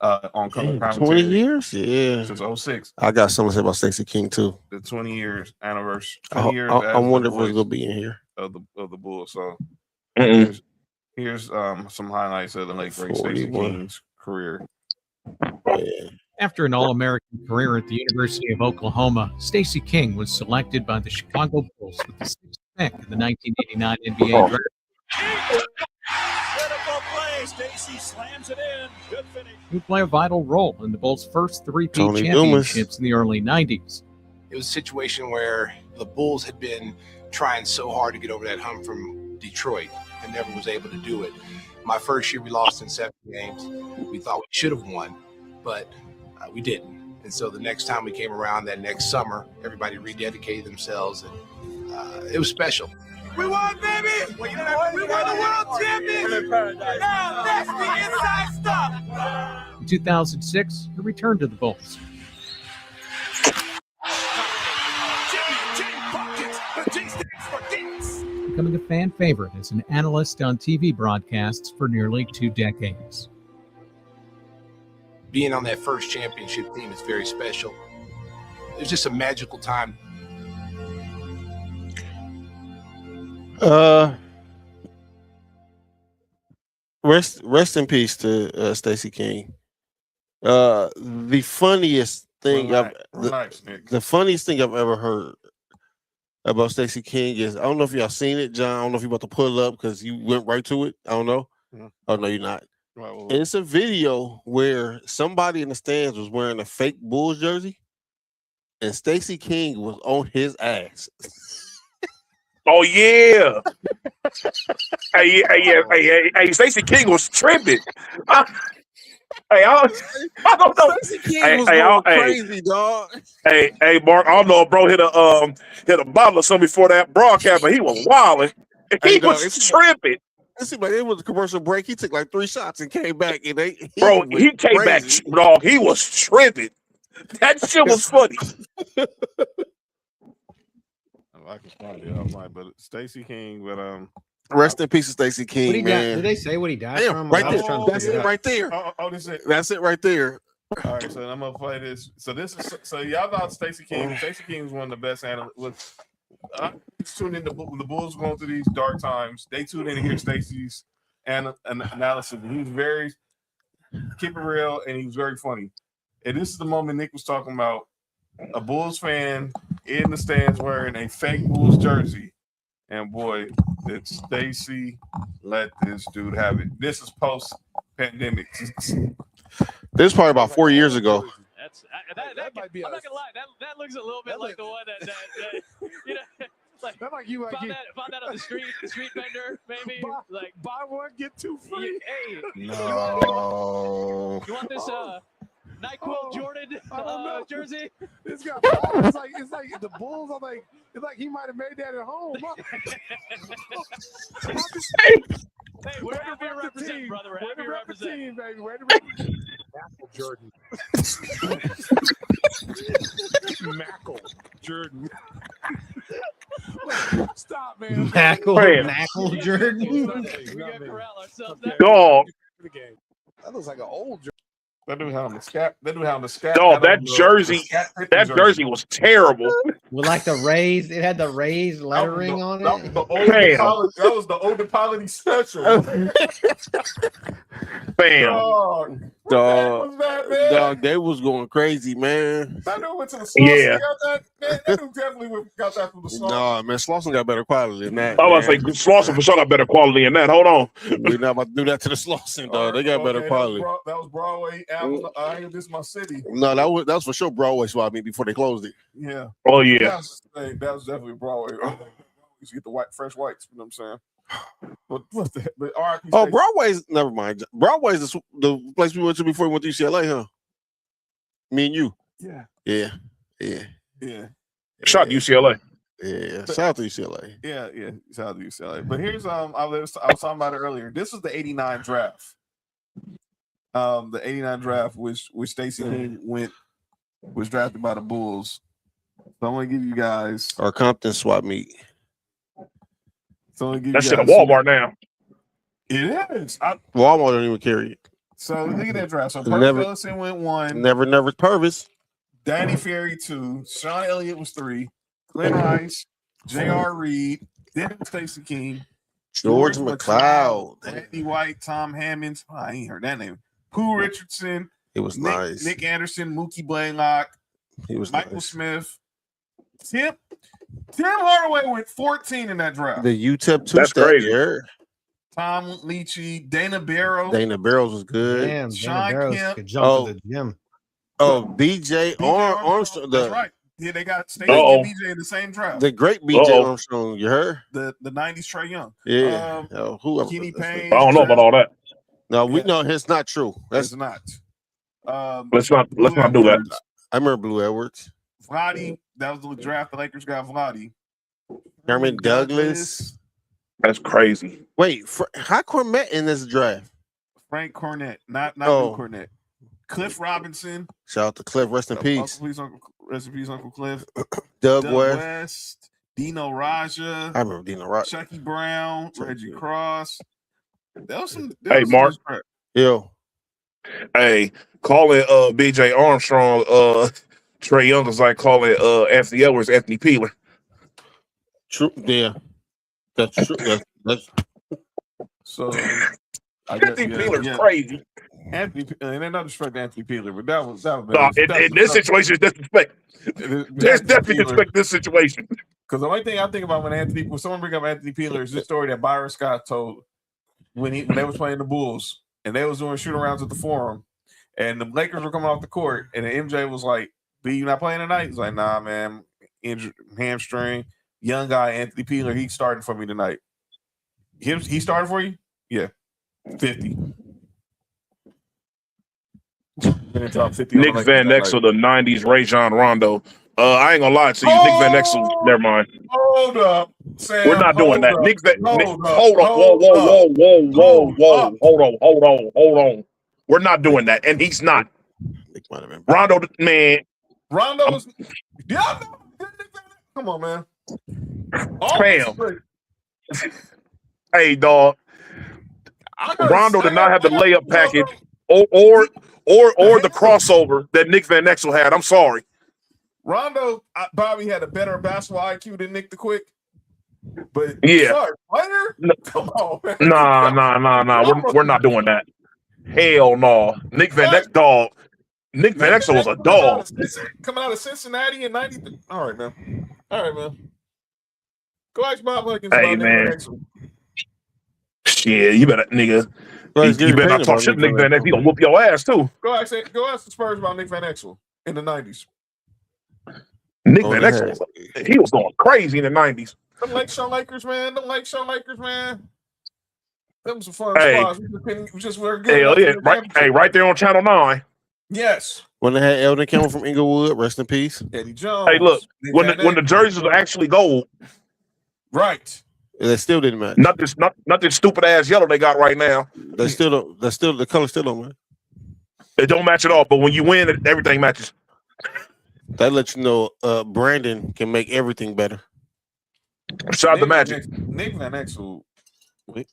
on commentary. 20 years? Yeah. Since 06. I got something to say about Stacey King too. The 20 years anniversary. I wonder if it's gonna be in here. Of the Bulls. So here's some highlights of the late great Stacey King's career. After an All-American career at the University of Oklahoma, Stacey King was selected by the Chicago Bulls with the 6th pick in the 1989 NBA draft. Stacey slams it in. Good finish. He would play a vital role in the Bulls' first three-peat Tony championships in the early 90s. It was a situation where the Bulls had been trying so hard to get over that hump from Detroit and never was able to do it. My first year, we lost in 7 games. We thought we should have won, but we didn't. And so the next time we came around, that next summer, everybody rededicated themselves, and it was special. We won, baby! Well, you know what? We won the world champions! Now that's the inside stuff! In 2006, he returned to the Bulls. Becoming a fan favorite as an analyst on TV broadcasts for nearly 2 decades. Being on that first championship team is very special. It was just a magical time. Rest in peace to Stacey King. The funniest thing the funniest thing I've ever heard about Stacey King is, I don't know if y'all seen it, John. I don't know if you're about to pull it up because you went right to it. I don't know. Oh no, you're not. And it's a video where somebody in the stands was wearing a fake Bulls jersey, and Stacey King was on his ass. Oh yeah. Hey, Stacey King was tripping. I don't know. Stacey King was going crazy, dog. Hey, Mark, I don't know if bro hit a bottle or something before that broadcast, but he was wilding. He was tripping. It seemed like it was a commercial break. He took like 3 shots and came back, and he came back, dog. He was tripping. That shit was funny. I can find it online, but Stacey King, but rest in peace to Stacey King, man. Did they say what he died Damn, from? right there. That's it right there. That's it right there. All right, so I'm gonna play this. So this is y'all know Stacey King. Stacey King is one of the best analysts. Tuned in the Bulls going through these dark times. They tuned in to hear Stacey's analysis. He was very keep it real, and he was very funny. And this is the moment Nick was talking about: a Bulls fan in the stands wearing a fake Bulls jersey, And boy, did Stacy let this dude have it. This is post-pandemic. This is probably about 4 years ago. That might be. I'm not gonna lie. That looks a little bit like the one that you know, like that like you found that on the street vendor maybe. Like buy one get two free. Hey, No. you want this NyQuil Jordan jersey? It's got. It's like the Bulls. I'm like, it's like he might have made that at home. Hey, we're happy to represent, brother. We're happy to represent. Team, baby. Way to represent. Mackle Jordan. Mackle Jordan. Stop, man. Mackle Jordan. We got corral ourselves. Dog. That looks like an old jersey. That dude had on the scap. Dog, that jersey was terrible. With like the raised, it had the raised lettering on it. That was the old Polity special. Bam. Dog, they was going crazy, man. That dude went to the sauce. Yeah. That dude definitely got that from the sauce. Nah, man, Slauson got better quality than that. I was about to say, Slauson for sure got better quality than that. Hold on. We're not about to do that to the Slauson, dog. They got better quality. That was Broadway. This is my city. No, that was for sure Broadway swap meet before they closed it. Yeah. Oh yeah. That was definitely Broadway. You get the fresh whites. You know what I'm saying? What the? But RIP. Oh, Broadway's never mind. Broadway's the place we went to before we went to UCLA, huh? Me and you. Yeah. Yeah. Shout out to UCLA. Yeah. Shout out to UCLA. Yeah. Shout out to UCLA. But here's I was talking about it earlier. This was the '89 draft. The '89 draft, which Stacey King was drafted by the Bulls. So I'm gonna give you guys our Compton swap meet. So I'm gonna give that you shit at guys Walmart now. It is. Walmart don't even carry it. So look at that draft. So Purvis Ellison went 1. Never Purvis. Danny Ferry 2. Sean Elliott was 3. Glenn Rice, J.R. Reed, then Stacey King, George McLeod, Anthony White, Tom Hammonds. Oh, I ain't heard that name. Pooh Richardson. It was nice. Nick Anderson, Mookie Blaylock. He was Michael nice. Smith. Tim Hardaway went 14 in that draft. The UTEP 2 That's crazy. Year. Tom Leachy, Dana Barrows. Dana Barrows was good. Damn, Sean Dana Barrows Kemp. could jump to the gym. Oh, BJ Armstrong. That's right. Yeah, they got Stacey and BJ in the same draft. The great BJ Armstrong. You heard? The 90s Trae Young. Yeah. Who else? Kenny Payne. I don't know about all that. No, we know it's not true. That's not. Let's not do that. I remember Blue Edwards. Vladi, that was the draft. The Lakers got Vladi. Herman Douglas. That's crazy. Wait, how Cornette in this draft? Frank Cornette, not Lou Cornette. Cliff Robinson. Shout out to Cliff. Rest in peace. Rest in peace, Uncle Cliff. Doug West. Dino Raja. I remember Dino Raja. Chucky Brown. Reggie Cross. That was some. Hey, Mark. Yo. Hey, calling BJ Armstrong Trae Young is like calling Anthony Edwards Anthony Peeler. True. Yeah. That's true. That's so. Anthony Peeler's crazy. Anthony, and they're not disrespect Anthony Peeler, but that was in this situation, it's disrespect. There's definitely disrespect this situation. Because the only thing I think about when someone bring up Anthony Peeler is this story that Byron Scott told when they was playing the Bulls and they was doing shoot arounds at the Forum, and the Lakers were coming off the court, and the MJ was like, "B, you not playing tonight?" He's like, "Nah, man, injured hamstring." Young guy Anthony Peeler, he's starting for me tonight. He started for you? Yeah, 50. Nick Van Exel, the '90s Rajon Rondo. I ain't gonna lie to you, Nick Van Exel. Never mind. Hold up, Sam, we're not doing that. Up, Nick Van, hold on, hold on. We're not doing that, and he's not. Rondo, man. Rondo was. Yeah, come on, man. Bam. Hey, dog. Rondo did not have the layup package or the crossover that Nick Van Exel had. I'm sorry. Rondo probably had a better basketball IQ than Nick the Quick. But yeah, player? Come on, man. Nah. We're not doing that. Hell no. Nick Van Exel, dog. Nick Van Exel was a dog. Coming out of Cincinnati in '90. All right, man. Go ask Bob Huggins Hey, about man. Nick Van Exel. Shit, you better, nigga. Bryce You Gary better not Payton talk about shit to Nick Nick Van Van Exel. He gonna whoop your ass too. Go ask the Spurs about Nick Van Exel in the 90s. Nick Oh, Van they Exel, he was going crazy in the 90s. Don't like Shawn Lakers, man. Don't like Shawn Lakers, man. That was a fun Hey. squad. We just were good. Hell enough to yeah, win the right. championship. Hey, right there on Channel 9. Yes. When they had Eldon Campbell from Inglewood, rest in peace. Eddie Jones. Hey, look, Nick when Van the Exel. jerseys were actually gold, Right. They still didn't match. not this stupid ass yellow they got right now. They still don't. The color still don't match. It don't match at all. But when you win, everything matches. That lets you know Brandon can make everything better. Shout out to Magic. Nick Van Exel. All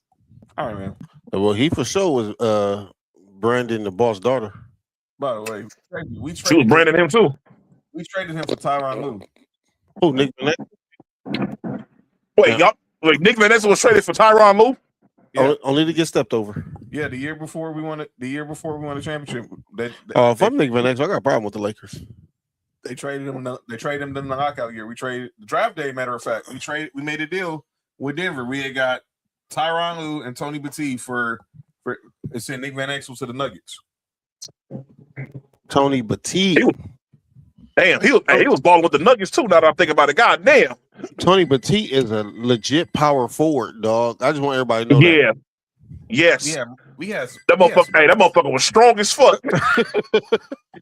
right, man. Well, he for sure was Brandon, the boss daughter. By the way, we She was branding him too. We traded him for Tyronn Lue. Who, Nick Van Exel? Wait, Nick Van Exel was traded for Tyronn Lue? Yeah. Only to get stepped over. Yeah, the year before we won a championship. If I'm Nick Van Exel, I got a problem with the Lakers. They traded him. They traded him in the knockout year. We traded the draft day. Matter of fact, we made a deal with Denver. We had got Tyronn Lue and Tony Batiste for sent Nick Van Exel to the Nuggets. Tony Batiste. Damn, he was balling with the Nuggets too. Now that I'm thinking about it, god damn. Tony Batiste is a legit power forward, dog. I just want everybody to know Yeah. that. Yes. Yeah, we had that motherfucker. Hey, that motherfucker was strong as fuck.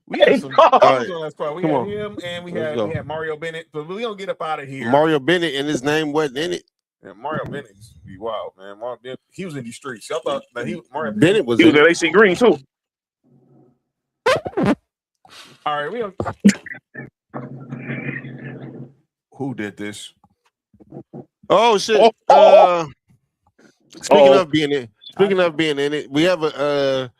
We had some right. on that spot. We Come had on. him and we Let's go. had Mario Bennett. But we don't get up out of here. Mario Bennett and his name wasn't in it. Yeah, Mario Bennett used to be wild, man. Mario Bennett, he was in these streets. I thought that Mario Bennett was He was in at it. AC Green too. All right, we don't. Who did this? Oh shit! Speaking of being in it, we have a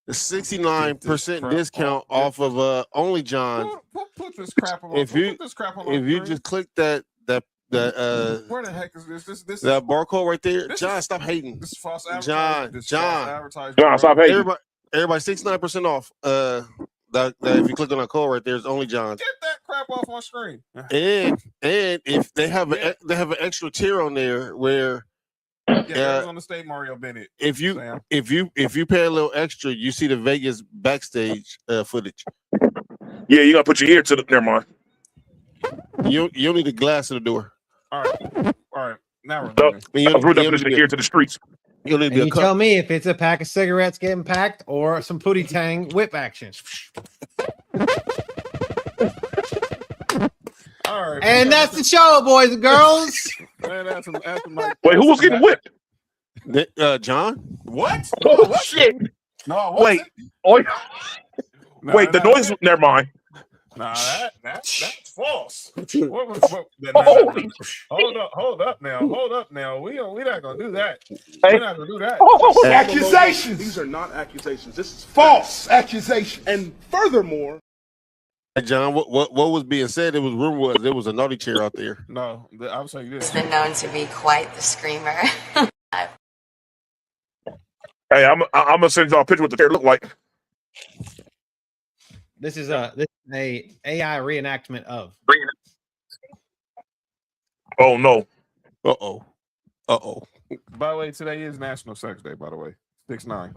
69% discount off of Only John. Put this crap on. If you put this crap on if you screen. just click that where the heck is this? This that barcode right there, this John, is- stop hating. This is false advertising. John, John, stop hating. Everybody 69% off. That if you click on that code right there, it's Only John. Get that crap off my screen. And if they have an extra tier on there where Arizona State Mario Bennett. if you Sam. if you pay a little extra, you see the Vegas backstage footage. Yeah, you gotta put your ear to the. Never mind. You don't need a glass in the door. All right. Now we're So, moving. You I don't- put you your don't need ear to the streets. You don't need to And be a you cup. tell me if it's a pack of cigarettes getting packed or some Pootie Tang whip action. All right. And that's the show, boys and girls. Man, that's my, Wait, who was getting whipped? John? What? Oh shit! No, I wasn't. Wait, wait, the noise. Never mind. Nah, that's false. What, Holy hold up now. We're not gonna do that. Hey. We're not gonna do that. Accusations. These are not accusations. This is false accusation. And furthermore, Hey, John, what was being said? It was rumor was there was a naughty chair out there. No, I would say this. Been known to be quite the screamer. Hey, I'm gonna send y'all a picture what the chair look like. This is a AI reenactment of. Oh no! Uh oh! By the way, today is National Sex Day. By the way, 6/9.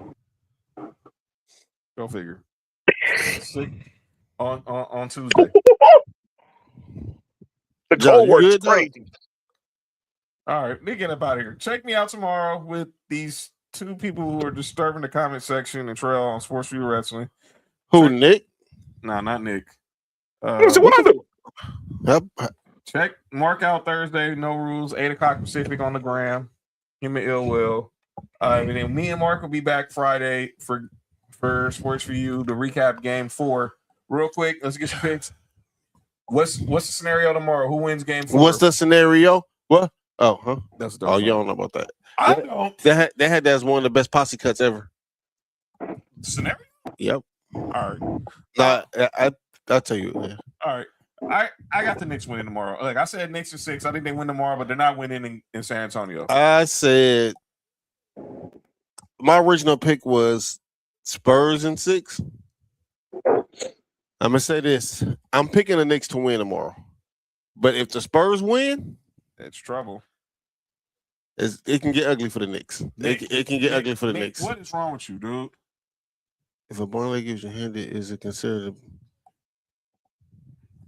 Go figure. On Tuesday. The John, cold you word is good, dog? crazy. All right, me get up out of here. Check me out tomorrow with these two people who are disturbing the comment section and trail on Sports View Wrestling. Who, Nick? Nah, not Nick. So what I do? Yep. Check Mark out Thursday, no rules, 8:00 Pacific on the gram. Give me ill will. And then me and Mark will be back Friday for Sports for You to recap Game 4. Real quick, let's get your picks. What's the scenario tomorrow? Who wins Game 4? What's the scenario? What? Oh, huh? That's Oh, you don't know about that. I don't. They had that as one of the best posse cuts ever. Scenario? Yep. All right. Nah, I'll tell you. Yeah. All right. I got the Knicks winning tomorrow. Like I said, Knicks are 6. I think they win tomorrow, but they're not winning in San Antonio. I said my original pick was Spurs in 6. I'm gonna say this. I'm picking the Knicks to win tomorrow. But if the Spurs win, It's trouble. It can get ugly for the Knicks. It can get ugly for the Knicks. What is wrong with you, dude? If a ball leg gives you handed, is it considered?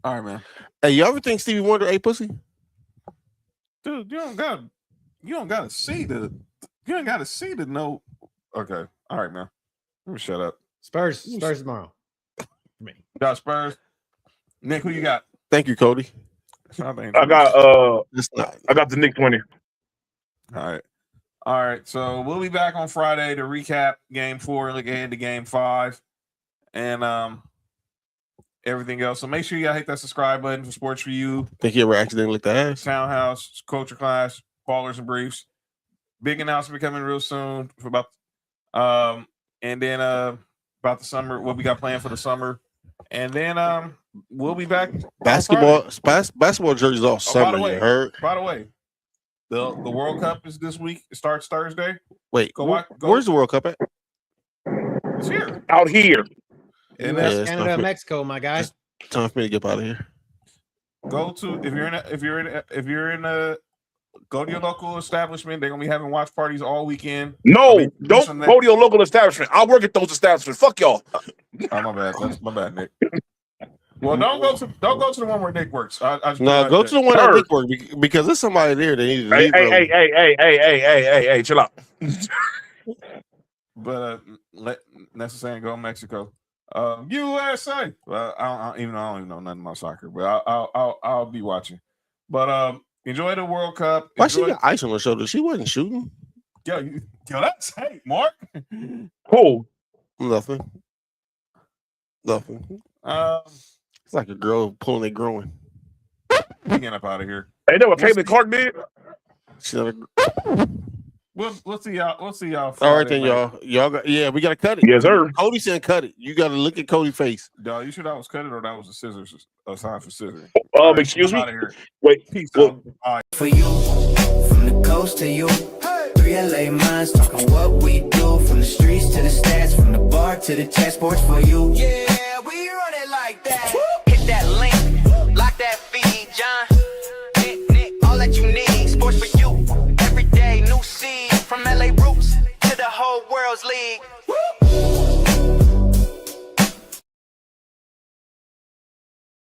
All right, man. Hey, you ever think Stevie Wonder ate pussy? Dude, you don't gotta see the no. Okay. All right, man. Let me shut up. Spurs tomorrow. For me. Got Spurs. Nick, who you got? Thank you, Cody. I got the Knicks winning. All right. So we'll be back on Friday to recap Game 4, look ahead to Game 5, and everything else. So make sure you hit that subscribe button for Sports for You. Think you ever accidentally licked the ass? Townhouse, Culture Class, Ballers and Briefs. Big announcement coming real soon for about and then about the summer, what we got planned for the summer. And then we'll be back. Basketball jerseys all summer. By the way, the World Cup is this week. It starts Thursday. Wait, where's the World Cup at? It's here. Out here. And US, Canada, Mexico, my guy. Time for me to get out of here. Go to go to your local establishment. They're gonna be having watch parties all weekend. No, don't go to your local establishment. I work at those establishments. Fuck y'all. Oh, my bad. That's my bad, Nick. Well, don't go to the one where Nick works. No, go to the one that Nick works because there's somebody there that needs to leave. Hey, chill out. But necessary go Mexico. USA. Well, I don't even know nothing about soccer, but I'll be watching. But enjoy the World Cup. Why she got ice on her shoulder? She wasn't shooting. Yo, that's hate, Mark. Who? Nothing. It's like a girl pulling a growing. Getting up out of here. Hey, know what Caitlin Clark did? We'll see y'all. All right then, y'all got we gotta cut it. Yes, sir. Cody said cut it. You gotta look at Cody's face. No, you sure that was cut it or that was a scissors? A sign for scissors. Excuse me. Wait. Peace out. All right. For you, from the coast to you, 3 LA minds talking what we do, from the streets to the stats, from the bar to the chat, sports for you. Yeah, we run it like that. Hit that link, lock that feed, John. Nick, all that you need, sports for you. Every day, new seed, from LA roots to the whole world's league.